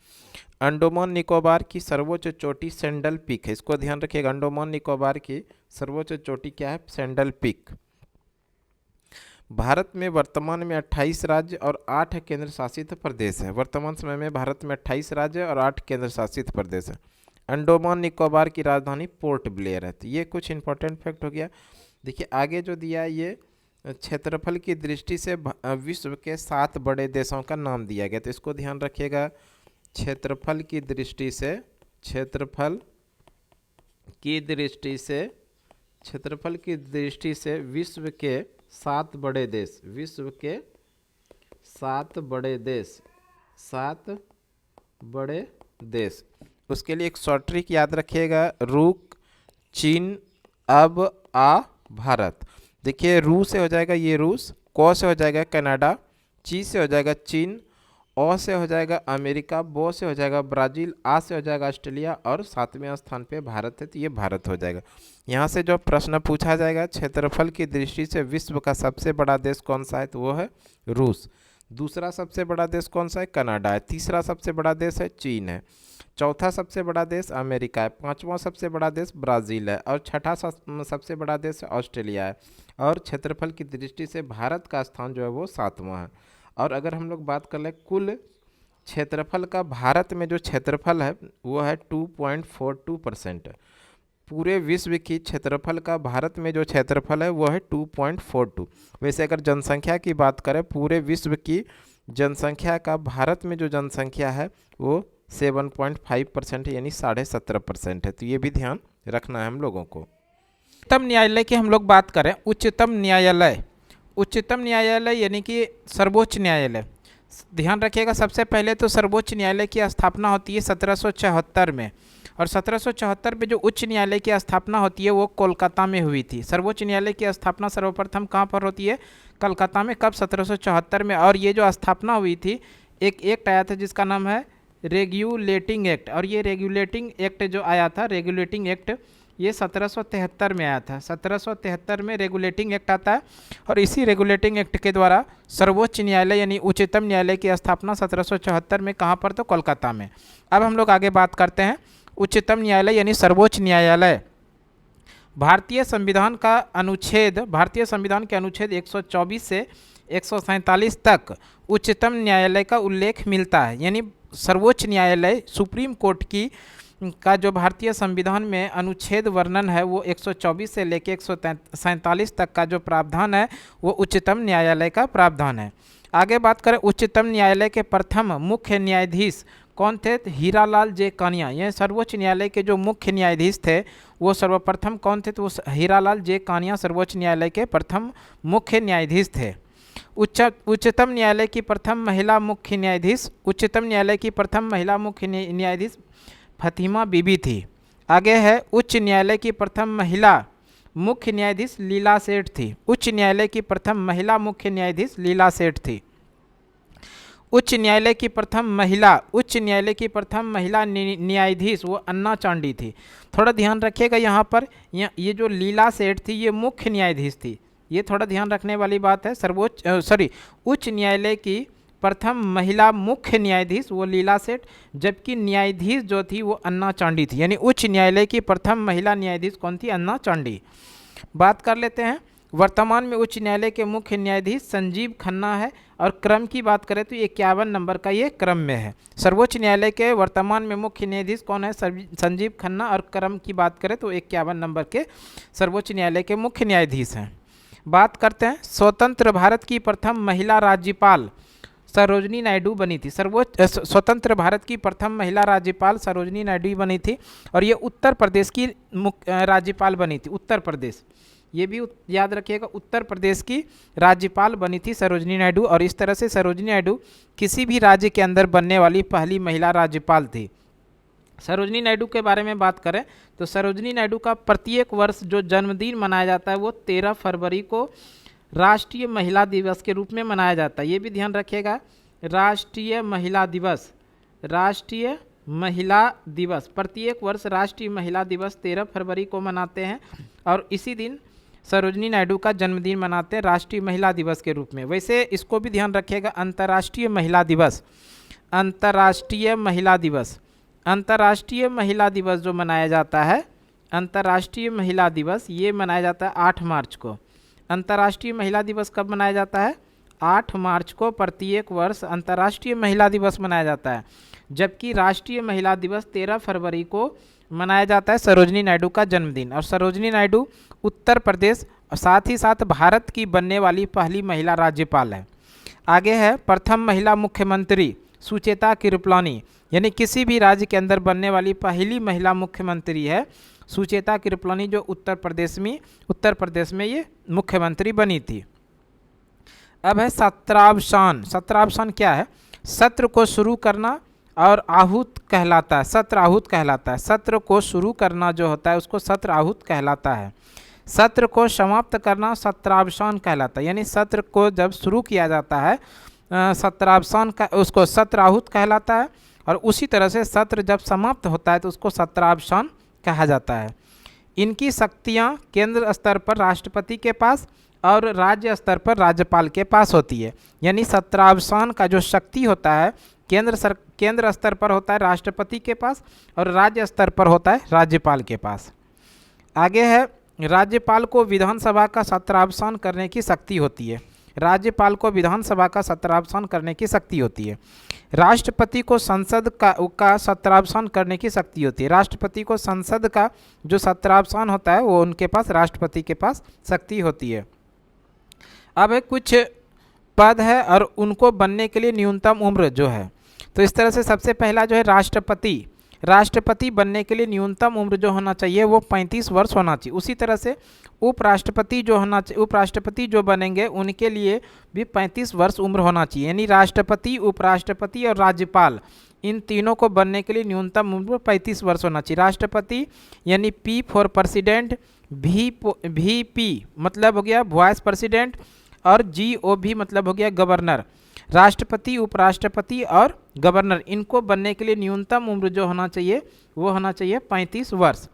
अंडमान निकोबार की सर्वोच्च चोटी सैंडल पीक है, इसको ध्यान रखिएगा। अंडमान निकोबार की सर्वोच्च चोटी क्या है, सैंडल पीक। भारत में वर्तमान में 28 राज्य और 8 केंद्र शासित प्रदेश है। वर्तमान समय में भारत में 28 राज्य और 8 केंद्र शासित प्रदेश है। अंडमान निकोबार की राजधानी पोर्ट ब्लेयर है। तो ये कुछ इंपॉर्टेंट फैक्ट हो गया। देखिए आगे जो दिया है ये क्षेत्रफल की दृष्टि से विश्व के 7 बड़े देशों का नाम दिया गया, तो इसको ध्यान रखिएगा। क्षेत्रफल की दृष्टि से विश्व के 7 बड़े देश, विश्व के 7 बड़े देश, उसके लिए एक शॉर्ट ट्रिक याद रखिएगा। रूक चीन, अब आ भारत। देखिए रू से हो जाएगा ये रूस, क से हो जाएगा कनाडा, ची से हो जाएगा चीन, ओ से हो जाएगा अमेरिका, बो से हो जाएगा ब्राज़ील, आ से हो जाएगा ऑस्ट्रेलिया और 7वें स्थान पे भारत है, तो ये भारत हो जाएगा। यहाँ से जो प्रश्न पूछा जाएगा क्षेत्रफल की दृष्टि से विश्व का सबसे बड़ा देश कौन सा है, तो वो है रूस। दूसरा सबसे बड़ा देश कौन सा है, कनाडा है। तीसरा सबसे बड़ा देश है चीन है। चौथा सबसे बड़ा देश अमेरिका है। पांचवा सबसे बड़ा देश ब्राज़ील है और छठा सबसे बड़ा देश ऑस्ट्रेलिया है। और क्षेत्रफल की दृष्टि से भारत का स्थान जो है वो 7वां है। और अगर हम लोग बात कर ले कुल क्षेत्रफल का, भारत में जो क्षेत्रफल है वो है 2.42%। पूरे विश्व की क्षेत्रफल का भारत में जो क्षेत्रफल है वो है 2.42। वैसे अगर जनसंख्या की बात करें, पूरे विश्व की जनसंख्या का भारत में जो जनसंख्या है वो 7.5% यानी 17.5% है। तो ये भी ध्यान रखना है हम लोगों को। उच्चतम न्यायालय की हम लोग बात करें, उच्चतम न्यायालय, उच्चतम न्यायालय यानी कि सर्वोच्च न्यायालय। ध्यान रखिएगा, सबसे पहले तो सर्वोच्च न्यायालय की स्थापना होती है 1774 में, और 1774 में जो उच्च न्यायालय की स्थापना होती है वो कोलकाता में हुई थी। सर्वोच्च न्यायालय की स्थापना सर्वप्रथम कहाँ पर होती है, कलकत्ता में। कब, 1774 में। और ये जो स्थापना हुई थी, एक एक्ट आया था जिसका नाम है रेगुलेटिंग एक्ट, और ये रेगुलेटिंग एक्ट जो आया था, रेगुलेटिंग एक्ट, ये 1773 में आया था। 1773 में रेगुलेटिंग एक्ट आता है, और इसी रेगुलेटिंग एक्ट के द्वारा सर्वोच्च न्यायालय यानी उच्चतम न्यायालय की स्थापना 1774 में कहाँ पर, तो कोलकाता में। अब हम लोग आगे बात करते हैं उच्चतम न्यायालय यानी सर्वोच्च न्यायालय। भारतीय संविधान का अनुच्छेद, भारतीय संविधान के अनुच्छेद 124 से 147 तक उच्चतम न्यायालय का उल्लेख मिलता है। यानी सर्वोच्च न्यायालय, सुप्रीम कोर्ट की का जो भारतीय संविधान में अनुच्छेद वर्णन है वो 124 से लेकर 147 तक का जो प्रावधान है वो उच्चतम न्यायालय का प्रावधान है। आगे बात करें, उच्चतम न्यायालय के प्रथम मुख्य न्यायाधीश कौन थे, हीरालाल जे कानिया। यह सर्वोच्च न्यायालय के जो मुख्य न्यायाधीश थे वो सर्वप्रथम कौन थे, तो वो हीरालाल जे कानिया सर्वोच्च न्यायालय के प्रथम मुख्य न्यायाधीश थे। उच्चतम न्यायालय की प्रथम महिला मुख्य न्यायाधीश, उच्चतम न्यायालय की प्रथम महिला मुख्य न्यायाधीश फतिमा बीबी थी। आगे है, उच्च न्यायालय की प्रथम महिला मुख्य न्यायाधीश लीला सेठ थी। उच्च न्यायालय की प्रथम महिला मुख्य न्यायाधीश लीला सेठ थी। उच्च न्यायालय की प्रथम महिला न्यायाधीश वो अन्ना चांडी थी। थोड़ा ध्यान रखिएगा यहाँ पर, ये जो लीला सेठ थी ये मुख्य न्यायाधीश थी, ये थोड़ा ध्यान रखने वाली बात है। उच्च न्यायालय की प्रथम महिला मुख्य न्यायाधीश वो लीला सेठ, जबकि न्यायाधीश जो थी वो अन्ना चांडी थी। यानी उच्च न्यायालय की प्रथम महिला न्यायाधीश कौन थी, अन्ना चांडी। बात कर लेते हैं, वर्तमान में उच्च न्यायालय के मुख्य न्यायाधीश संजीव खन्ना है, और क्रम की बात करें तो 51 नंबर का ये क्रम में है। सर्वोच्च न्यायालय के वर्तमान में मुख्य न्यायाधीश कौन है, संजीव खन्ना, और क्रम की बात करें तो 51 नंबर के सर्वोच्च न्यायालय के मुख्य न्यायाधीश हैं। बात करते हैं, स्वतंत्र भारत की प्रथम महिला राज्यपाल सरोजनी नायडू बनी थी। स्वतंत्र भारत की प्रथम महिला राज्यपाल सरोजनी नायडू बनी थी, और ये उत्तर प्रदेश की राज्यपाल बनी थी। उत्तर प्रदेश, ये भी याद रखिएगा, उत्तर प्रदेश की राज्यपाल बनी थी सरोजनी नायडू, और इस तरह से सरोजनी नायडू किसी भी राज्य के अंदर बनने वाली पहली महिला राज्यपाल थी। सरोजनी नायडू के बारे में बात करें तो सरोजनी नायडू का प्रत्येक वर्ष जो जन्मदिन मनाया जाता है वो 13 फरवरी को राष्ट्रीय महिला दिवस के रूप में मनाया जाता है। ये भी ध्यान रखिएगा, राष्ट्रीय महिला दिवस, राष्ट्रीय महिला दिवस, प्रत्येक वर्ष राष्ट्रीय महिला दिवस 13 फरवरी को मनाते हैं, और इसी दिन सरोजनी नायडू का जन्मदिन मनाते हैं राष्ट्रीय महिला दिवस के रूप में। वैसे इसको भी ध्यान रखिएगा, अंतर्राष्ट्रीय महिला दिवस, अंतर्राष्ट्रीय महिला दिवस, अंतर्राष्ट्रीय महिला दिवस जो मनाया जाता है, अंतर्राष्ट्रीय महिला दिवस ये मनाया जाता है 8 मार्च को। अंतर्राष्ट्रीय महिला दिवस कब मनाया जाता है, 8 मार्च को प्रत्येक वर्ष अंतर्राष्ट्रीय महिला दिवस मनाया जाता है, जबकि राष्ट्रीय महिला दिवस 13 फरवरी को मनाया जाता है सरोजनी नायडू का जन्मदिन। और सरोजनी नायडू उत्तर प्रदेश और साथ ही साथ भारत की बनने वाली पहली महिला राज्यपाल है। आगे है, प्रथम महिला मुख्यमंत्री सुचेता कृपलानी, यानी किसी भी राज्य के अंदर बनने वाली पहली महिला मुख्यमंत्री है सुचेता कृपलानी, जो उत्तर प्रदेश में ये मुख्यमंत्री बनी थी। अब है सत्रावसान। सत्रावसान क्या है, सत्र को शुरू करना और आहूत कहलाता है, सत्र आहूत कहलाता है। सत्र को शुरू करना जो होता है उसको सत्र आहूत कहलाता है। सत्र को समाप्त करना सत्रावसान कहलाता है। यानी सत्र को जब शुरू किया जाता है सत्रावसान का उसको सत्राहूत कहलाता है, और उसी तरह से सत्र जब समाप्त होता है तो उसको सत्रावसान कहा जाता है। इनकी शक्तियाँ केंद्र स्तर पर राष्ट्रपति के पास और राज्य स्तर पर राज्यपाल के पास होती है। यानी सत्रावसान का जो शक्ति होता है केंद्र स्तर पर होता है राष्ट्रपति के पास और राज्य स्तर पर होता है राज्यपाल के पास। आगे है, राज्यपाल को विधानसभा का सत्रावसान करने की शक्ति होती है। राज्यपाल को विधानसभा का सत्रावसान करने की शक्ति होती है। राष्ट्रपति को संसद का सत्रावसान करने की शक्ति होती है। राष्ट्रपति को संसद का जो सत्रावसान होता है वो उनके पास राष्ट्रपति के पास शक्ति होती है। अब कुछ पद है और उनको बनने के लिए न्यूनतम उम्र जो है, तो इस तरह से सबसे पहला जो है राष्ट्रपति बनने के लिए न्यूनतम उम्र जो होना चाहिए वो 35 वर्ष होना चाहिए। उसी तरह से उपराष्ट्रपति जो बनेंगे उनके लिए भी 35 वर्ष उम्र होना चाहिए। यानी राष्ट्रपति, उपराष्ट्रपति और राज्यपाल इन तीनों को बनने के लिए न्यूनतम उम्र 35 वर्ष होना चाहिए। राष्ट्रपति यानी P फॉर प्रेसिडेंट, VP मतलब हो गया वाइस प्रेसिडेंट, और GOV मतलब हो गया गवर्नर। राष्ट्रपति, उपराष्ट्रपति और गवर्नर इनको बनने के लिए न्यूनतम उम्र जो होना चाहिए वो होना चाहिए 35 वर्ष।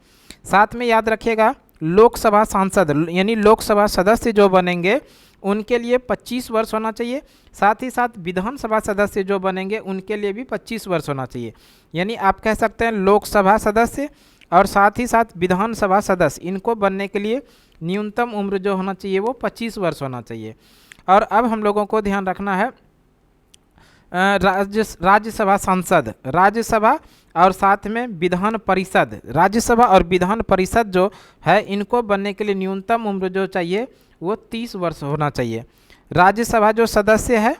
साथ में याद रखिएगा लोकसभा सांसद यानी लोकसभा सदस्य जो बनेंगे उनके लिए 25 वर्ष होना चाहिए। साथ ही साथ विधानसभा सदस्य जो बनेंगे उनके लिए भी 25 वर्ष होना चाहिए। यानी आप कह सकते हैं लोकसभा सदस्य और साथ ही साथ विधानसभा सदस्य इनको बनने के लिए न्यूनतम उम्र जो होना चाहिए वो 25 वर्ष होना चाहिए। और अब हम लोगों को ध्यान रखना है राज्यसभा सांसद, राज्यसभा और साथ में विधान परिषद, राज्यसभा और विधान परिषद जो है इनको बनने के लिए न्यूनतम उम्र जो चाहिए वो 30 वर्ष होना चाहिए। राज्यसभा जो सदस्य है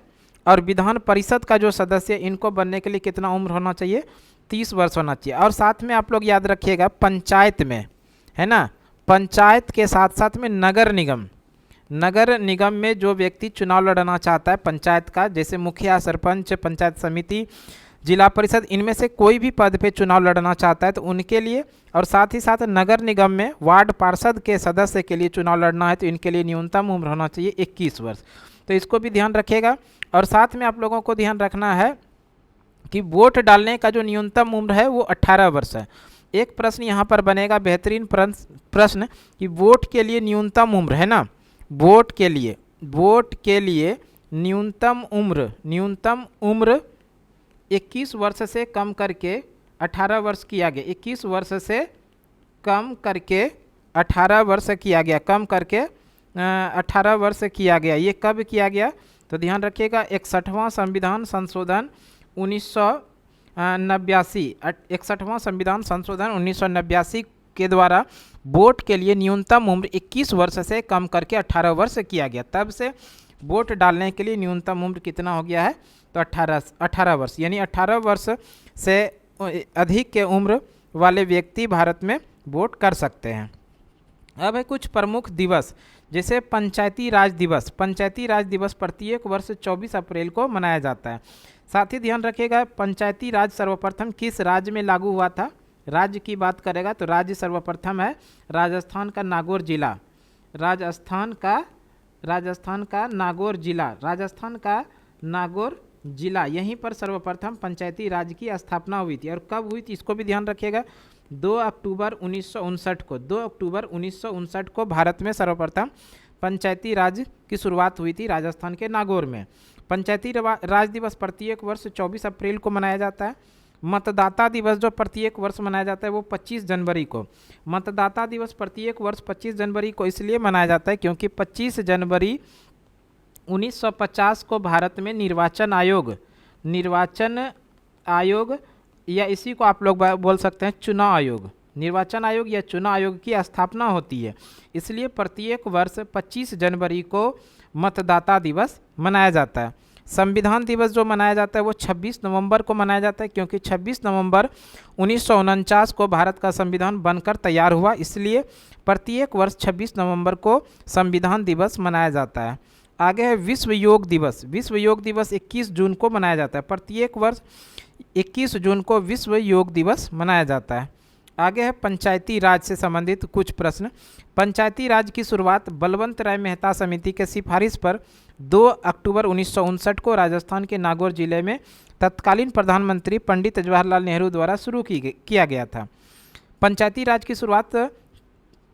और विधान परिषद का जो सदस्य इनको बनने के लिए कितना उम्र होना चाहिए, 30 वर्ष होना चाहिए। और साथ में आप लोग याद रखिएगा पंचायत में है ना, पंचायत के साथ साथ में नगर निगम में जो व्यक्ति चुनाव लड़ना चाहता है पंचायत का, जैसे मुखिया, सरपंच, पंचायत समिति, जिला परिषद, इनमें से कोई भी पद पे चुनाव लड़ना चाहता है तो उनके लिए, और साथ ही साथ नगर निगम में वार्ड पार्षद के सदस्य के लिए चुनाव लड़ना है तो इनके लिए न्यूनतम उम्र होना चाहिए 21 वर्ष। तो इसको भी ध्यान रखिएगा। और साथ में आप लोगों को ध्यान रखना है कि वोट डालने का जो न्यूनतम उम्र है वो 18 वर्ष है। एक प्रश्न यहाँ पर बनेगा, बेहतरीन प्रश्न, कि वोट के लिए न्यूनतम उम्र है ना, वोट के लिए न्यूनतम उम्र 21 वर्ष से कम करके 18 वर्ष किया गया। 21 वर्ष से कम करके 18 वर्ष किया गया, 18 वर्ष किया गया। ये कब किया गया तो ध्यान रखिएगा 61वां संविधान संशोधन 1989, 61वां संविधान संशोधन 1989 के द्वारा वोट के लिए न्यूनतम उम्र 21 वर्ष से कम करके 18 वर्ष किया गया। तब से वोट डालने के लिए न्यूनतम उम्र कितना हो गया है तो 18 वर्ष। यानी 18 वर्ष से अधिक के उम्र वाले व्यक्ति भारत में वोट कर सकते हैं। अब है कुछ प्रमुख दिवस, जैसे पंचायती राज दिवस। पंचायती राज दिवस प्रत्येक वर्ष 24 अप्रैल को मनाया जाता है। साथ ही ध्यान रखिएगा पंचायती राज सर्वप्रथम किस राज्य में लागू हुआ था। राज्य की बात करेगा तो राज्य सर्वप्रथम है राजस्थान का नागौर जिला। राजस्थान का नागौर जिला, यहीं पर सर्वप्रथम पंचायती राज की स्थापना हुई थी। और कब हुई थी इसको भी ध्यान रखिएगा, 2 अक्टूबर 1959 को भारत में सर्वप्रथम पंचायती राज की शुरुआत हुई थी राजस्थान के नागौर में। पंचायती राज दिवस प्रत्येक वर्ष 24 अप्रैल को मनाया जाता है। मतदाता दिवस जो प्रत्येक वर्ष मनाया जाता है वो 25 जनवरी को। मतदाता दिवस प्रत्येक वर्ष 25 जनवरी को इसलिए मनाया जाता है क्योंकि 25 जनवरी 1950 को भारत में निर्वाचन आयोग या इसी को आप लोग बोल सकते हैं चुनाव आयोग, निर्वाचन आयोग या चुनाव आयोग की स्थापना होती है। इसलिए प्रत्येक वर्ष 25 जनवरी को मतदाता दिवस मनाया जाता है। संविधान दिवस जो मनाया जाता है वो 26 नवंबर को मनाया जाता है क्योंकि 26 नवंबर 1949 को भारत का संविधान बनकर तैयार हुआ, इसलिए प्रत्येक वर्ष 26 नवंबर को संविधान दिवस मनाया जाता है। आगे है विश्व योग दिवस। विश्व योग दिवस 21 जून को मनाया जाता है। प्रत्येक वर्ष 21 जून को विश्व योग दिवस मनाया जाता है। आगे है पंचायती राज से संबंधित कुछ प्रश्न। पंचायती राज की शुरुआत बलवंत राय मेहता समिति के सिफारिश पर 2 अक्टूबर 1959 को राजस्थान के नागौर जिले में तत्कालीन प्रधानमंत्री पंडित जवाहरलाल नेहरू द्वारा शुरू किया गया था। पंचायती राज की शुरुआत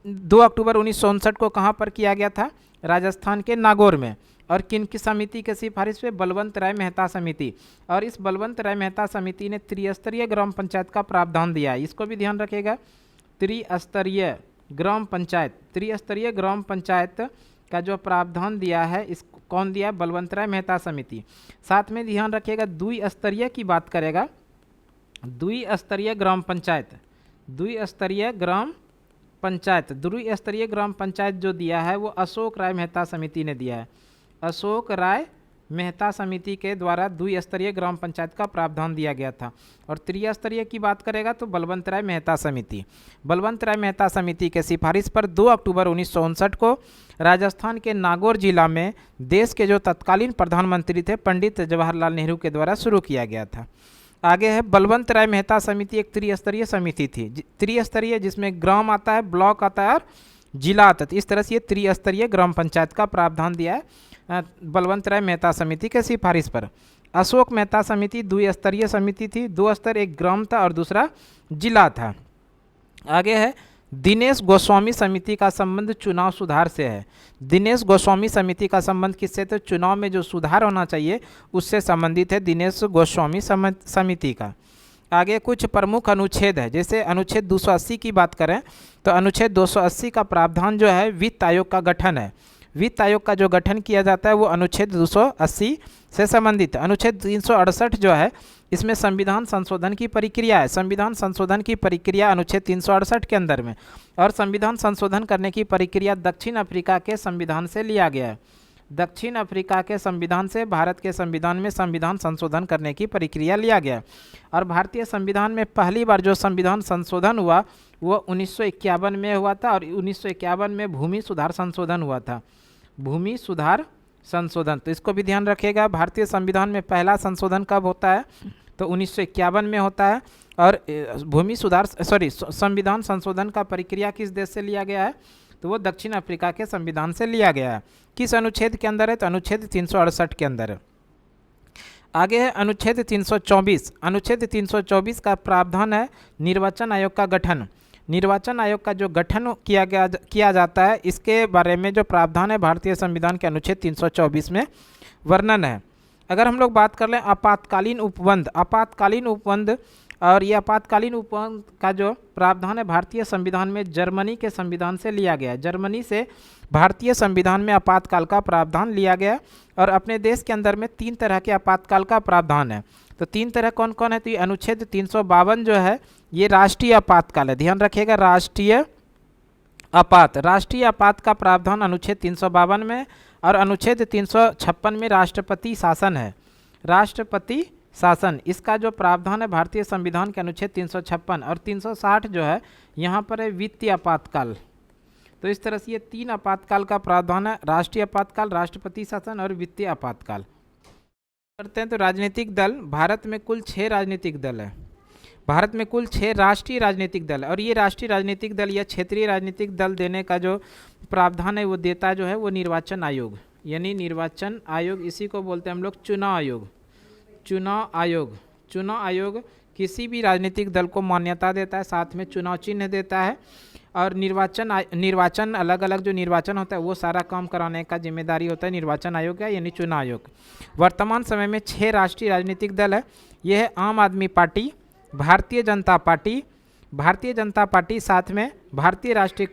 2 अक्टूबर 1959 को कहाँ पर किया गया था? राजस्थान के नागौर में। और किन की समिति के सिफारिश पे? बलवंत राय मेहता समिति। और इस बलवंत राय मेहता समिति ने त्रिस्तरीय ग्राम पंचायत का प्रावधान दिया है, इसको भी ध्यान रखिएगा। त्रिस्तरीय ग्राम पंचायत का जो प्रावधान दिया है, इस कौन दिया? बलवंत राय मेहता समिति। साथ में ध्यान रखिएगा द्विस्तरीय की बात करेगा, द्विस्तरीय ग्राम पंचायत जो दिया है वो अशोक राय मेहता समिति ने दिया है। अशोक राय मेहता समिति के द्वारा द्विस्तरीय ग्राम पंचायत का प्रावधान दिया गया था। और त्रिस्तरीय की बात करेगा तो बलवंत राय मेहता समिति के सिफारिश पर 2 अक्टूबर 1959 को राजस्थान के नागौर जिला में देश के जो तत्कालीन प्रधानमंत्री थे पंडित जवाहरलाल नेहरू के द्वारा शुरू किया गया था। आगे है बलवंत राय मेहता समिति एक त्रिस्तरीय समिति थी। त्रिस्तरीय जिसमें ग्राम आता है, ब्लॉक आता है और जिला आता है। इस तरह से ये त्रिस्तरीय ग्राम पंचायत का प्रावधान दिया है बलवंत राय मेहता समिति के सिफारिश पर। अशोक मेहता समिति द्विस्तरीय समिति थी, 2 स्तर, एक ग्राम था और दूसरा जिला था। आगे है दिनेश गोस्वामी समिति का संबंध चुनाव सुधार से है। दिनेश गोस्वामी समिति का संबंध किससे? तो चुनाव में जो सुधार होना चाहिए उससे संबंधित है दिनेश गोस्वामी समिति का। आगे कुछ प्रमुख अनुच्छेद है, जैसे अनुच्छेद 280 की बात करें तो अनुच्छेद 280 का प्रावधान जो है वित्त आयोग का गठन है। वित्त आयोग का जो गठन किया जाता है वो अनुच्छेद 280 से संबंधित है। अनुच्छेद 368 जो है इसमें संविधान संशोधन की प्रक्रिया है। संविधान संशोधन की प्रक्रिया अनुच्छेद 368 के अंदर में, और संविधान संशोधन करने की प्रक्रिया दक्षिण अफ्रीका के संविधान से लिया गया है। दक्षिण अफ्रीका के संविधान से भारत के संविधान में संविधान संशोधन करने की प्रक्रिया लिया गया। और भारतीय संविधान में पहली बार जो संविधान संशोधन हुआ वो 1951 में हुआ था, और 1951 में भूमि सुधार संशोधन हुआ था। भूमि सुधार संशोधन, तो इसको भी ध्यान रखिएगा। भारतीय संविधान में पहला संशोधन कब होता है? तो 1951 में होता है। और संविधान संशोधन का प्रक्रिया किस देश से लिया गया है? तो वो दक्षिण अफ्रीका के संविधान से लिया गया है। किस अनुच्छेद के अंदर है? तो अनुच्छेद 368 के अंदर है। आगे है अनुच्छेद 324। अनुच्छेद 324 का प्रावधान है निर्वाचन आयोग का गठन। निर्वाचन आयोग का जो गठन किया जाता है, इसके बारे में जो प्रावधान है भारतीय संविधान के अनुच्छेद 324 में वर्णन है। अगर हम लोग बात कर लें आपातकालीन उपबंध, और ये आपातकालीन उपबंध का जो प्रावधान है भारतीय संविधान में जर्मनी के संविधान से लिया गया है। जर्मनी से भारतीय संविधान में आपातकाल का प्रावधान लिया गया। और अपने देश के अंदर में 3 तरह के आपातकाल का प्रावधान है। तो 3 तरह कौन कौन है? तो ये अनुच्छेद 352 जो है ये राष्ट्रीय आपातकाल है, ध्यान रखिएगा। राष्ट्रीय आपात का प्रावधान अनुच्छेद 352 में, और अनुच्छेद 356 में राष्ट्रपति शासन है। राष्ट्रपति शासन, इसका जो प्रावधान है भारतीय संविधान के अनुच्छेद 356, और 360 जो है यहाँ पर है वित्तीय आपातकाल। तो इस तरह से ये 3 आपातकाल का प्रावधान है, राष्ट्रीय आपातकाल, राष्ट्रपति शासन और वित्तीय आपातकाल। करते हैं तो राजनीतिक दल, भारत में कुल 6 राजनीतिक दल है। भारत में कुल 6 राष्ट्रीय राजनीतिक दल है, और ये राष्ट्रीय राजनीतिक दल या क्षेत्रीय राजनीतिक दल देने का जो प्रावधान है वो देता जो है वो निर्वाचन आयोग, यानी निर्वाचन आयोग, इसी को बोलते हैं हम लोग चुनाव आयोग। चुनाव आयोग किसी भी राजनीतिक दल को मान्यता देता है, साथ में चुनाव चिन्ह देता है। और निर्वाचन अलग अलग जो निर्वाचन होता है वो सारा काम कराने का जिम्मेदारी होता है निर्वाचन आयोग का, यानी चुनाव आयोग। वर्तमान समय में 6 राष्ट्रीय राजनीतिक दल है। ये है आम आदमी पार्टी, भारतीय जनता पार्टी, साथ में भारतीय राष्ट्रीय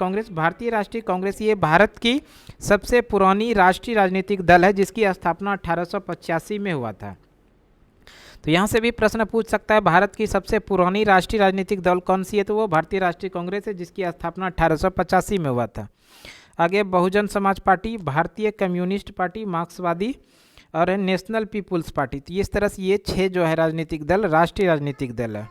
कांग्रेस। ये भारत की सबसे पुरानी राष्ट्रीय राजनीतिक दल है, जिसकी स्थापना 1885 में हुआ था। तो यहाँ से भी प्रश्न पूछ सकता है भारत की सबसे पुरानी राष्ट्रीय राजनीतिक दल कौन सी है? तो वो भारतीय राष्ट्रीय कांग्रेस है, जिसकी स्थापना 1885 में हुआ था। आगे बहुजन समाज पार्टी, भारतीय कम्युनिस्ट पार्टी, मार्क्सवादी और नेशनल पीपुल्स पार्टी। तो इस तरह से ये 6 जो है राजनीतिक दल राष्ट्रीय राजनीतिक दल है।